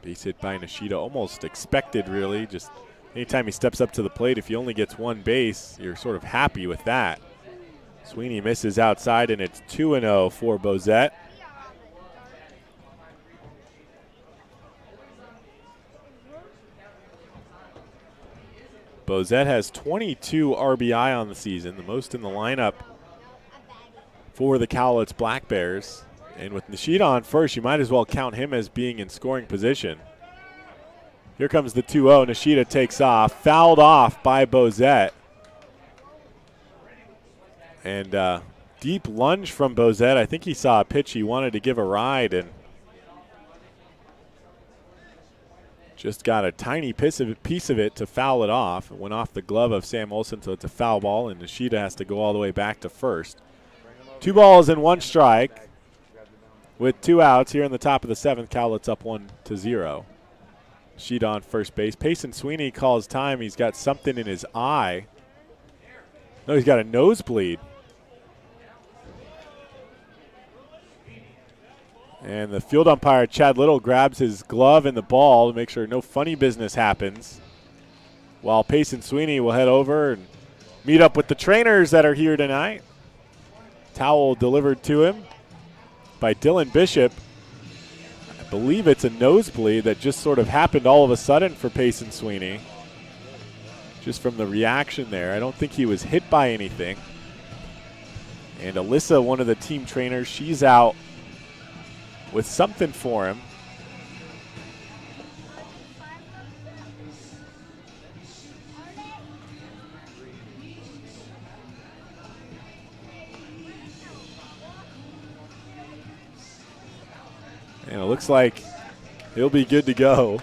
Base hit by Nishida, almost expected really. Just anytime he steps up to the plate, if he only gets 1 base, you're sort of happy with that. Sweeney misses outside, and it's 2-0 for Bozette. Bozette has 22 RBI on the season, the most in the lineup for the Cowlitz Black Bears. And with Nishida on first, you might as well count him as being in scoring position. Here comes the 2-0. Nishida takes off, fouled off by Bozette. And deep lunge from Bozette. I think he saw a pitch he wanted to give a ride, and Just got a tiny piece of it to foul it off. It went off the glove of Sam Olson, so it's a foul ball, and Nishida has to go all the way back to first. 2 balls and 1 strike with 2 outs here in the top of the 7th. Cowlitz up 1-0. Nishida on first base. Payson Sweeney calls time. He's got something in his eye. No, he's got a nosebleed. And the field umpire, Chad Little, grabs his glove and the ball to make sure no funny business happens. While Payson Sweeney will head over and meet up with the trainers that are here tonight. Towel delivered to him by Dylan Bishop. I believe it's a nosebleed that just sort of happened all of a sudden for Payson Sweeney. Just from the reaction there. I don't think he was hit by anything. And Alyssa, one of the team trainers, she's out with something for him. And it looks like he'll be good to go.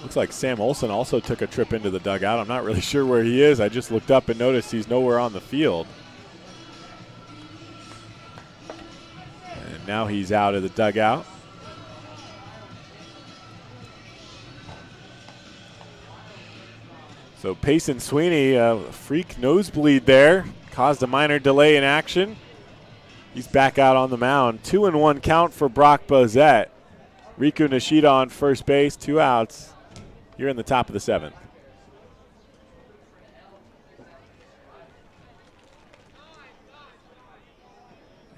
Looks like Sam Olson also took a trip into the dugout. I'm not really sure where he is. I just looked up and noticed he's nowhere on the field. And now he's out of the dugout. So Payson Sweeney, a freak nosebleed there, caused a minor delay in action. He's back out on the mound. 2-1 count for Brock Bozette. Riku Nishida on first base, 2 outs. You're in the top of the 7th.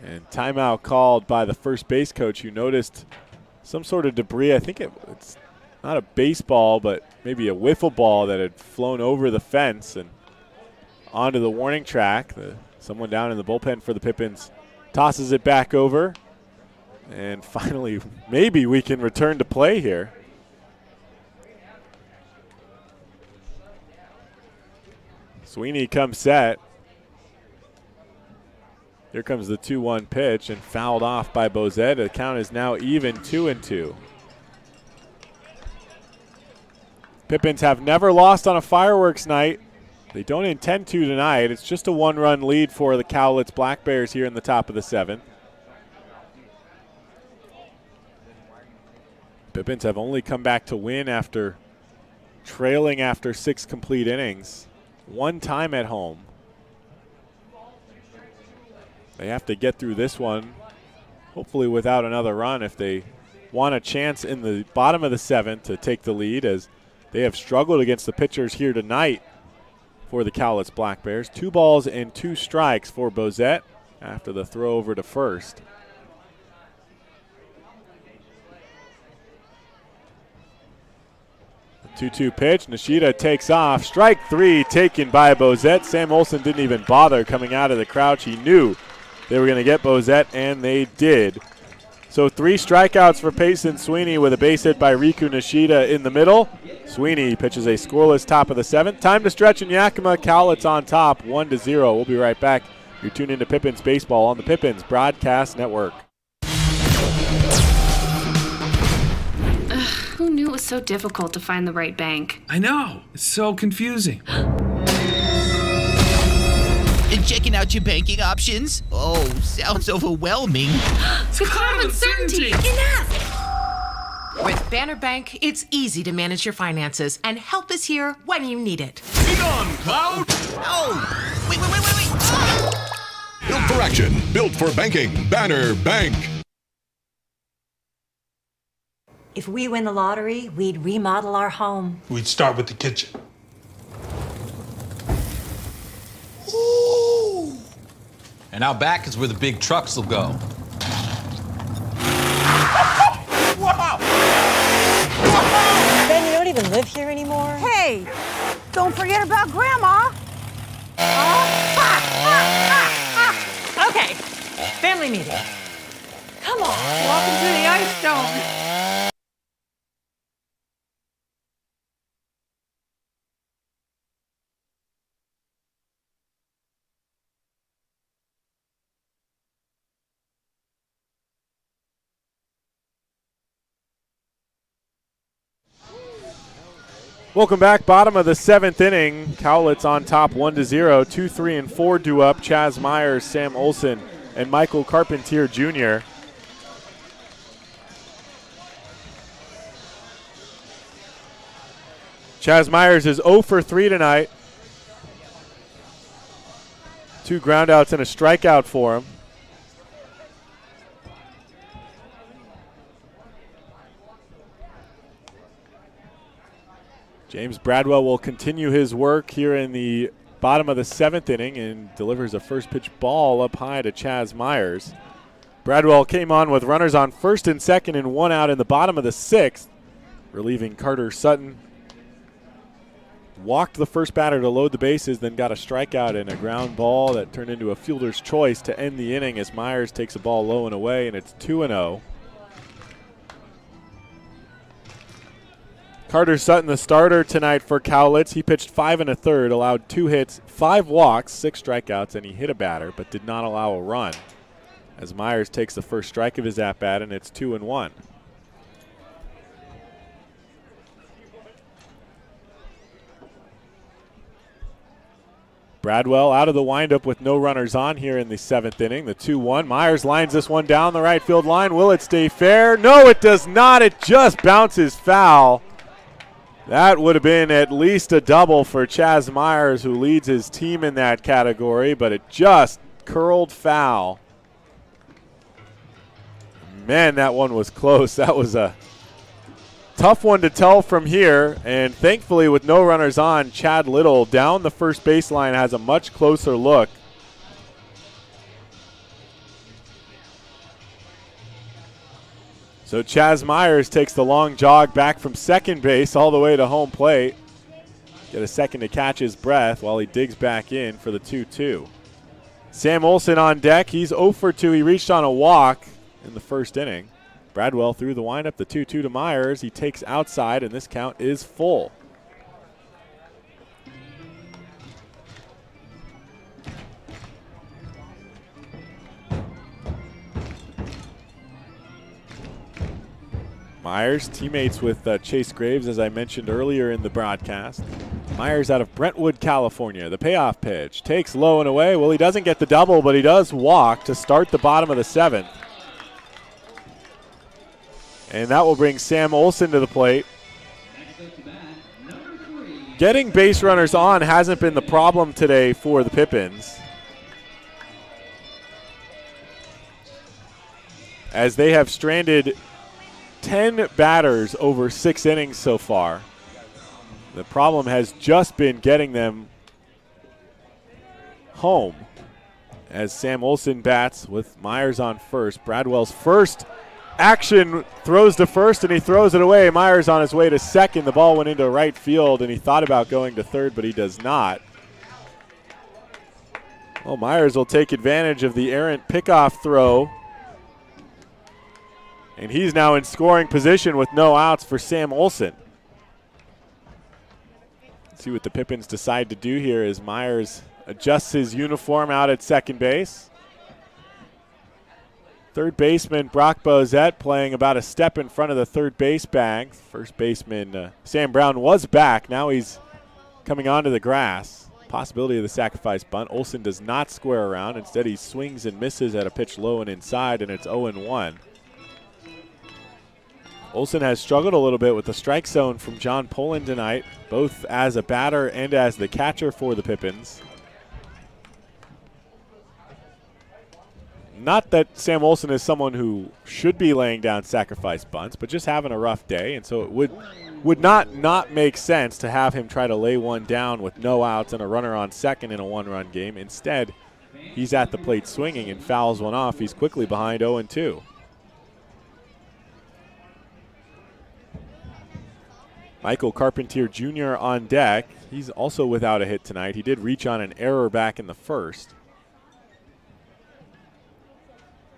And timeout called by the first base coach, who noticed some sort of debris. I think it's not a baseball, but maybe a wiffle ball that had flown over the fence and onto the warning track. Someone down in the bullpen for the Pippins tosses it back over. And finally, maybe we can return to play here. Sweeney comes set. Here comes the 2-1 pitch and fouled off by Bozette. The count is now even 2-2. Pippins have never lost on a fireworks night. They don't intend to tonight. It's just a 1-run lead for the Cowlitz Black Bears here in the top of the 7th. Pippins have only come back to win after trailing after 6 complete innings. 1 time at home. They have to get through this one, hopefully without another run, if they want a chance in the bottom of the 7th to take the lead, as they have struggled against the pitchers here tonight for the Cowlitz Black Bears. 2 balls and 2 strikes for Bozette after the throw over to first. The 2-2 pitch. Nishida takes off. Strike 3 taken by Bozette. Sam Olson didn't even bother coming out of the crouch. He knew they were going to get Bozette, and they did. So 3 strikeouts for Payson Sweeney with a base hit by Riku Nishida in the middle. Sweeney pitches a scoreless top of the 7th. Time to stretch in Yakima. Cowlitz on top, 1-0. We'll be right back. You're tuned into Pippins Baseball on the Pippins Broadcast Network. Who knew it was so difficult to find the right bank? I know. It's so confusing. And checking out your banking options? Oh, sounds overwhelming. The cloud of uncertainty! Enough! With Banner Bank, it's easy to manage your finances, and help is here when you need it. Be gone, Cloud! Oh! Wait! Built for action, built for banking. Banner Bank. If we win the lottery, we'd remodel our home. We'd start with the kitchen. Ooh. And out back is where the big trucks will go. Wow! Ben, you don't even live here anymore? Hey, don't forget about Grandma. Okay, family meeting. Come on. Welcome to the Ice Dome. Welcome back. Bottom of the 7th inning. Cowlitz on top 1-0. 2, 3, and 4 due up. Chaz Myers, Sam Olson, and Michael Carpentier Jr. Chaz Myers is 0 for 3 tonight. 2 groundouts and a strikeout for him. James Bradwell will continue his work here in the bottom of the 7th inning and delivers a first pitch ball up high to Chaz Myers. Bradwell came on with runners on first and second and 1 out in the bottom of the 6th, relieving Carter Sutton. Walked the first batter to load the bases, then got a strikeout and a ground ball that turned into a fielder's choice to end the inning as Myers takes a ball low and away, and it's 2-0. Carter Sutton, the starter tonight for Cowlitz. He pitched 5 1/3, allowed 2 hits, 5 walks, 6 strikeouts, and he hit a batter but did not allow a run. As Myers takes the first strike of his at-bat, and it's 2-1. Bradwell out of the windup with no runners on here in the 7th inning. The 2-1. Myers lines this one down the right field line. Will it stay fair? No, it does not. It just bounces foul. That would have been at least a double for Chaz Myers, who leads his team in that category, but it just curled foul. Man, that one was close. That was a tough one to tell from here, and thankfully with no runners on, Chad Little down the first baseline has a much closer look. So Chaz Myers takes the long jog back from second base all the way to home plate. Get a second to catch his breath while he digs back in for the 2-2. Sam Olson on deck. He's 0 for 2. He reached on a walk in the first inning. Bradwell threw the windup, the 2-2 to Myers. He takes outside, and this count is full. Myers, teammates with Chase Graves, as I mentioned earlier in the broadcast. Myers out of Brentwood, California. The payoff pitch takes low and away. Well, he doesn't get the double, but he does walk to start the bottom of the 7th. And that will bring Sam Olson to the plate. Getting base runners on hasn't been the problem today for the Pippins, as they have stranded 10 batters over 6 innings so far. The problem has just been getting them home, as Sam Olson bats with Myers on first. Bradwell's first action throws to first, and he throws it away. Myers on his way to second. The ball went into right field, and he thought about going to third, but he does not. Well, Myers will take advantage of the errant pickoff throw, and he's now in scoring position with no outs for Sam Olson. Let's see what the Pippins decide to do here as Myers adjusts his uniform out at second base. Third baseman Brock Bozette playing about a step in front of the third base bag. First baseman Sam Brown was back. Now he's coming onto the grass. Possibility of the sacrifice bunt. Olson does not square around. Instead, he swings and misses at a pitch low and inside, and it's 0-1. Olson has struggled a little bit with the strike zone from John Poland tonight, both as a batter and as the catcher for the Pippins. Not that Sam Olson is someone who should be laying down sacrifice bunts, but just having a rough day, and so it would not make sense to have him try to lay one down with no outs and a runner on second in a one-run game. Instead, he's at the plate swinging and fouls one off. He's quickly behind 0-2. Michael Carpentier Jr. on deck. He's also without a hit tonight. He did reach on an error back in the first.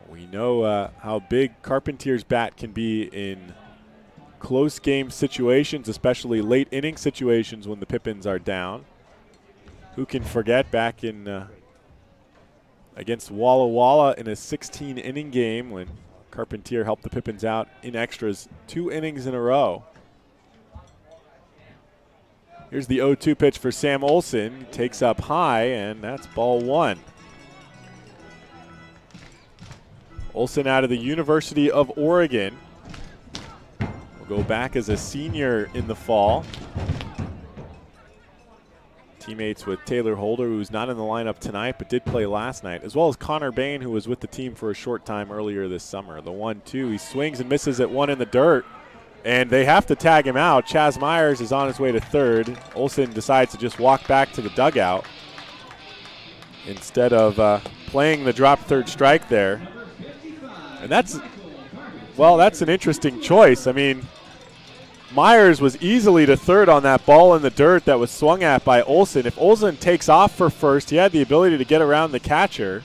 We know how big Carpentier's bat can be in close game situations, especially late inning situations when the Pippins are down. Who can forget back in against Walla Walla in a 16-inning game when Carpentier helped the Pippins out in extras 2 innings in a row. Here's the 0-2 pitch for Sam Olson. Takes up high, and that's ball one. Olson out of the University of Oregon. Will go back as a senior in the fall. Teammates with Taylor Holder, who's not in the lineup tonight but did play last night, as well as Connor Bain, who was with the team for a short time earlier this summer. The 1-2, he swings and misses at one in the dirt, and they have to tag him out. Chaz Myers is on his way to third. Olson decides to just walk back to the dugout instead of playing the drop third strike there. And that's an interesting choice. I mean, Myers was easily to third on that ball in the dirt that was swung at by Olson. If Olson takes off for first, he had the ability to get around the catcher.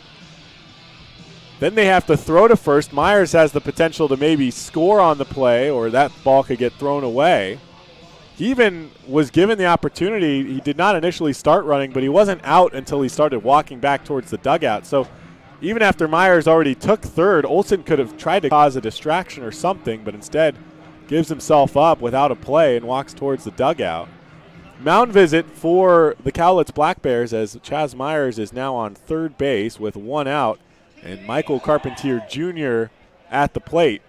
Then they have to throw to first. Myers has the potential to maybe score on the play, or that ball could get thrown away. He even was given the opportunity. He did not initially start running, but he wasn't out until he started walking back towards the dugout. So even after Myers already took third, Olson could have tried to cause a distraction or something, but instead gives himself up without a play and walks towards the dugout. Mound visit for the Cowlitz Black Bears, as Chaz Myers is now on third base with one out, and Michael Carpentier Jr. at the plate.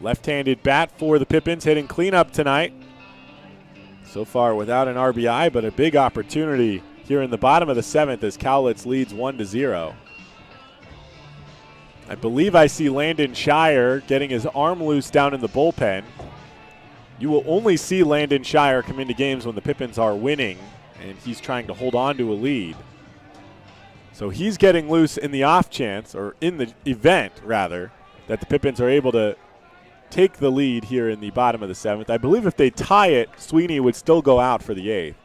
Left-handed bat for the Pippins, hitting cleanup tonight. So far without an RBI, but a big opportunity here in the bottom of the seventh as Cowlitz leads 1-0. I believe I see Landon Shire getting his arm loose down in the bullpen. You will only see Landon Shire come into games when the Pippins are winning, and he's trying to hold on to a lead. So he's getting loose in the off chance, or in the event, rather, that the Pippins are able to take the lead here in the bottom of the seventh. I believe if they tie it, Sweeney would still go out for the eighth.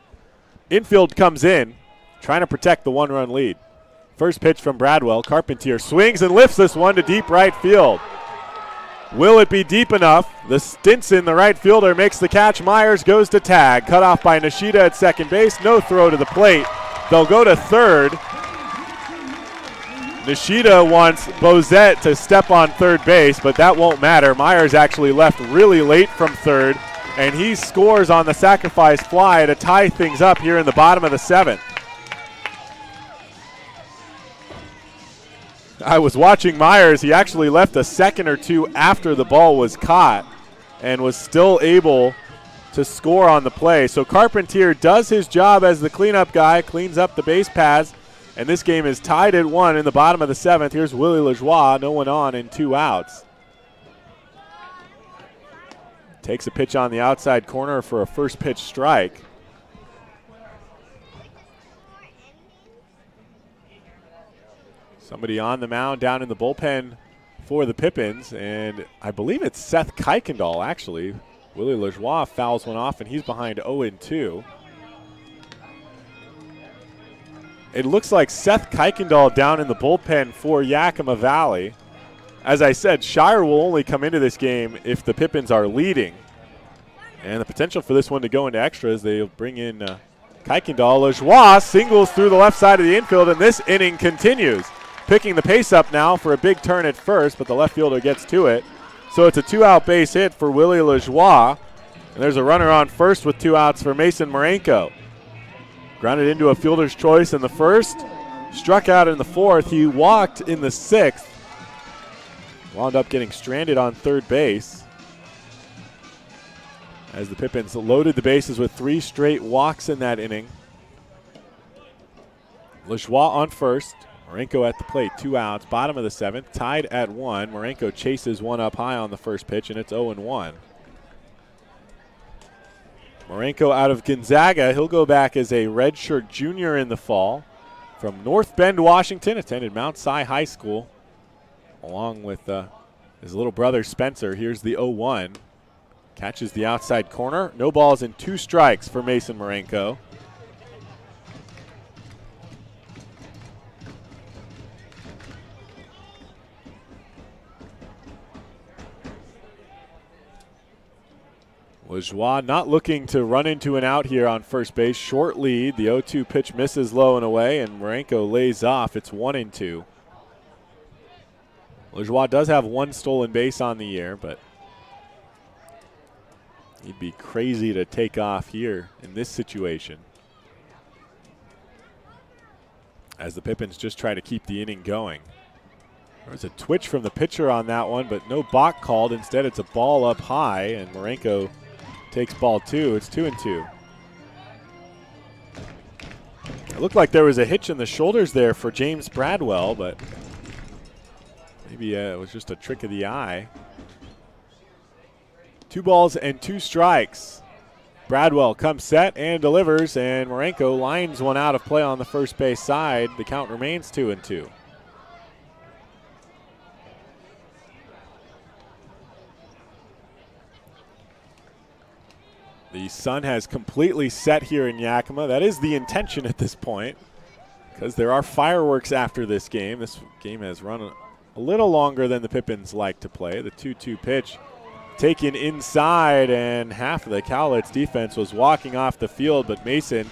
Infield comes in, trying to protect the one-run lead. First pitch from Bradwell. Carpentier swings and lifts this one to deep right field. Will it be deep enough? The Stinson, the right fielder, makes the catch. Myers goes to tag. Cut off by Nishida at second base. No throw to the plate. They'll go to third. Nishida wants Bozette to step on third base, but that won't matter. Myers actually left really late from third, and he scores on the sacrifice fly to tie things up here in the bottom of the seventh. I was watching Myers. He actually left a second or two after the ball was caught and was still able to score on the play. So Carpentier does his job as the cleanup guy, cleans up the base paths, and this game is tied at 1 in the bottom of the seventh. Here's Willie Lajoie, no one on and 2 outs. Takes a pitch on the outside corner for a first pitch strike. Somebody on the mound down in the bullpen for the Pippins, and I believe it's Seth Kuykendall, actually. Willie Lajoie fouls one off, and he's behind 0-2. It looks like Seth Kuykendall down in the bullpen for Yakima Valley. As I said, Shire will only come into this game if the Pippins are leading. And the potential for this one to go into extras, they'll bring in Kuykendall. Lajoie singles through the left side of the infield, and this inning continues. Picking the pace up now for a big turn at first, but the left fielder gets to it. So it's a 2-out base hit for Willie Lajoie. And there's a runner on first with 2 outs for Mason Marenko. Grounded into a fielder's choice in the first. Struck out in the fourth. He walked in the sixth. Wound up getting stranded on third base, as the Pippins loaded the bases with 3 straight walks in that inning. Lajoie on first. Marenko at the plate, 2 outs, bottom of the seventh, tied at 1. Marenko chases one up high on the first pitch, and it's 0-1. Marenko out of Gonzaga. He'll go back as a redshirt junior in the fall. From North Bend, Washington, attended Mount Si High School, along with his little brother Spencer. Here's the 0-1. Catches the outside corner. No balls and 2 strikes for Mason Marenko. Lajoie not looking to run into an out here on first base. Short lead. The 0-2 pitch misses low and away, and Marenko lays off. It's 1-2. Lajoie does have 1 stolen base on the year, but He'd be crazy to take off here in this situation, as the Pippins just try to keep the inning going. There was a twitch from the pitcher on that one, but no balk called. Instead, it's a ball up high, and Marenko takes ball 2. It's 2-2. It looked like there was a hitch in the shoulders there for James Bradwell, but maybe it was just a trick of the eye. 2 balls and 2 strikes. Bradwell comes set and delivers, and Marenko lines one out of play on the first base side. The count remains 2-2. The sun has completely set here in Yakima. That is the intention at this point, because there are fireworks after this game. This game has run a little longer than the Pippins like to play. The 2-2 pitch taken inside, and half of the Cowlitz defense was walking off the field, but Mason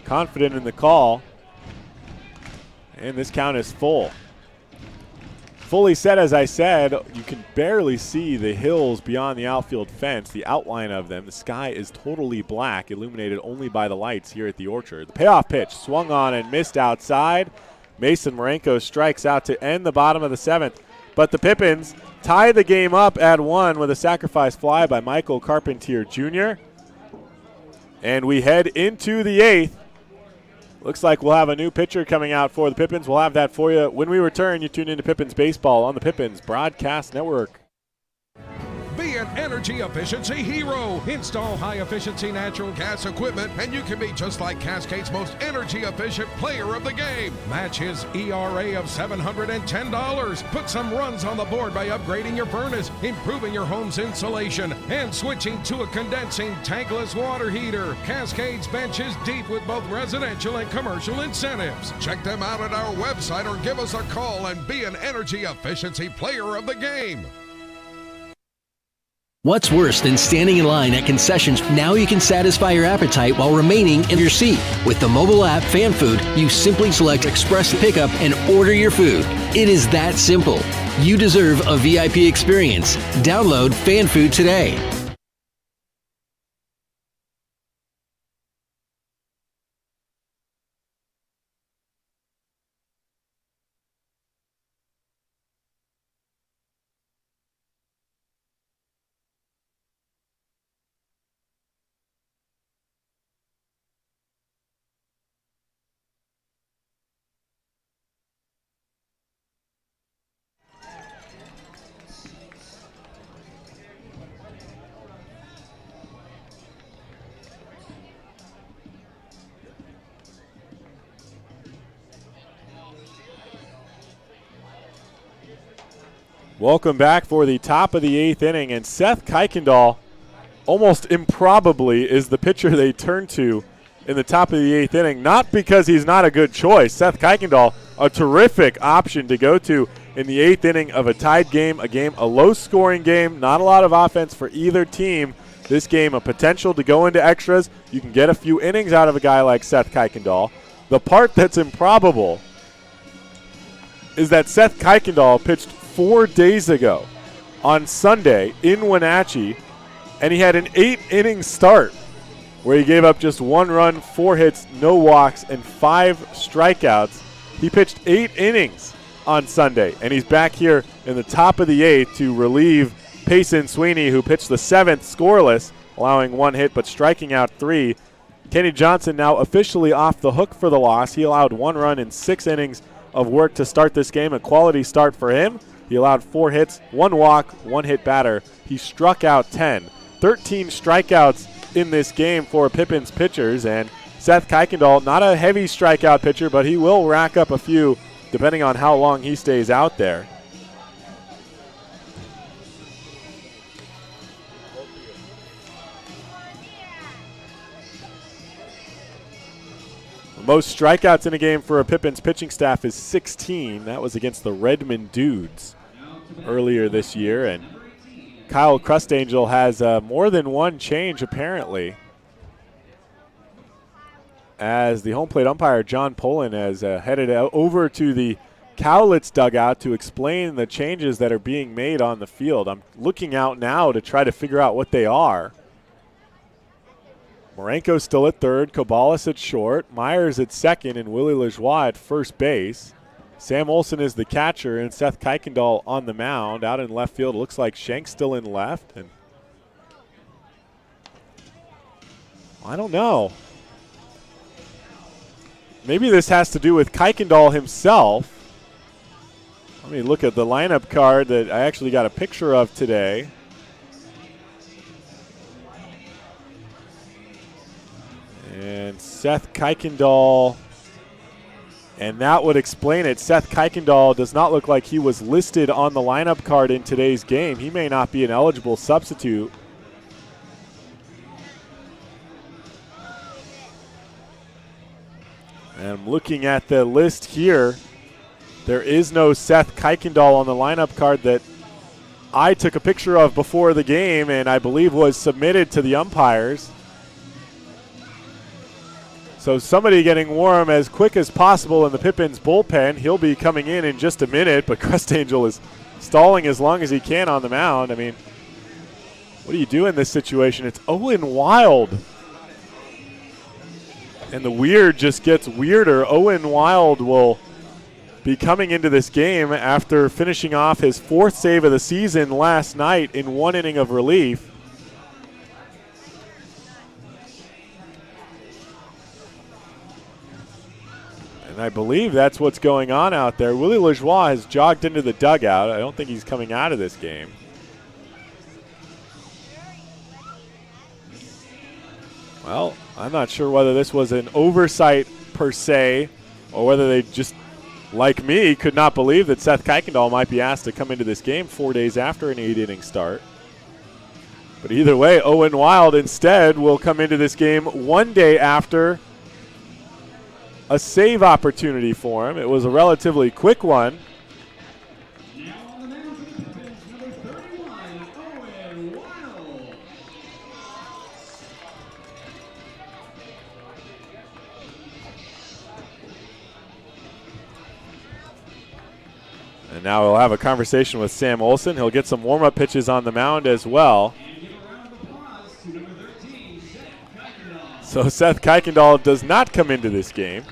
confident in the call. And this count is full. Fully set, as I said. You can barely see the hills beyond the outfield fence, the outline of them. The sky is totally black, illuminated only by the lights here at the Orchard. The payoff pitch swung on and missed outside. Mason Marenko strikes out to end the bottom of the 7th. But the Pippins tie the game up at 1 with a sacrifice fly by Michael Carpentier Jr. And we head into the 8th. Looks like we'll have a new pitcher coming out for the Pippins. We'll have that for you when we return. You tune into Pippins Baseball on the Pippins Broadcast Network. Be an energy efficiency hero. Install high-efficiency natural gas equipment, and you can be just like Cascade's most energy-efficient player of the game. Match his ERA of $710. Put some runs on the board by upgrading your furnace, improving your home's insulation, and switching to a condensing tankless water heater. Cascade's bench is deep with both residential and commercial incentives. Check them out at our website or give us a call and be an energy efficiency player of the game. What's worse than standing in line at concessions? Now you can satisfy your appetite while remaining in your seat. With the mobile app Fan Food, you simply select Express Pickup and order your food. It is that simple. You deserve a VIP experience. Download Fan Food today. Welcome back for the top of the 8th inning, and Seth Kuykendall, almost improbably, is the pitcher they turn to in the top of the 8th inning. Not because he's not a good choice. Seth Kuykendall, a terrific option to go to in the 8th inning of a tied game, a low-scoring game, not a lot of offense for either team. This game, a potential to go into extras. You can get a few innings out of a guy like Seth Kuykendall. The part that's improbable is that Seth Kuykendall pitched 4 days ago on Sunday in Wenatchee, and he had an 8-inning start where he gave up just 1 run, 4 hits, no walks, and 5 strikeouts. He pitched 8 innings on Sunday, and he's back here in the top of the 8th to relieve Payson Sweeney, who pitched the 7th scoreless, allowing 1 hit but striking out 3. Kenny Johnson now officially off the hook for the loss. He allowed 1 run in 6 innings of work to start this game, a quality start for him. He allowed 4 hits, 1 walk, 1 hit batter. He struck out 10. 13 strikeouts in this game for Pippins pitchers, and Seth Kuykendall, not a heavy strikeout pitcher, but he will rack up a few depending on how long he stays out there. The most strikeouts in a game for a Pippins pitching staff is 16. That was against the Redmond Dudes earlier this year, and Kyle Crustangel has more than 1 change apparently, as the home plate umpire John Poland has headed over to the Cowlitz dugout to explain the changes that are being made on the field. I'm looking out now to try to figure out what they are. Marenko still at third, Kobalas at short, Myers at second, and Willie Lajoie at first base. Sam Olson is the catcher, and Seth Kuykendall on the mound. Out in left field, it looks like Shank's still in left. And I don't know. Maybe this has to do with Kuykendall himself. Let me look at the lineup card that I actually got a picture of today. And Seth Kuykendall, and that would explain it. Seth Kuykendall does not look like he was listed on the lineup card in today's game. He may not be an eligible substitute. And I'm looking at the list here. There is no Seth Kuykendall on the lineup card that I took a picture of before the game and I believe was submitted to the umpires. So somebody getting warm as quick as possible in the Pippins bullpen. He'll be coming in just a minute, but Crust Angel is stalling as long as he can on the mound. I mean, what do you do in this situation? It's Owen Wild. And the weird just gets weirder. Owen Wild will be coming into this game after finishing off his 4th save of the season last night in 1 inning of relief. And I believe that's what's going on out there. Willie Lajoie has jogged into the dugout. I don't think he's coming out of this game. Well, I'm not sure whether this was an oversight per se or whether they just, like me, could not believe that Seth Kuykendall might be asked to come into this game 4 days after an 8-inning start. But either way, Owen Wild instead will come into this game 1 day after a save opportunity for him. It was a relatively quick one. And now we'll have a conversation with Sam Olson. He'll get some warm-up pitches on the mound as well. So Seth Kuykendall does not come into this game.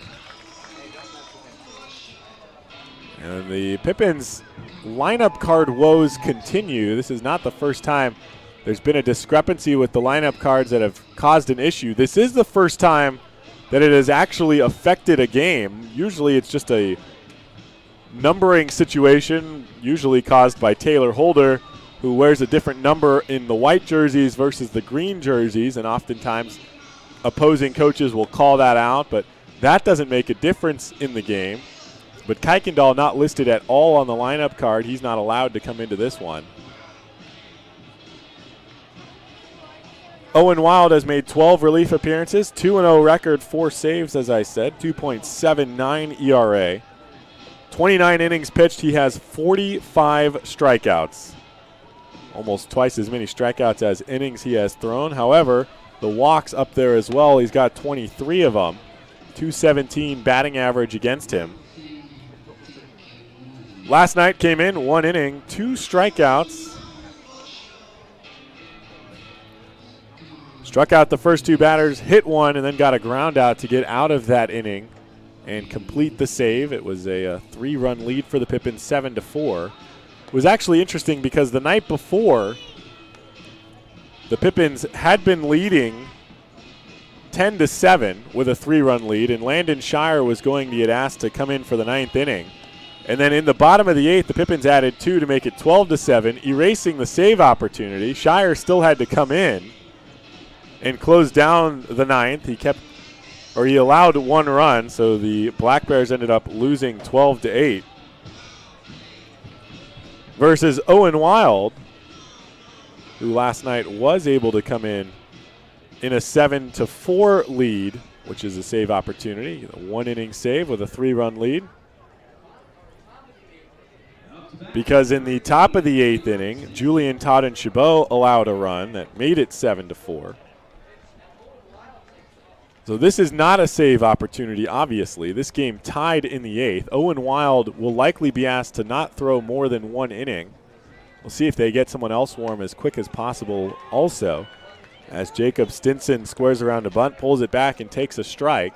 And the Pippins lineup card woes continue. This is not the first time there's been a discrepancy with the lineup cards that have caused an issue. This is the first time that it has actually affected a game. Usually it's just a numbering situation, usually caused by Taylor Holder, who wears a different number in the white jerseys versus the green jerseys, and oftentimes opposing coaches will call that out, but that doesn't make a difference in the game. But Kuykendall not listed at all on the lineup card. He's not allowed to come into this one. Owen Wild has made 12 relief appearances, 2-0 record, 4 saves, as I said, 2.79 ERA. 29 innings pitched, he has 45 strikeouts. Almost twice as many strikeouts as innings he has thrown. However, the walks up there as well. He's got 23 of them. 217 batting average against him. Last night came in 1 inning, 2 strikeouts. Struck out the first 2 batters, hit 1, and then got a ground out to get out of that inning and complete the save. It was a 3-run lead for the Pippins, 7-4. It was actually interesting because the night before, the Pippins had been leading 10-7 with a 3-run lead, and Landon Shire was going to get asked to come in for the 9th inning. And then in the bottom of the 8th, the Pippins added 2 to make it 12-7, erasing the save opportunity. Shire still had to come in and close down the 9th. He allowed 1 run, so the Black Bears ended up losing 12-8. Versus Owen Wild, who last night was able to come in a 7-4 lead, which is a save opportunity. A 1-inning save with a 3-run lead. Because in the top of the 8th inning, Julian Todd and Chabot allowed a run that made it 7-4. So this is not a save opportunity, obviously. This game tied in the 8th. Owen Wild will likely be asked to not throw more than 1 inning. We'll see if they get someone else warm as quick as possible also. as Jacob Stinson squares around a bunt, pulls it back, and takes a strike.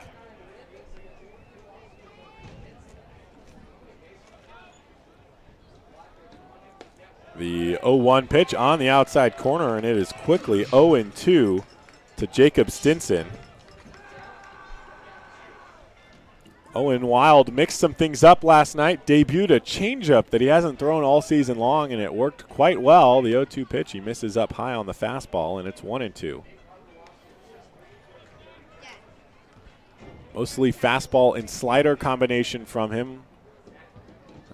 The 0-1 pitch on the outside corner, and it is quickly 0-2 to Jacob Stinson. Owen Wild mixed some things up last night, debuted a changeup that he hasn't thrown all season long, and it worked quite well. The 0-2 pitch, he misses up high on the fastball, and it's 1-2. Mostly fastball and slider combination from him.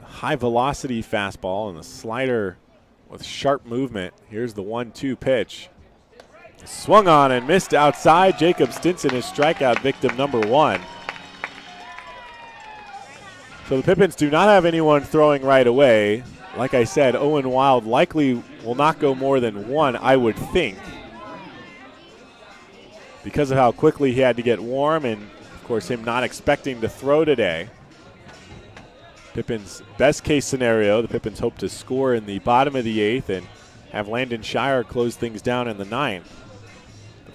A high velocity fastball and the slider with sharp movement. Here's the 1-2 pitch. Swung on and missed outside. Jacob Stinson is strikeout victim number 1. So the Pippins do not have anyone throwing right away. Like I said, Owen Wild likely will not go more than 1, I would think, because of how quickly he had to get warm and, of course, him not expecting to throw today. Pippins' best case scenario, the Pippins hope to score in the bottom of the 8th and have Landon Shire close things down in the 9th.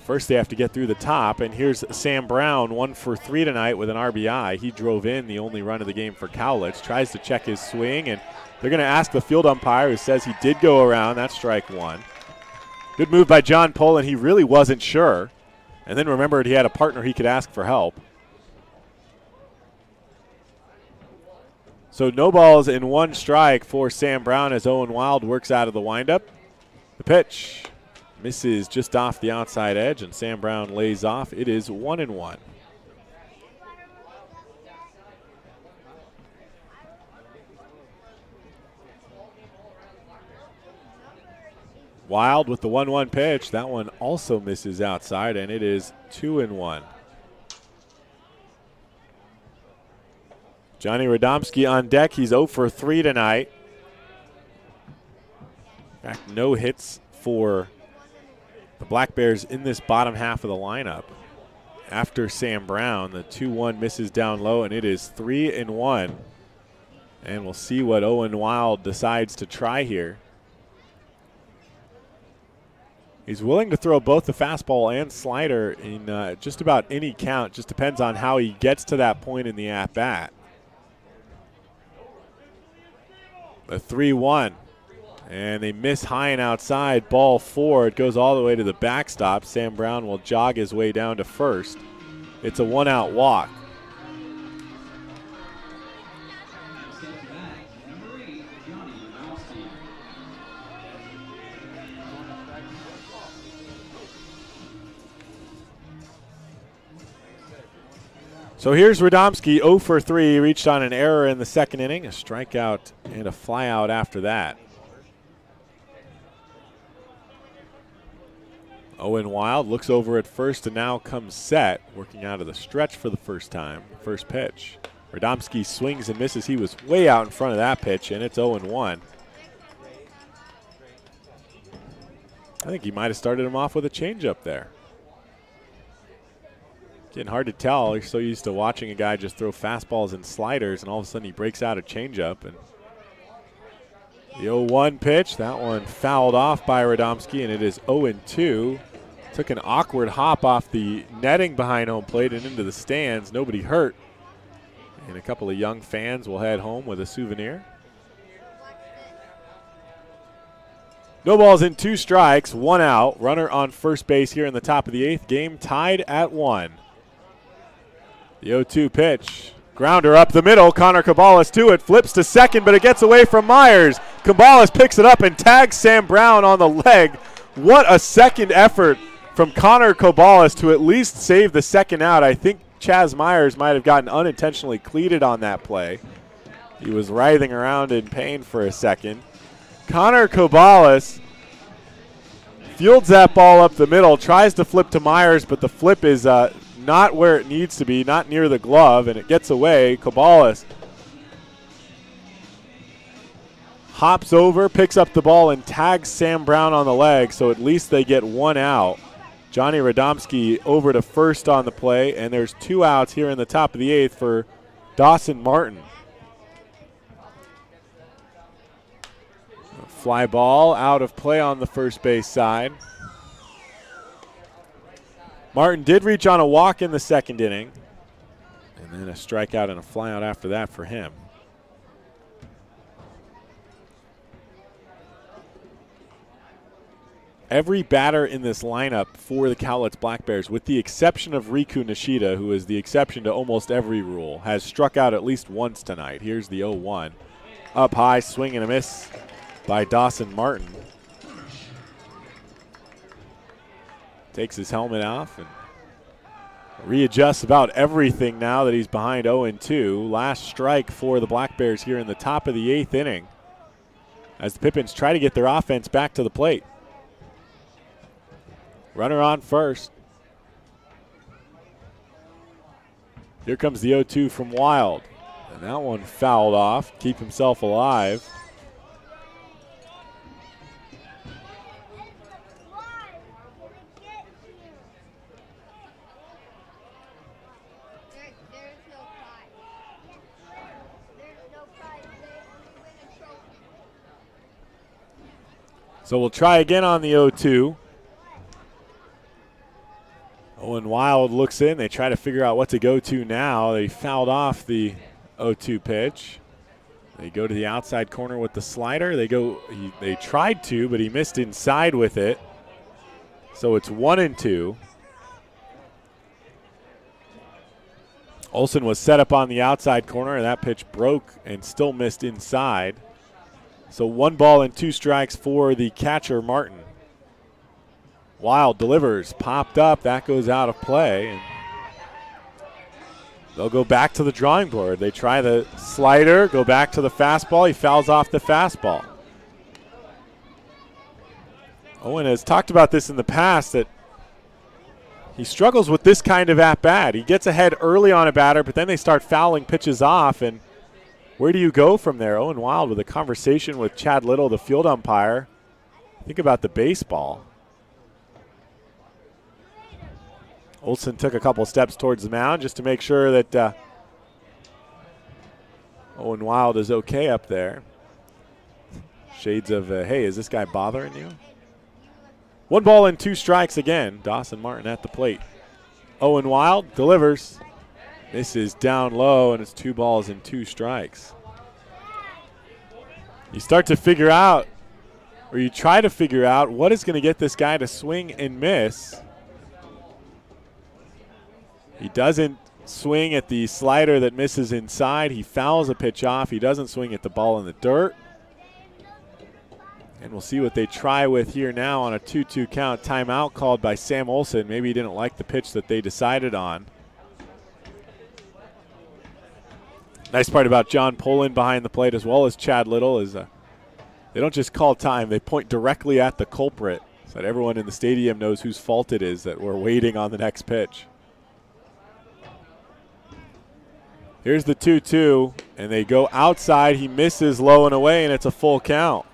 First, they have to get through the top, and here's Sam Brown, 1 for 3 tonight with an RBI. He drove in the only run of the game for Cowlitz, tries to check his swing, and they're going to ask the field umpire, who says he did go around. That's strike 1. Good move by John Poland. He really wasn't sure, and then remembered he had a partner he could ask for help. So no balls and 1 strike for Sam Brown as Owen Wild works out of the windup. The pitch misses just off the outside edge, and Sam Brown lays off. It is 1-1. Wild with the 1-1 pitch. That one also misses outside, and it is 2-1. Johnny Radomski on deck. He's 0 for 3 tonight. In fact, no hits for the Black Bears in this bottom half of the lineup. After Sam Brown, the 2-1 misses down low, and it is 3-1. And we'll see what Owen Wild decides to try here. He's willing to throw both the fastball and slider in just about any count. Just depends on how he gets to that point in the at-bat. The 3-1. And they miss high and outside, ball 4. It goes all the way to the backstop. Sam Brown will jog his way down to first. It's a 1-out walk. So here's Radomski, 0 for 3. He reached on an error in the second inning, a strikeout and a flyout after that. Owen Wild looks over at first and now comes set, working out of the stretch for the first time. First pitch. Radomski swings and misses. He was way out in front of that pitch, and it's 0-1. I think he might have started him off with a changeup there. Getting hard to tell. You're so used to watching a guy just throw fastballs and sliders, and all of a sudden he breaks out a changeup. And the 0-1 pitch, that one fouled off by Radomski, and it is 0-2. Took an awkward hop off the netting behind home plate and into the stands. Nobody hurt. And a couple of young fans will head home with a souvenir. No balls and 2 strikes, 1 out. Runner on first base here in the top of the 8th. Game tied at 1. The 0-2 pitch. Grounder up the middle. Connor Cabales to it. Flips to second, but it gets away from Myers. Cabales picks it up and tags Sam Brown on the leg. What a second effort from Connor Cabales to at least save the second out. I think Chaz Myers might have gotten unintentionally cleated on that play. He was writhing around in pain for a second. Connor Cabales fields that ball up the middle, tries to flip to Myers, but the flip is not where it needs to be, not near the glove, and it gets away. Cabales hops over, picks up the ball, and tags Sam Brown on the leg, so at least they get 1 out. Johnny Radomski over to first on the play, and there's 2 outs here in the top of the 8th for Dawson Martin. Fly ball out of play on the first base side. Martin did reach on a walk in the second inning, and then a strikeout and a flyout after that for him. Every batter in this lineup for the Cowlitz Black Bears, with the exception of Riku Nishida, who is the exception to almost every rule, has struck out at least once tonight. Here's the 0-1. Up high, swing and a miss by Dawson Martin. Takes his helmet off and readjusts about everything now that he's behind 0-2. Last strike for the Black Bears here in the top of the 8th inning as the Pippins try to get their offense back to the plate. Runner on first. Here comes the 0-2 from Wild. And that one fouled off. Keep himself alive. So we'll try again on the 0-2. Owen Wild looks in. They try to figure out what to go to now. They fouled off the 0-2 pitch. They go to the outside corner with the slider. They tried to, but he missed inside with it. So it's 1-2. Olsen was set up on the outside corner, and that pitch broke and still missed inside. So 1 ball and 2 strikes for the catcher, Martin. Wild delivers, popped up, that goes out of play. And they'll go back to the drawing board. They try the slider, go back to the fastball. He fouls off the fastball. Owen has talked about this in the past, that he struggles with this kind of at-bat. He gets ahead early on a batter, but then they start fouling pitches off, and where do you go from there? Owen Wild with a conversation with Chad Little, the field umpire. Think about the baseball. Olsen took a couple steps towards the mound just to make sure that Owen Wild is okay up there. Shades of, hey, is this guy bothering you? 1 ball and 2 strikes again. Dawson Martin at the plate. Owen Wild delivers. This is down low, and it's 2 balls and 2 strikes. You start to figure out, or you try to figure out, what is going to get this guy to swing and miss. He doesn't swing at the slider that misses inside. He fouls a pitch off. He doesn't swing at the ball in the dirt. And we'll see what they try with here now on a 2-2 count. Timeout called by Sam Olsen. Maybe he didn't like the pitch that they decided on. Nice part about John Poland behind the plate, as well as Chad Little, is they don't just call time. They point directly at the culprit so that everyone in the stadium knows whose fault it is that we're waiting on the next pitch. Here's the 2-2, and they go outside. He misses low and away, and it's a full count.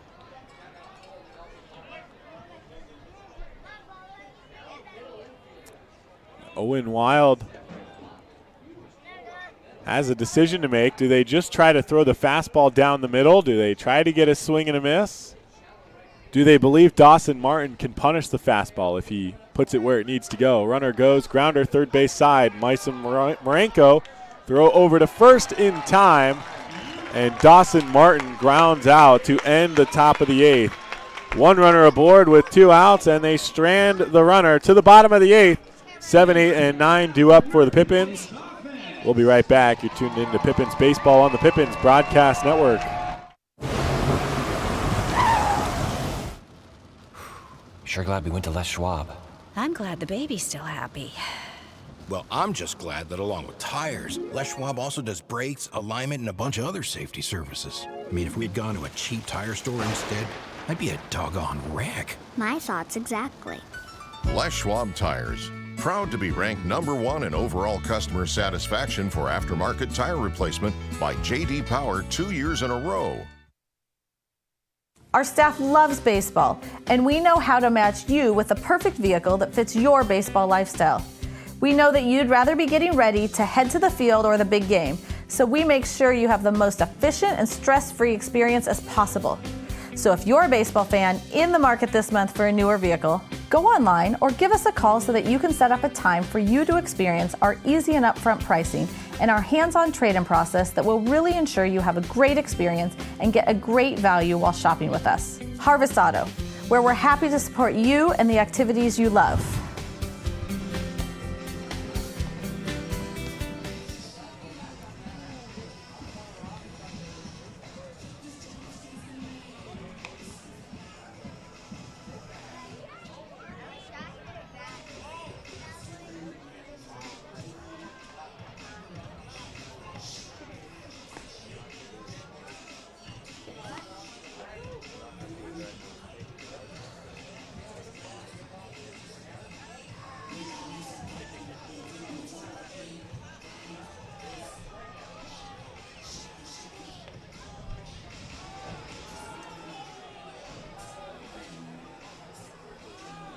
Owen Wild has a decision to make. Do they just try to throw the fastball down the middle? Do they try to get a swing and a miss? Do they believe Dawson Martin can punish the fastball if he puts it where it needs to go? Runner goes, grounder, third base side. Mason Marenko throw over to first in time, and Dawson Martin grounds out to end the top of the 8th. 1 runner aboard with 2 outs, and they strand the runner to the bottom of the 8th. 7, 8, and 9 due up for the Pippins. We'll be right back. You're tuned into Pippins Baseball on the Pippins Broadcast Network. Sure glad we went to Les Schwab. I'm glad the baby's still happy. Well, I'm just glad that along with tires, Les Schwab also does brakes, alignment, and a bunch of other safety services. I mean, if we'd gone to a cheap tire store instead, I'd be a doggone wreck. My thoughts exactly. Les Schwab Tires. Proud to be ranked #1 in overall customer satisfaction for aftermarket tire replacement by J.D. Power 2 years in a row. Our staff loves baseball, and we know how to match you with the perfect vehicle that fits your baseball lifestyle. We know that you'd rather be getting ready to head to the field or the big game, so we make sure you have the most efficient and stress-free experience as possible. So if you're a baseball fan in the market this month for a newer vehicle, Go online or give us a call so that you can set up a time for you to experience our easy and upfront pricing and our hands-on trade-in process that will really ensure you have a great experience and get a great value while shopping with us. Harvest Auto, where we're happy to support you and the activities you love.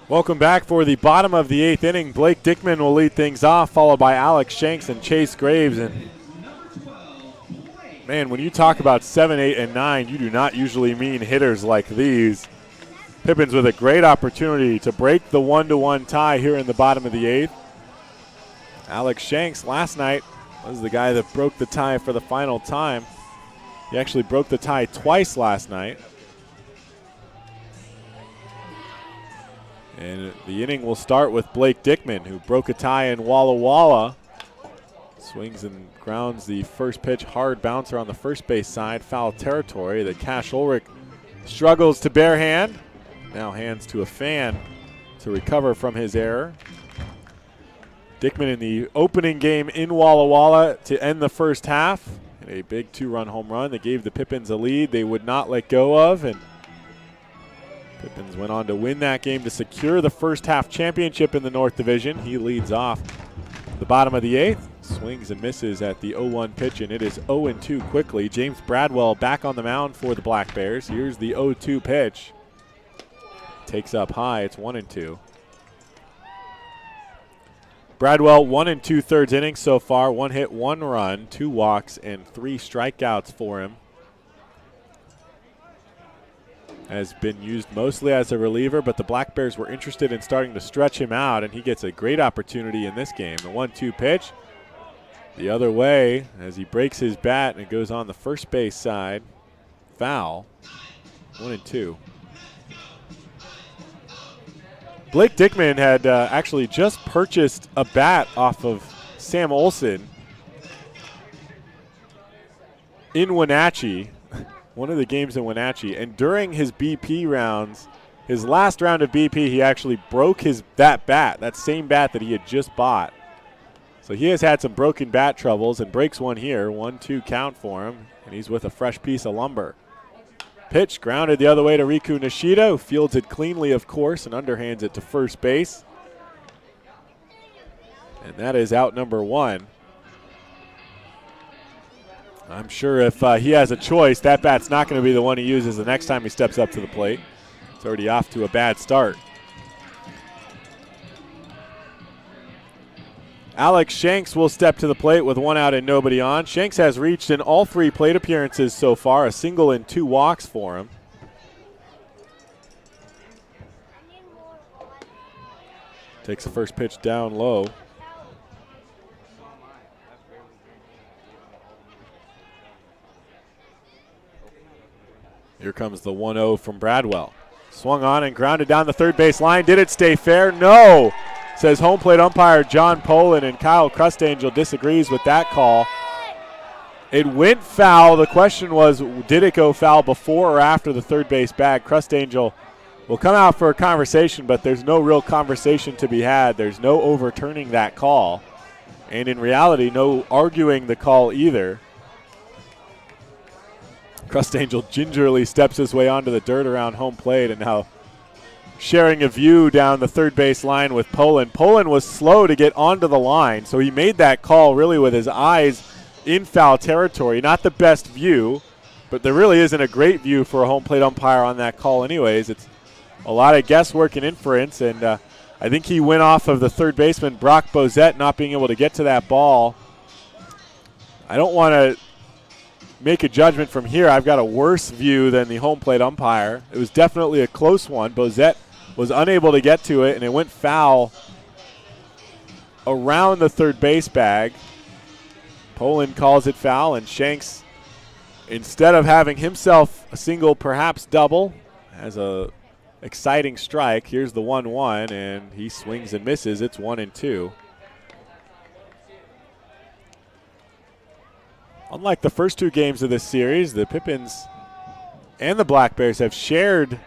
Welcome back for the bottom of the 8th inning. Blake Dickman will lead things off, followed by Alex Shanks and Chase Graves. And man, when you talk about 7, 8, and 9, you do not usually mean hitters like these. Pippins with a great opportunity to break the 1-1 tie here in the bottom of the 8th. Alex Shanks last night was the guy that broke the tie for the final time. He actually broke the tie twice last night. And the inning will start with Blake Dickman, who broke a tie in Walla Walla. Swings and grounds the first pitch, hard bouncer on the first base side, foul territory that Cash Ulrich struggles to barehand. Now hands to a fan to recover from his error. Dickman in the opening game in Walla Walla to end the first half. And a big 2-run home run that gave the Pippins a lead they would not let go of. And Pippins went on to win that game to secure the first half championship in the North Division. He leads off the bottom of the 8th. Swings and misses at the 0-1 pitch, and it is 0-2 quickly. James Bradwell back on the mound for the Black Bears. Here's the 0-2 pitch. Takes up high. It's 1-2. Bradwell 1 2/3 innings so far. 1 hit, 1 run, 2 walks, and 3 strikeouts for him. Has been used mostly as a reliever, but the Black Bears were interested in starting to stretch him out, and he gets a great opportunity in this game. The 1-2 pitch the other way as he breaks his bat and it goes on the first base side. Foul. 1-2. Blake Dickman had actually just purchased a bat off of Sam Olson in Wenatchee. One of the games in Wenatchee, and during his BP rounds, his last round of BP, he actually broke that same bat that he had just bought. So he has had some broken bat troubles and breaks one here. 1-2 count for him, and he's with a fresh piece of lumber. Pitch grounded the other way to Riku Nishida, who fields it cleanly, of course, and underhands it to first base. And that is out number 1. I'm sure if he has a choice, that bat's not going to be the one he uses the next time he steps up to the plate. It's already off to a bad start. Alex Shanks will step to the plate with 1 out and nobody on. Shanks has reached in all 3 plate appearances so far, a single and 2 walks for him. Takes the first pitch down low. Here comes the 1-0 from Bradwell. Swung on and grounded down the third base line. Did it stay fair? No, says home plate umpire John Poland, and Kyle Crustangel disagrees with that call. It went foul. The question was, did it go foul before or after the third base bag? Crustangel will come out for a conversation, but there's no real conversation to be had. There's no overturning that call, and in reality, no arguing the call either. Crustangel gingerly steps his way onto the dirt around home plate and now sharing a view down the third base line with Poland. Poland was slow to get onto the line, so he made that call really with his eyes in foul territory. Not the best view, but there really isn't a great view for a home plate umpire on that call anyways. It's a lot of guesswork and inference, and I think he went off of the third baseman, Brock Bozette, not being able to get to that ball. I don't want to make a judgment from here. I've got a worse view than the home plate umpire. It was definitely a close one. Bozette was unable to get to it, and it went foul around the third base bag. Poland calls it foul, and Shanks, instead of having himself a single, perhaps double, has a exciting strike. Here's the 1-1, and he swings and misses. It's 1-2. Unlike the first two games of this series, the Pippins and the Black Bears have shared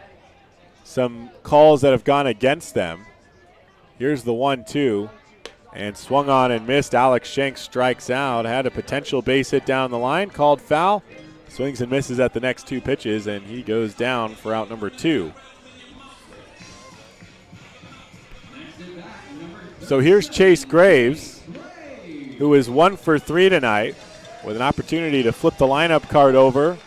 some calls that have gone against them. Here's the 1-2, and swung on and missed. Alex Shanks strikes out, had a potential base hit down the line, called foul, swings and misses at the next two pitches, and he goes down for out number 2. So here's Chase Graves, who is 1 for 3 tonight, with an opportunity to flip the lineup card over.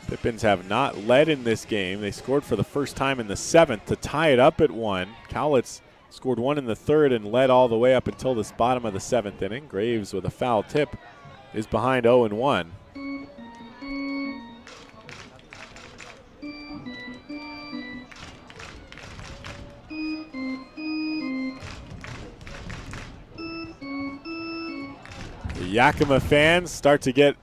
Pippins have not led in this game. They scored for the first time in the 7th to tie it up at 1. Cowlitz scored 1 in the 3rd and led all the way up until this bottom of the 7th inning. Graves with a foul tip is behind 0-1. The Yakima fans start to get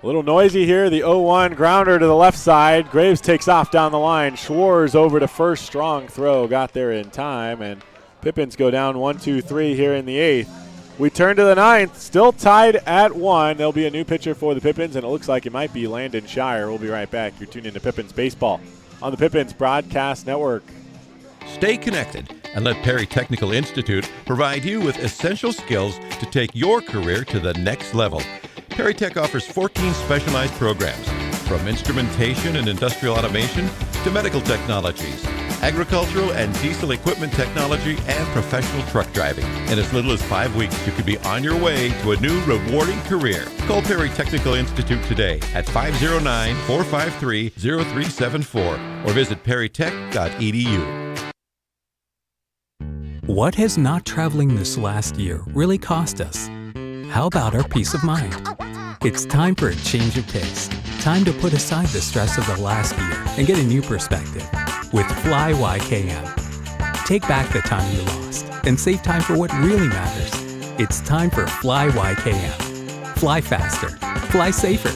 a little noisy here. The 0-1 grounder to the left side. Graves takes off down the line. Schwarz over to first. Strong throw. Got there in time. And Pippins go down 1-2-3 here in the 8th. We turn to the 9th. Still tied at 1. There'll be a new pitcher for the Pippins, and it looks like it might be Landon Shire. We'll be right back. You're tuned into Pippins Baseball on the Pippins Broadcast Network. Stay connected and let Perry Technical Institute provide you with essential skills to take your career to the next level. Perry Tech offers 14 specialized programs, from instrumentation and industrial automation to medical technologies, agricultural and diesel equipment technology, and professional truck driving. In as little as 5 weeks, you could be on your way to a new rewarding career. Call Perry Technical Institute today at 509-453-0374 or visit perrytech.edu. What has not traveling this last year really cost us? How about our peace of mind? It's time for a change of pace. Time to put aside the stress of the last year and get a new perspective with Fly YKM. Take back the time you lost and save time for what really matters. It's time for Fly YKM. Fly faster. Fly safer.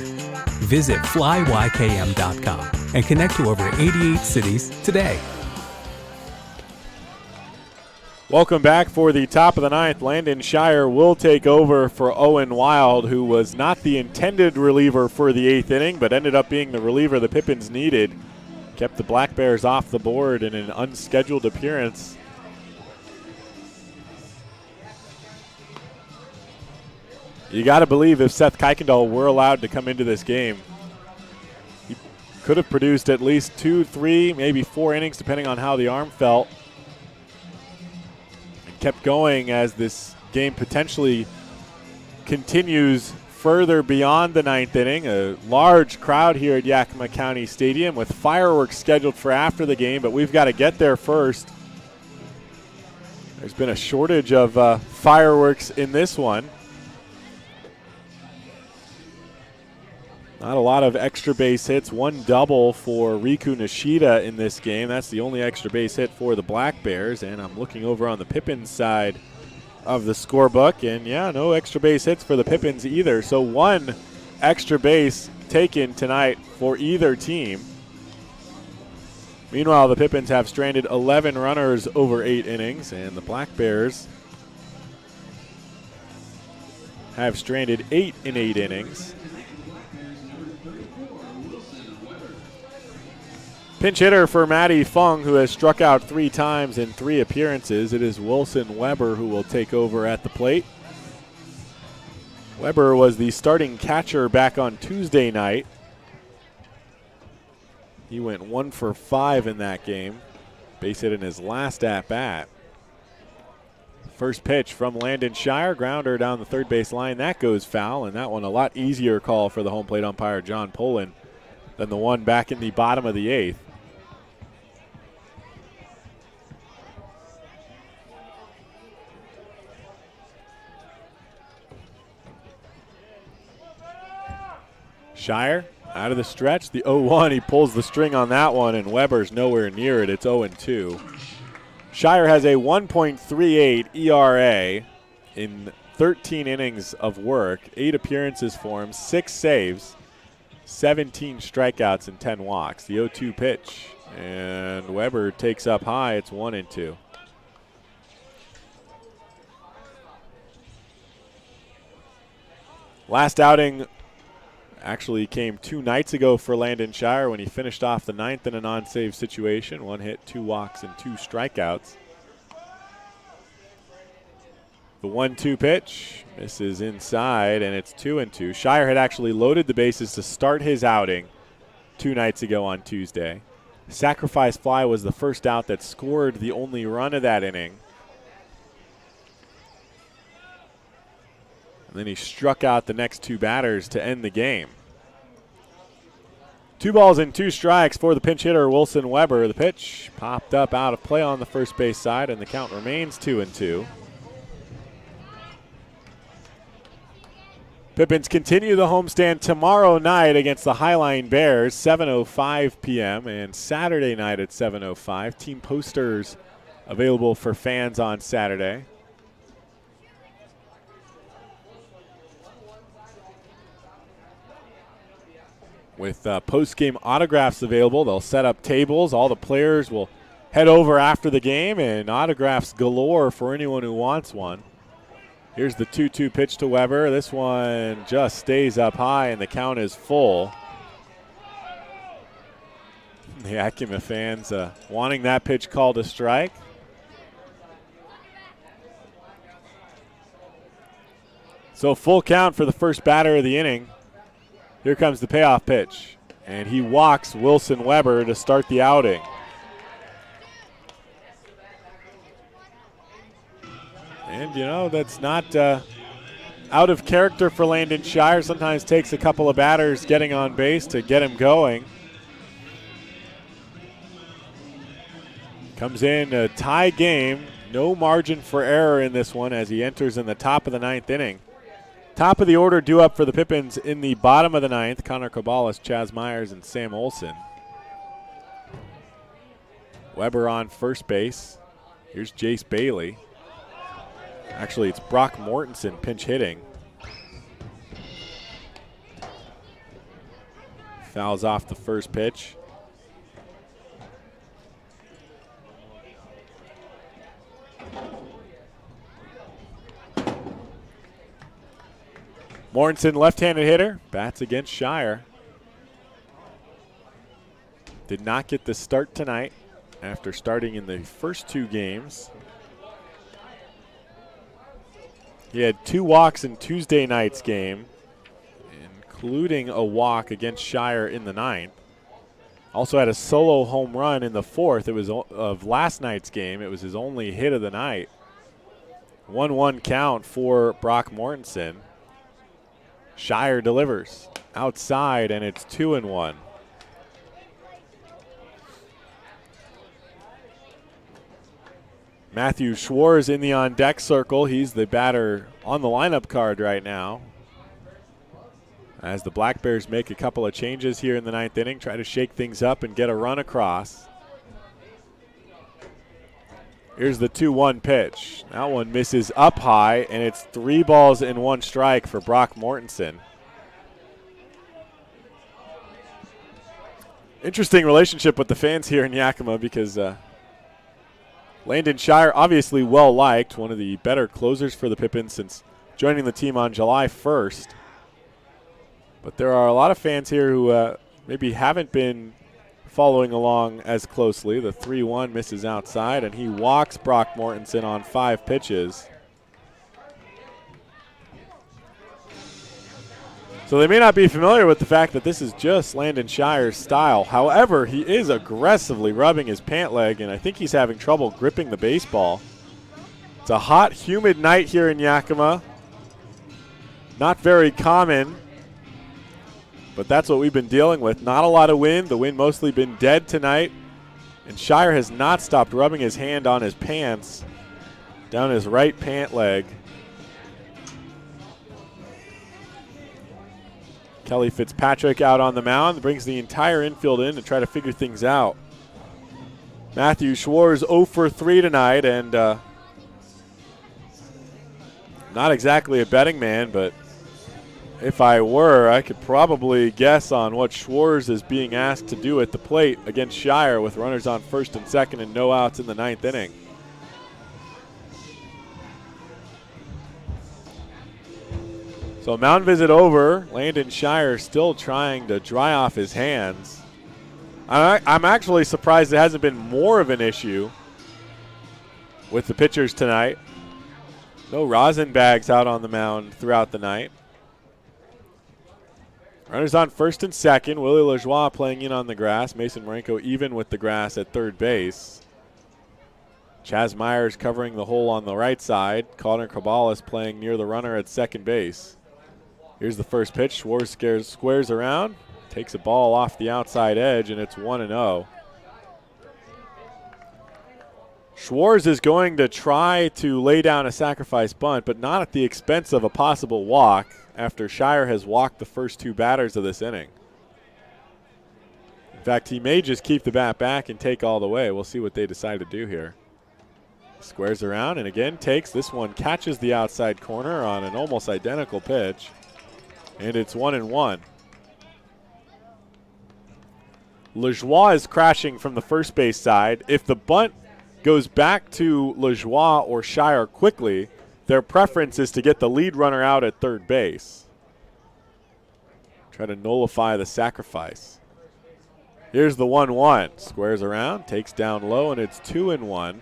Visit flyykm.com and connect to over 88 cities today. Welcome back for the top of the 9th. Landon Shire will take over for Owen Wild, who was not the intended reliever for the 8th inning, but ended up being the reliever the Pippins needed. Kept the Black Bears off the board in an unscheduled appearance. You got to believe if Seth Kuykendall were allowed to come into this game, he could have produced at least 2, 3, maybe 4 innings, depending on how the arm felt. Kept going as this game potentially continues further beyond the 9th inning. A large crowd here at Yakima County Stadium with fireworks scheduled for after the game, but we've got to get there first. There's been a shortage of fireworks in this one. Not a lot of extra base hits. 1 double for Riku Nishida in this game. That's the only extra base hit for the Black Bears. And I'm looking over on the Pippins side of the scorebook. And, yeah, no extra base hits for the Pippins either. So 1 extra base taken tonight for either team. Meanwhile, the Pippins have stranded 11 runners over 8 innings. And the Black Bears have stranded 8 in 8 innings. Pinch hitter for Matty Fung, who has struck out 3 times in 3 appearances. It is Wilson Weber who will take over at the plate. Weber was the starting catcher back on Tuesday night. He went 1 for 5 in that game. Base hit in his last at-bat. First pitch from Landon Shire, grounder down the third base line. That goes foul, and that one a lot easier call for the home plate umpire, John Poland, than the one back in the bottom of the 8th. Shire Out of the stretch, the 0-1, he pulls the string on that one, and Weber's nowhere near it. It's 0-2. Shire has a 1.38 ERA in 13 innings of work, 8 appearances for him, 6 saves, 17 strikeouts, and 10 walks. The 0-2 pitch, and Weber takes up high. It's 1-2. Last outing actually came 2 nights ago for Landon Shire when he finished off the 9th in a non-save situation. 1 hit, 2 walks, and 2 strikeouts. The 1-2 pitch misses inside, and it's 2-2. Shire had actually loaded the bases to start his outing 2 nights ago on Tuesday. Sacrifice fly was the first out that scored the only run of that inning. And then he struck out the next 2 batters to end the game. 2 balls and 2 strikes for the pinch hitter, Wilson Weber. The pitch popped up out of play on the first base side, and the count remains 2-2. Pippins continue the homestand tomorrow night against the Highline Bears, 7:05 p.m., and Saturday night at 7:05. Team posters available for fans on Saturday. With post-game autographs available, they'll set up tables. All the players will head over after the game, and autographs galore for anyone who wants one. Here's the 2-2 pitch to Weber. This one just stays up high, and the count is full. The Yakima fans wanting that pitch called a strike. So full count for the first batter of the inning. Here comes the payoff pitch, and he walks Wilson Weber to start the outing. And, you know, that's not out of character for Landon Shire. Sometimes takes a couple of batters getting on base to get him going. Comes in a tie game. No margin for error in this one as he enters in the top of the 9th inning. Top of the order due up for the Pippins in the bottom of the 9th. Connor Cabales, Chaz Myers, and Sam Olson. Weber on first base. Here's Jace Bailey. Actually, it's Brock Mortensen pinch hitting. Fouls off the first pitch. Mortensen, left-handed hitter, bats against Shire. Did not get the start tonight after starting in the first 2 games. He had 2 walks in Tuesday night's game, including a walk against Shire in the 9th. Also had a solo home run in the 4th. It was of last night's game. It was his only hit of the night. 1-1 count for Brock Mortensen. Shire delivers outside, and it's 2-1. Matthew Schwartz in the on-deck circle. He's the batter on the lineup card right now. As the Black Bears make a couple of changes here in the 9th inning, try to shake things up and get a run across. Here's the 2-1 pitch. That one misses up high, and it's 3 balls and 1 strike for Brock Mortensen. Interesting relationship with the fans here in Yakima because Landon Shire, obviously well-liked, one of the better closers for the Pippins since joining the team on July 1st. But there are a lot of fans here who maybe haven't been following along as closely. The 3-1 misses outside, and he walks Brock Mortensen on 5 pitches. So they may not be familiar with the fact that this is just Landon Shire's style. However, he is aggressively rubbing his pant leg, and I think he's having trouble gripping the baseball. It's a hot, humid night here in Yakima. Not very common, but that's what we've been dealing with. Not a lot of wind. The wind mostly been dead tonight, and Shire has not stopped rubbing his hand on his pants, down his right pant leg. Kelly Fitzpatrick out on the mound, brings the entire infield in to try to figure things out. Matthew Schwartz 0 for 3 tonight, and not exactly a betting man, but if I were, I could probably guess on what Schwartz is being asked to do at the plate against Shire with runners on first and second and no outs in the 9th inning. So mound visit over. Landon Shire still trying to dry off his hands. I'm actually surprised it hasn't been more of an issue with the pitchers tonight. No rosin bags out on the mound throughout the night. Runners on first and second. Willie Lajoie playing in on the grass. Mason Marenko even with the grass at third base. Chaz Myers covering the hole on the right side. Connor Cabales playing near the runner at second base. Here's the first pitch. Schwartz squares around. Takes a ball off the outside edge, and it's 1-0. Schwartz is going to try to lay down a sacrifice bunt, but not at the expense of a possible walk after Shire has walked the first 2 batters of this inning. In fact, he may just keep the bat back and take all the way. We'll see what they decide to do here. Squares around and again takes. This one catches the outside corner on an almost identical pitch, and it's 1-1. Lajoie is crashing from the first base side. If the bunt goes back to Lajoie or Shire quickly, their preference is to get the lead runner out at third base. Try to nullify the sacrifice. Here's the 1-1. Squares around, takes down low, and it's 2-1.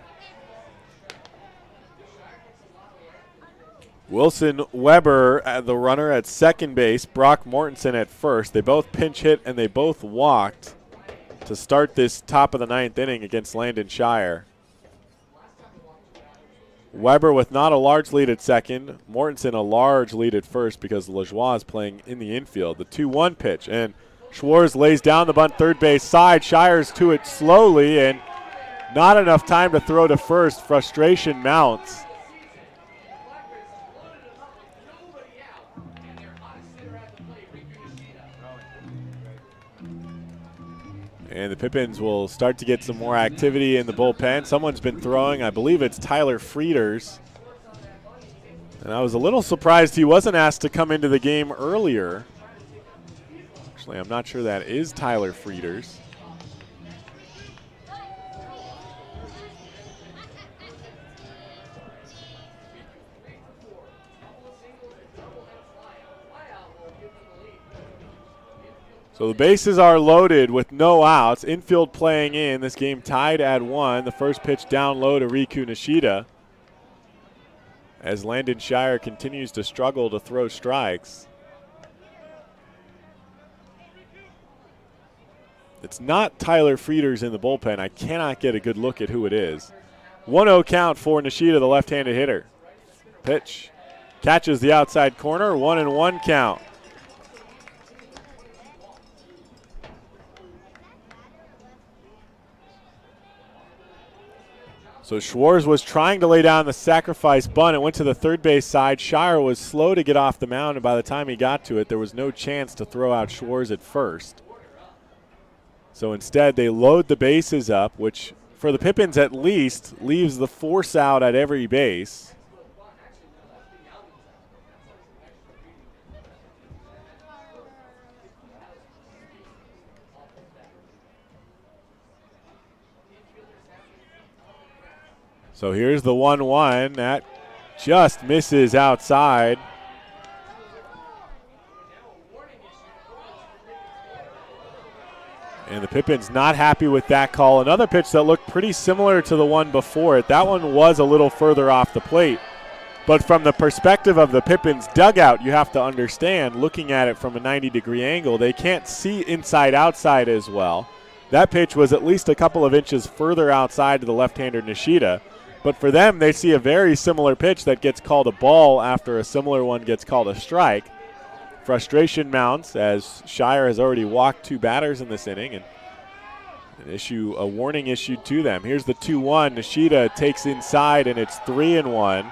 Wilson Weber, the runner at second base. Brock Mortensen at first. They both pinch hit and they both walked to start this top of the 9th inning against Landon Shire. Weber with not a large lead at second. Mortensen a large lead at first because Lajoie is playing in the infield. The 2-1 pitch, and Schwartz lays down the bunt third base side. Shire's to it slowly, and not enough time to throw to first. Frustration mounts. And the Pippins will start to get some more activity in the bullpen. Someone's been throwing. I believe it's Tyler Frieders. And I was a little surprised he wasn't asked to come into the game earlier. Actually, I'm not sure that is Tyler Frieders. So the bases are loaded with no outs. Infield playing in. This game tied at 1. The first pitch down low to Riku Nishida as Landon Shire continues to struggle to throw strikes. It's not Tyler Frieders in the bullpen. I cannot get a good look at who it is. 1-0 count for Nishida, the left-handed hitter. Pitch catches the outside corner. 1-1 count. So Schwartz was trying to lay down the sacrifice bunt. It went to the third base side. Shire was slow to get off the mound, and by the time he got to it, there was no chance to throw out Schwartz at first. So instead, they load the bases up, which for the Pippins at least leaves the force out at every base. So here's the 1-1. That just misses outside. And the Pippins not happy with that call. Another pitch that looked pretty similar to the one before it. That one was a little further off the plate. But from the perspective of the Pippins dugout, you have to understand, looking at it from a 90-degree angle, they can't see inside-outside as well. That pitch was at least a couple of inches further outside to the left-hander Nishida. But for them, they see a very similar pitch that gets called a ball after a similar one gets called a strike. Frustration mounts as Shire has already walked 2 batters in this inning, and a warning issued to them. Here's the 2-1. Nishida takes inside, and it's 3-1.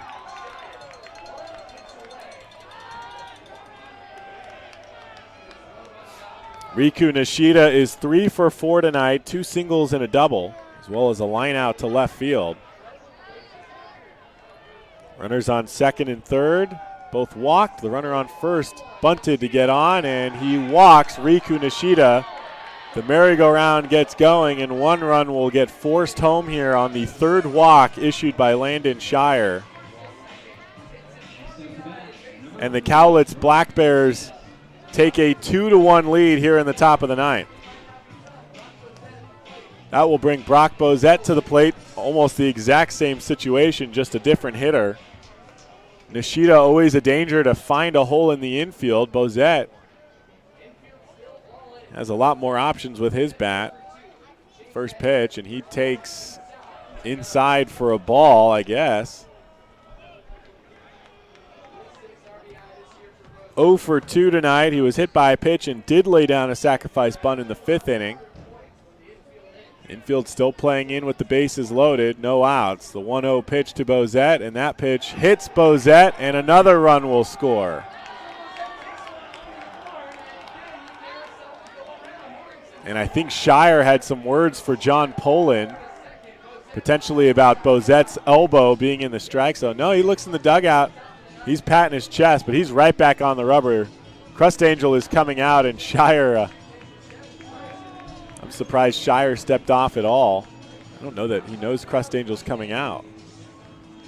Riku Nishida is 3 for 4 tonight, 2 singles and a double, as well as a line out to left field. Runners on second and third, both walked. The runner on first bunted to get on, and he walks Riku Nishida. The merry-go-round gets going, and 1 run will get forced home here on the third walk issued by Landon Shire. And the Cowlitz Black Bears take a 2-1 lead here in the top of the ninth. That will bring Brock Bozette to the plate. Almost the exact same situation, just a different hitter. Nishida always a danger to find a hole in the infield. Bozette has a lot more options with his bat. First pitch, and he takes inside for a ball, I guess. 0 for 2 tonight. He was hit by a pitch and did lay down a sacrifice bunt in the 5th inning. Infield still playing in with the bases loaded, no outs. The 1-0 pitch to Bozette, and that pitch hits Bozette, and another run will score. And I think Shire had some words for John Poland, potentially about Bozette's elbow being in the strike zone. No, he looks in the dugout. He's patting his chest, but he's right back on the rubber. Crust Angel is coming out, and Shire, I'm surprised Shire stepped off at all. I don't know that he knows Crust Angel's coming out.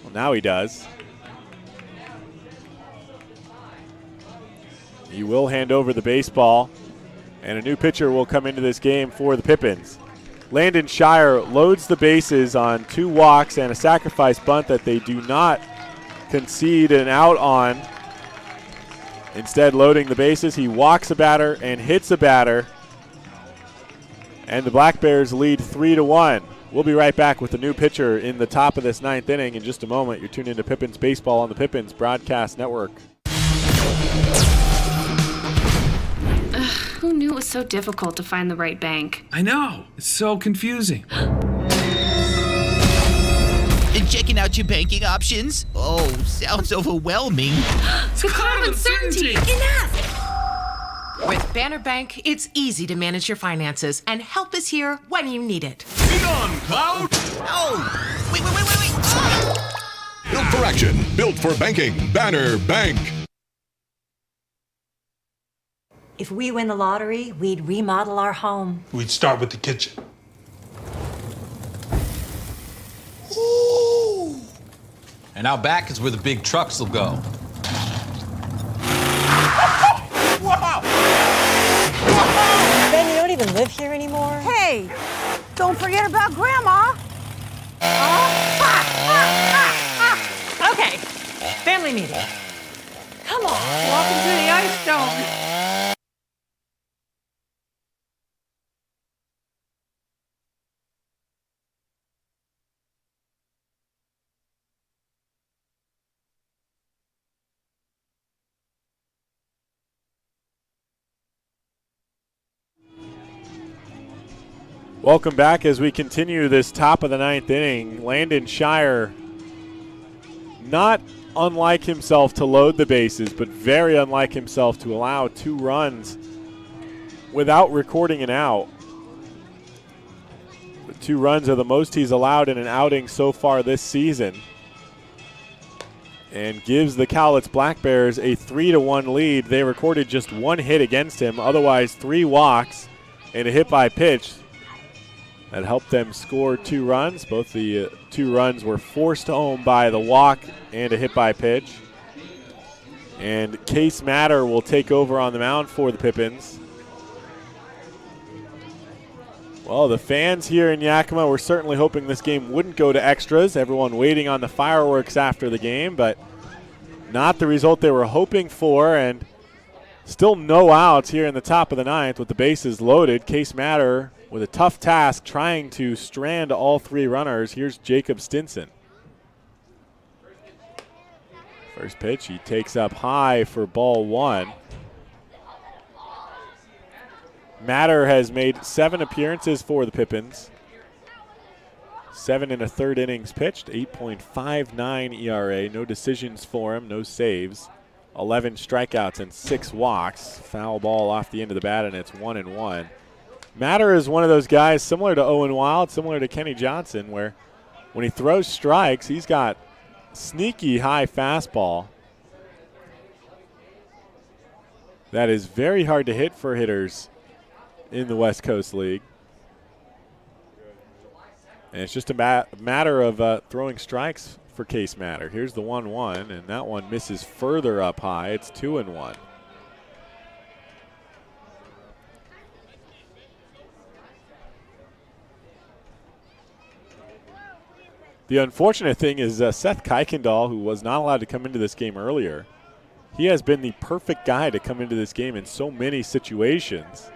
Well, now he does. He will hand over the baseball, and a new pitcher will come into this game for the Pippins. Landon Shire loads the bases on 2 walks and a sacrifice bunt that they do not concede an out on. Instead, loading the bases, he walks a batter and hits a batter. And the Black Bears lead 3-1. We'll be right back with the new pitcher in the top of this 9th inning in just a moment. You're tuned into Pippins Baseball on the Pippins Broadcast Network. Who knew it was so difficult to find the right bank? I know. It's so confusing. And checking out your banking options? Oh, sounds overwhelming. The calm and certainty. Enough! With Banner Bank, it's easy to manage your finances, and help is here when you need it. Be gone, Cloud! Oh! Wait! Ah! Built for action, built for banking. Banner Bank. If we win the lottery, we'd remodel our home. We'd start with the kitchen. Ooh. And out back is where the big trucks will go. Wow! Ben, you don't even live here anymore? Hey, don't forget about Grandma. Okay, family meeting. Come on, walk into the ice dome. Welcome back as we continue this top of the 9th inning. Landon Shire, not unlike himself to load the bases, but very unlike himself to allow 2 runs without recording an out. The 2 runs are the most he's allowed in an outing so far this season, and gives the Cowlitz Black Bears a 3-1 lead. They recorded just 1 hit against him, otherwise 3 walks and a hit by pitch. That helped them score 2 runs. Both the 2 runs were forced home by the walk and a hit by pitch. And Case Matter will take over on the mound for the Pippins. Well, the fans here in Yakima were certainly hoping this game wouldn't go to extras. Everyone waiting on the fireworks after the game, but not the result they were hoping for. And still no outs here in the top of the 9th with the bases loaded. Case Matter with a tough task trying to strand all 3 runners. Here's Jacob Stinson. First pitch, he takes up high for ball 1. Matter has made 7 appearances for the Pippins. 7 1/3 innings pitched, 8.59 ERA. No decisions for him, no saves. 11 strikeouts and 6 walks. Foul ball off the end of the bat, and it's 1-1. Matter is one of those guys similar to Owen Wild, similar to Kenny Johnson, where when he throws strikes, he's got sneaky high fastball that is very hard to hit for hitters in the West Coast League. And it's just a matter of throwing strikes for Case Matter. Here's the 1-1, and that one misses further up high. It's 2-1. The unfortunate thing is Seth Kuykendall, who was not allowed to come into this game earlier, he has been the perfect guy to come into this game in so many situations.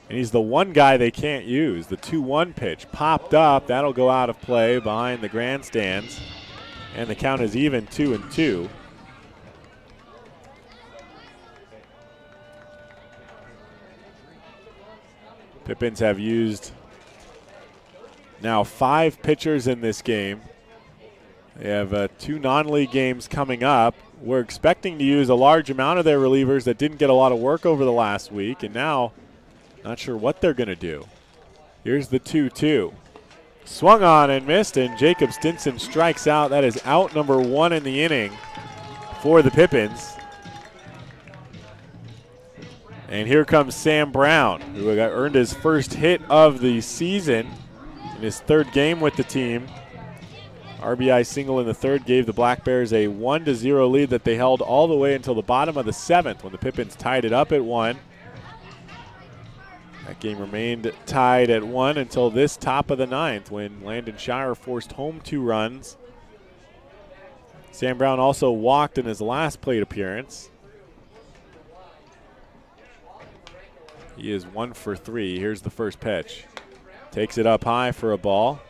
And he's the one guy they can't use. The 2-1 pitch popped up. That'll go out of play behind the grandstands. And the count is even 2-2. Pippins have used now 5 pitchers in this game. They have 2 non-league games coming up. We're expecting to use a large amount of their relievers that didn't get a lot of work over the last week, and now not sure what they're going to do. Here's the 2-2. Swung on and missed, and Jacob Stinson strikes out. That is out number 1 in the inning for the Pippins. And here comes Sam Brown, who earned his first hit of the season in his 3rd game with the team. RBI single in the 3rd gave the Black Bears a 1-0 lead that they held all the way until the bottom of the 7th when the Pippins tied it up at 1. That game remained tied at 1 until this top of the 9th when Landon Shire forced home 2 runs. Sam Brown also walked in his last plate appearance. He is 1 for 3. Here's the first pitch. Takes it up high for a ball.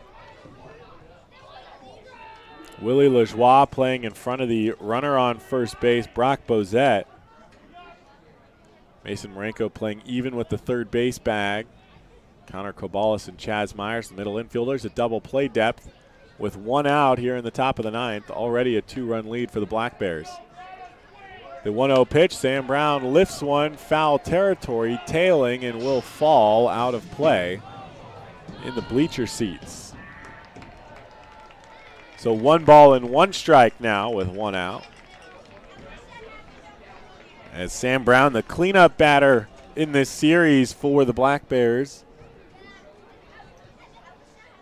Willie Lajoie playing in front of the runner on first base, Brock Bozette. Mason Marenko playing even with the third base bag. Connor Kobalis and Chaz Myers, the middle infielders, a double play depth with 1 out here in the top of the 9th. Already a 2-run lead for the Black Bears. The 1-0 pitch, Sam Brown lifts one, foul territory, tailing, and will fall out of play in the bleacher seats. So 1 ball and 1 strike now with 1 out. As Sam Brown, the cleanup batter in this series for the Black Bears,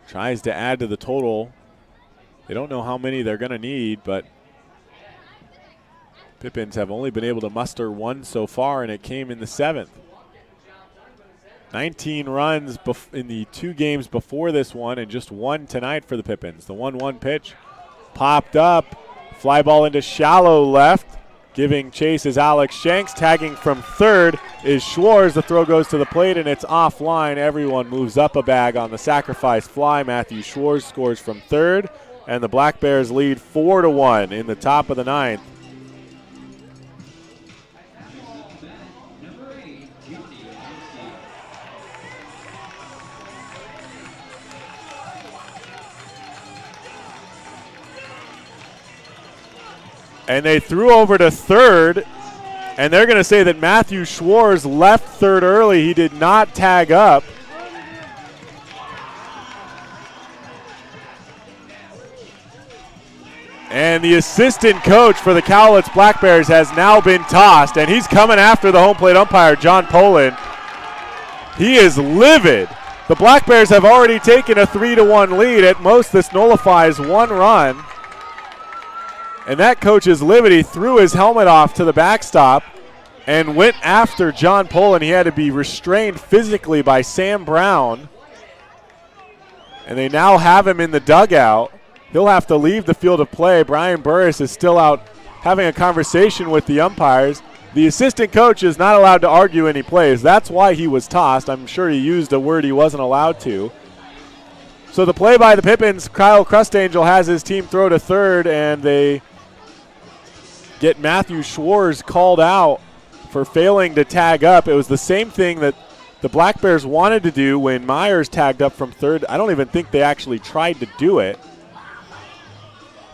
tries to add to the total. They don't know how many they're going to need, but Pippins have only been able to muster 1 so far, and it came in the 7th. 19 runs in the 2 games before this one, and just 1 tonight for the Pippins. The 1-1 pitch popped up. Fly ball into shallow left. Giving chase is Alex Shanks. Tagging from third is Schwartz. The throw goes to the plate, and it's offline. Everyone moves up a bag on the sacrifice fly. Matthew Schwartz scores from third, and the Black Bears lead 4-1 in the top of the 9th. And they threw over to third, and they're going to say that Matthew Schwartz left third early. He did not tag up. And the assistant coach for the Cowlitz Black Bears has now been tossed, and he's coming after the home plate umpire, John Poland. He is livid. The Black Bears have already taken a 3-1 lead. At most, this nullifies 1 run. And that coach is livid. He threw his helmet off to the backstop and went after John Poland. He had to be restrained physically by Sam Brown. And they now have him in the dugout. He'll have to leave the field of play. Brian Burris is still out having a conversation with the umpires. The assistant coach is not allowed to argue any plays. That's why he was tossed. I'm sure he used a word he wasn't allowed to. So the play by the Pippins, Kyle Crustangel has his team throw to third, and they get Matthew Schwartz called out for failing to tag up. It was the same thing that the Black Bears wanted to do when Myers tagged up from third. I don't even think they actually tried to do it.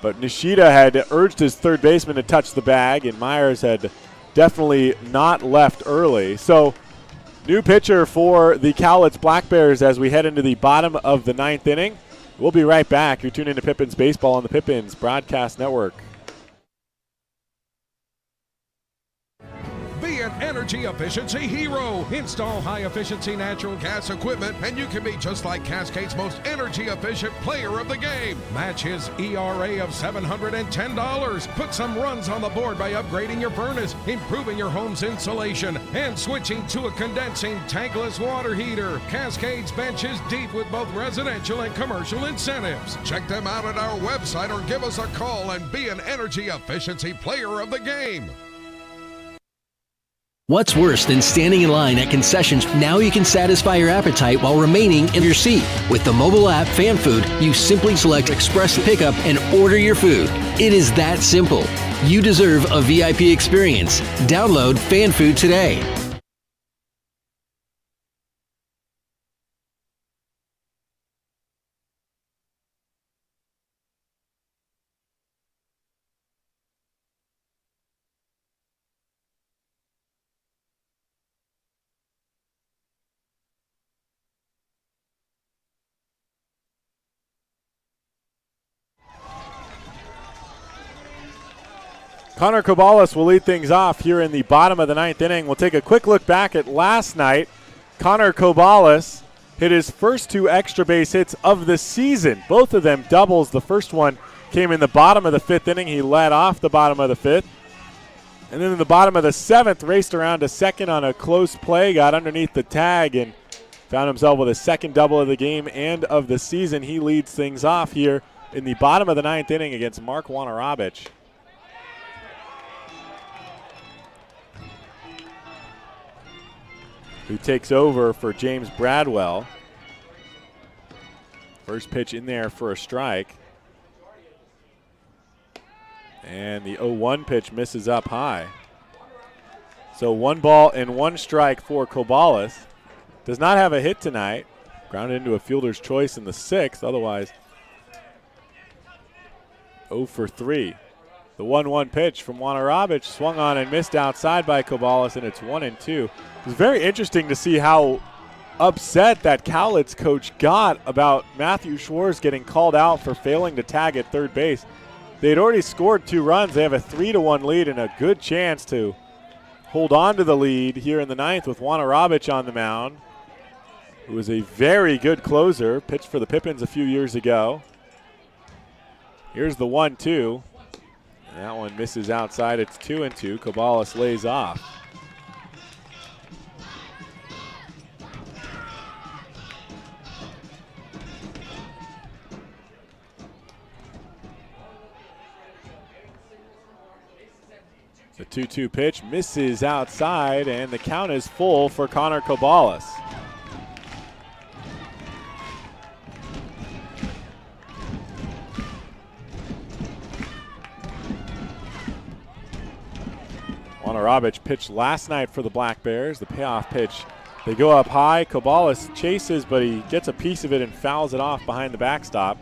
But Nishida had urged his third baseman to touch the bag, and Myers had definitely not left early. So new pitcher for the Cowlitz Black Bears as we head into the bottom of the 9th inning. We'll be right back. You're tuned into Pippins Baseball on the Pippins Broadcast Network. Be an energy efficiency hero. Install high-efficiency natural gas equipment, and you can be just like Cascade's most energy-efficient player of the game. Match his ERA of $710. Put some runs on the board by upgrading your furnace, improving your home's insulation, and switching to a condensing tankless water heater. Cascade's bench is deep with both residential and commercial incentives. Check them out at our website or give us a call and be an energy efficiency player of the game. What's worse than standing in line at concessions? Now you can satisfy your appetite while remaining in your seat. With the mobile app Fan Food, you simply select Express Pickup and order your food. It is that simple. You deserve a VIP experience. Download Fan Food today. Connor Kobalas will lead things off here in the bottom of the 9th inning. We'll take a quick look back at last night. Connor Kobalas hit his first 2 extra base hits of the season. Both of them doubles. The first one came in the bottom of the 5th inning. He led off the bottom of the 5th. And then in the bottom of the 7th, raced around to second on a close play, got underneath the tag, and found himself with a second double of the game and of the season. He leads things off here in the bottom of the 9th inning against Mark Wanarabich. Who takes over for James Bradwell. First pitch in there for a strike. And the 0-1 pitch misses up high. So 1 ball and 1 strike for Kobalas. Does not have a hit tonight. Grounded into a fielder's choice in the 6th. Otherwise, 0 for 3. The 1-1 pitch from Wanarabich swung on and missed outside by Kobalas, and it's 1-2. It was very interesting to see how upset that Cowlitz coach got about Matthew Schwartz getting called out for failing to tag at third base. They had already scored 2 runs. They have a 3-1 lead and a good chance to hold on to the lead here in the 9th with Wanarabich on the mound, who was a very good closer, pitched for the Pippins a few years ago. Here's the 1-2. That one misses outside. It's 2-2. Kobalas lays off. The 2-2 pitch misses outside, and the count is full for Connor Kobalas. Wanarabich pitched last night for the Black Bears. The payoff pitch, they go up high. Kobalas chases, but he gets a piece of it and fouls it off behind the backstop.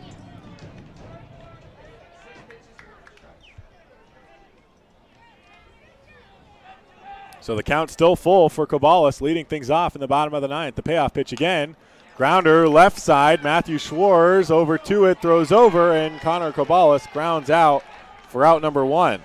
So the count's still full for Kobalas, leading things off in the bottom of the 9th. The payoff pitch again. Grounder left side. Matthew Schwartz over to it, throws over, and Connor Kobalas grounds out for out number 1.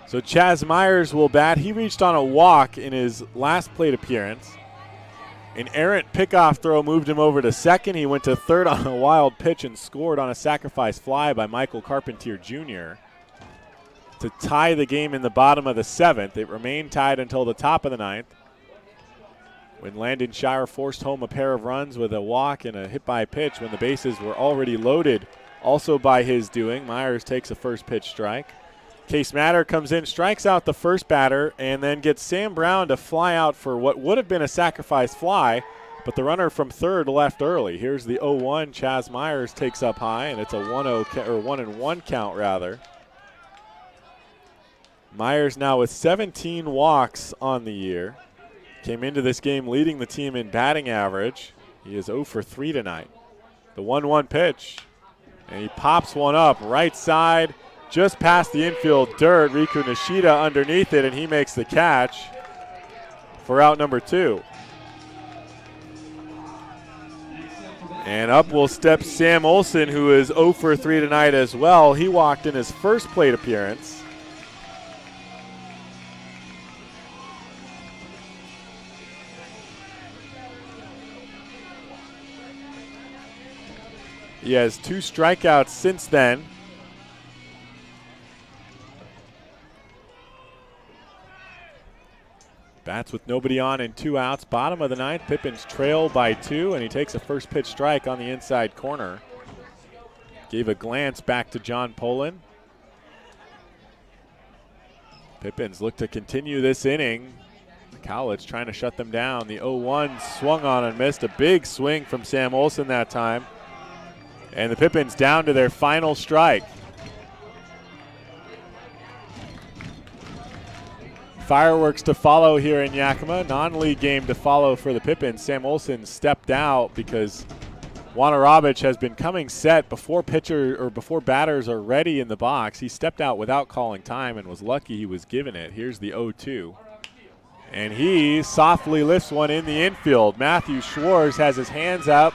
So Chaz Myers will bat. He reached on a walk in his last plate appearance. An errant pickoff throw moved him over to second. He went to third on a wild pitch and scored on a sacrifice fly by Michael Carpentier Jr. to tie the game in the bottom of the 7th. It remained tied until the top of the 9th, when Landon Shire forced home a pair of runs with a walk and a hit by pitch when the bases were already loaded, also by his doing. Myers takes a first pitch strike. Case Matter comes in, strikes out the first batter, and then gets Sam Brown to fly out for what would have been a sacrifice fly, but the runner from third left early. Here's the 0-1. Chaz Myers takes up high, and it's a 1-1 count rather. Myers now with 17 walks on the year. Came into this game leading the team in batting average. He is 0 for 3 tonight. The 1-1 pitch, and he pops one up right side, just past the infield dirt. Riku Nishida underneath it, and he makes the catch for out number 2. And up will step Sam Olson, who is 0 for 3 tonight as well. He walked in his first plate appearance. He has 2 strikeouts since then. Bats with nobody on and 2 outs. Bottom of the 9th, Pippins trail by 2, and he takes a first pitch strike on the inside corner. Gave a glance back to John Poland. Pippins look to continue this inning. Cowlitz trying to shut them down. The 0-1 swung on and missed. A big swing from Sam Olson that time. And the Pippins down to their final strike. Fireworks to follow here in Yakima. Non-league game to follow for the Pippins. Sam Olson stepped out because Wanarobich has been coming set before batters are ready in the box. He stepped out without calling time and was lucky he was given it. Here's the 0-2. And he softly lifts one in the infield. Matthew Schwartz has his hands up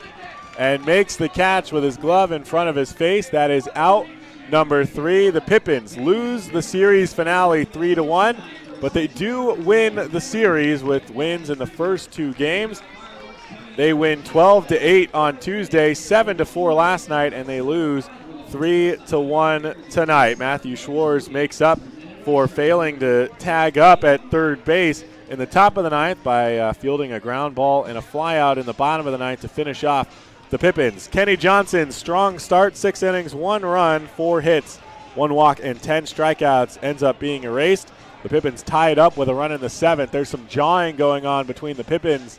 and makes the catch with his glove in front of his face. That is out number 3. The Pippins lose the series finale 3-1. But they do win the series with wins in the first 2 games. They win 12-8 on Tuesday, 7-4 last night, and they lose 3-1 tonight. Matthew Schwartz makes up for failing to tag up at third base in the top of the 9th by fielding a ground ball and a flyout in the bottom of the 9th to finish off the Pippins. Kenny Johnson, strong start, 6 innings, 1 run, 4 hits, 1 walk, and 10 strikeouts, ends up being erased. The Pippins tied up with a run in the 7th. There's some jawing going on between the Pippins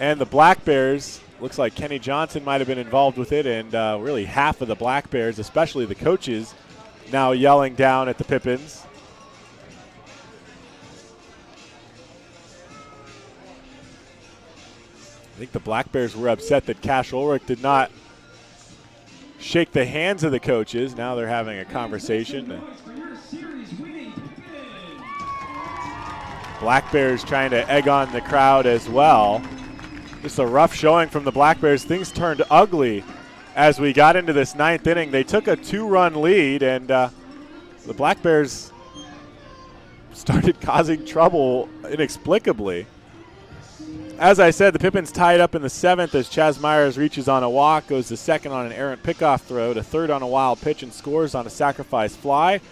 and the Black Bears. Looks like Kenny Johnson might have been involved with it, and really half of the Black Bears, especially the coaches, now yelling down at the Pippins. I think the Black Bears were upset that Cash Ulrich did not shake the hands of the coaches. Now they're having a conversation. Black Bears trying to egg on the crowd as well. Just a rough showing from the Black Bears. Things turned ugly as we got into this 9th inning. They took a 2-run lead, and the Black Bears started causing trouble inexplicably. As I said, the Pippins tied up in the 7th as Chaz Myers reaches on a walk, goes to second on an errant pickoff throw, to third on a wild pitch, and scores on a sacrifice fly.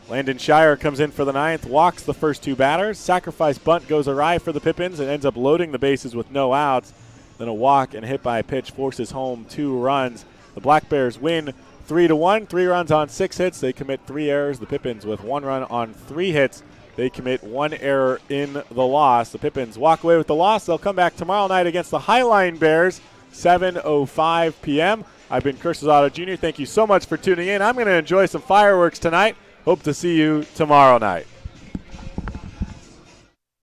Landon Shire comes in for the 9th, walks the first 2 batters. Sacrifice bunt goes awry for the Pippins and ends up loading the bases with no outs. Then a walk and hit by a pitch forces home 2 runs. The Black Bears win 3-1, 3 runs on 6 hits. They commit 3 errors. The Pippins with 1 run on 3 hits. They commit 1 error in the loss. The Pippins walk away with the loss. They'll come back tomorrow night against the Highline Bears, 7:05 p.m. I've been Chris Rosado Jr. Thank you so much for tuning in. I'm going to enjoy some fireworks tonight. Hope to see you tomorrow night.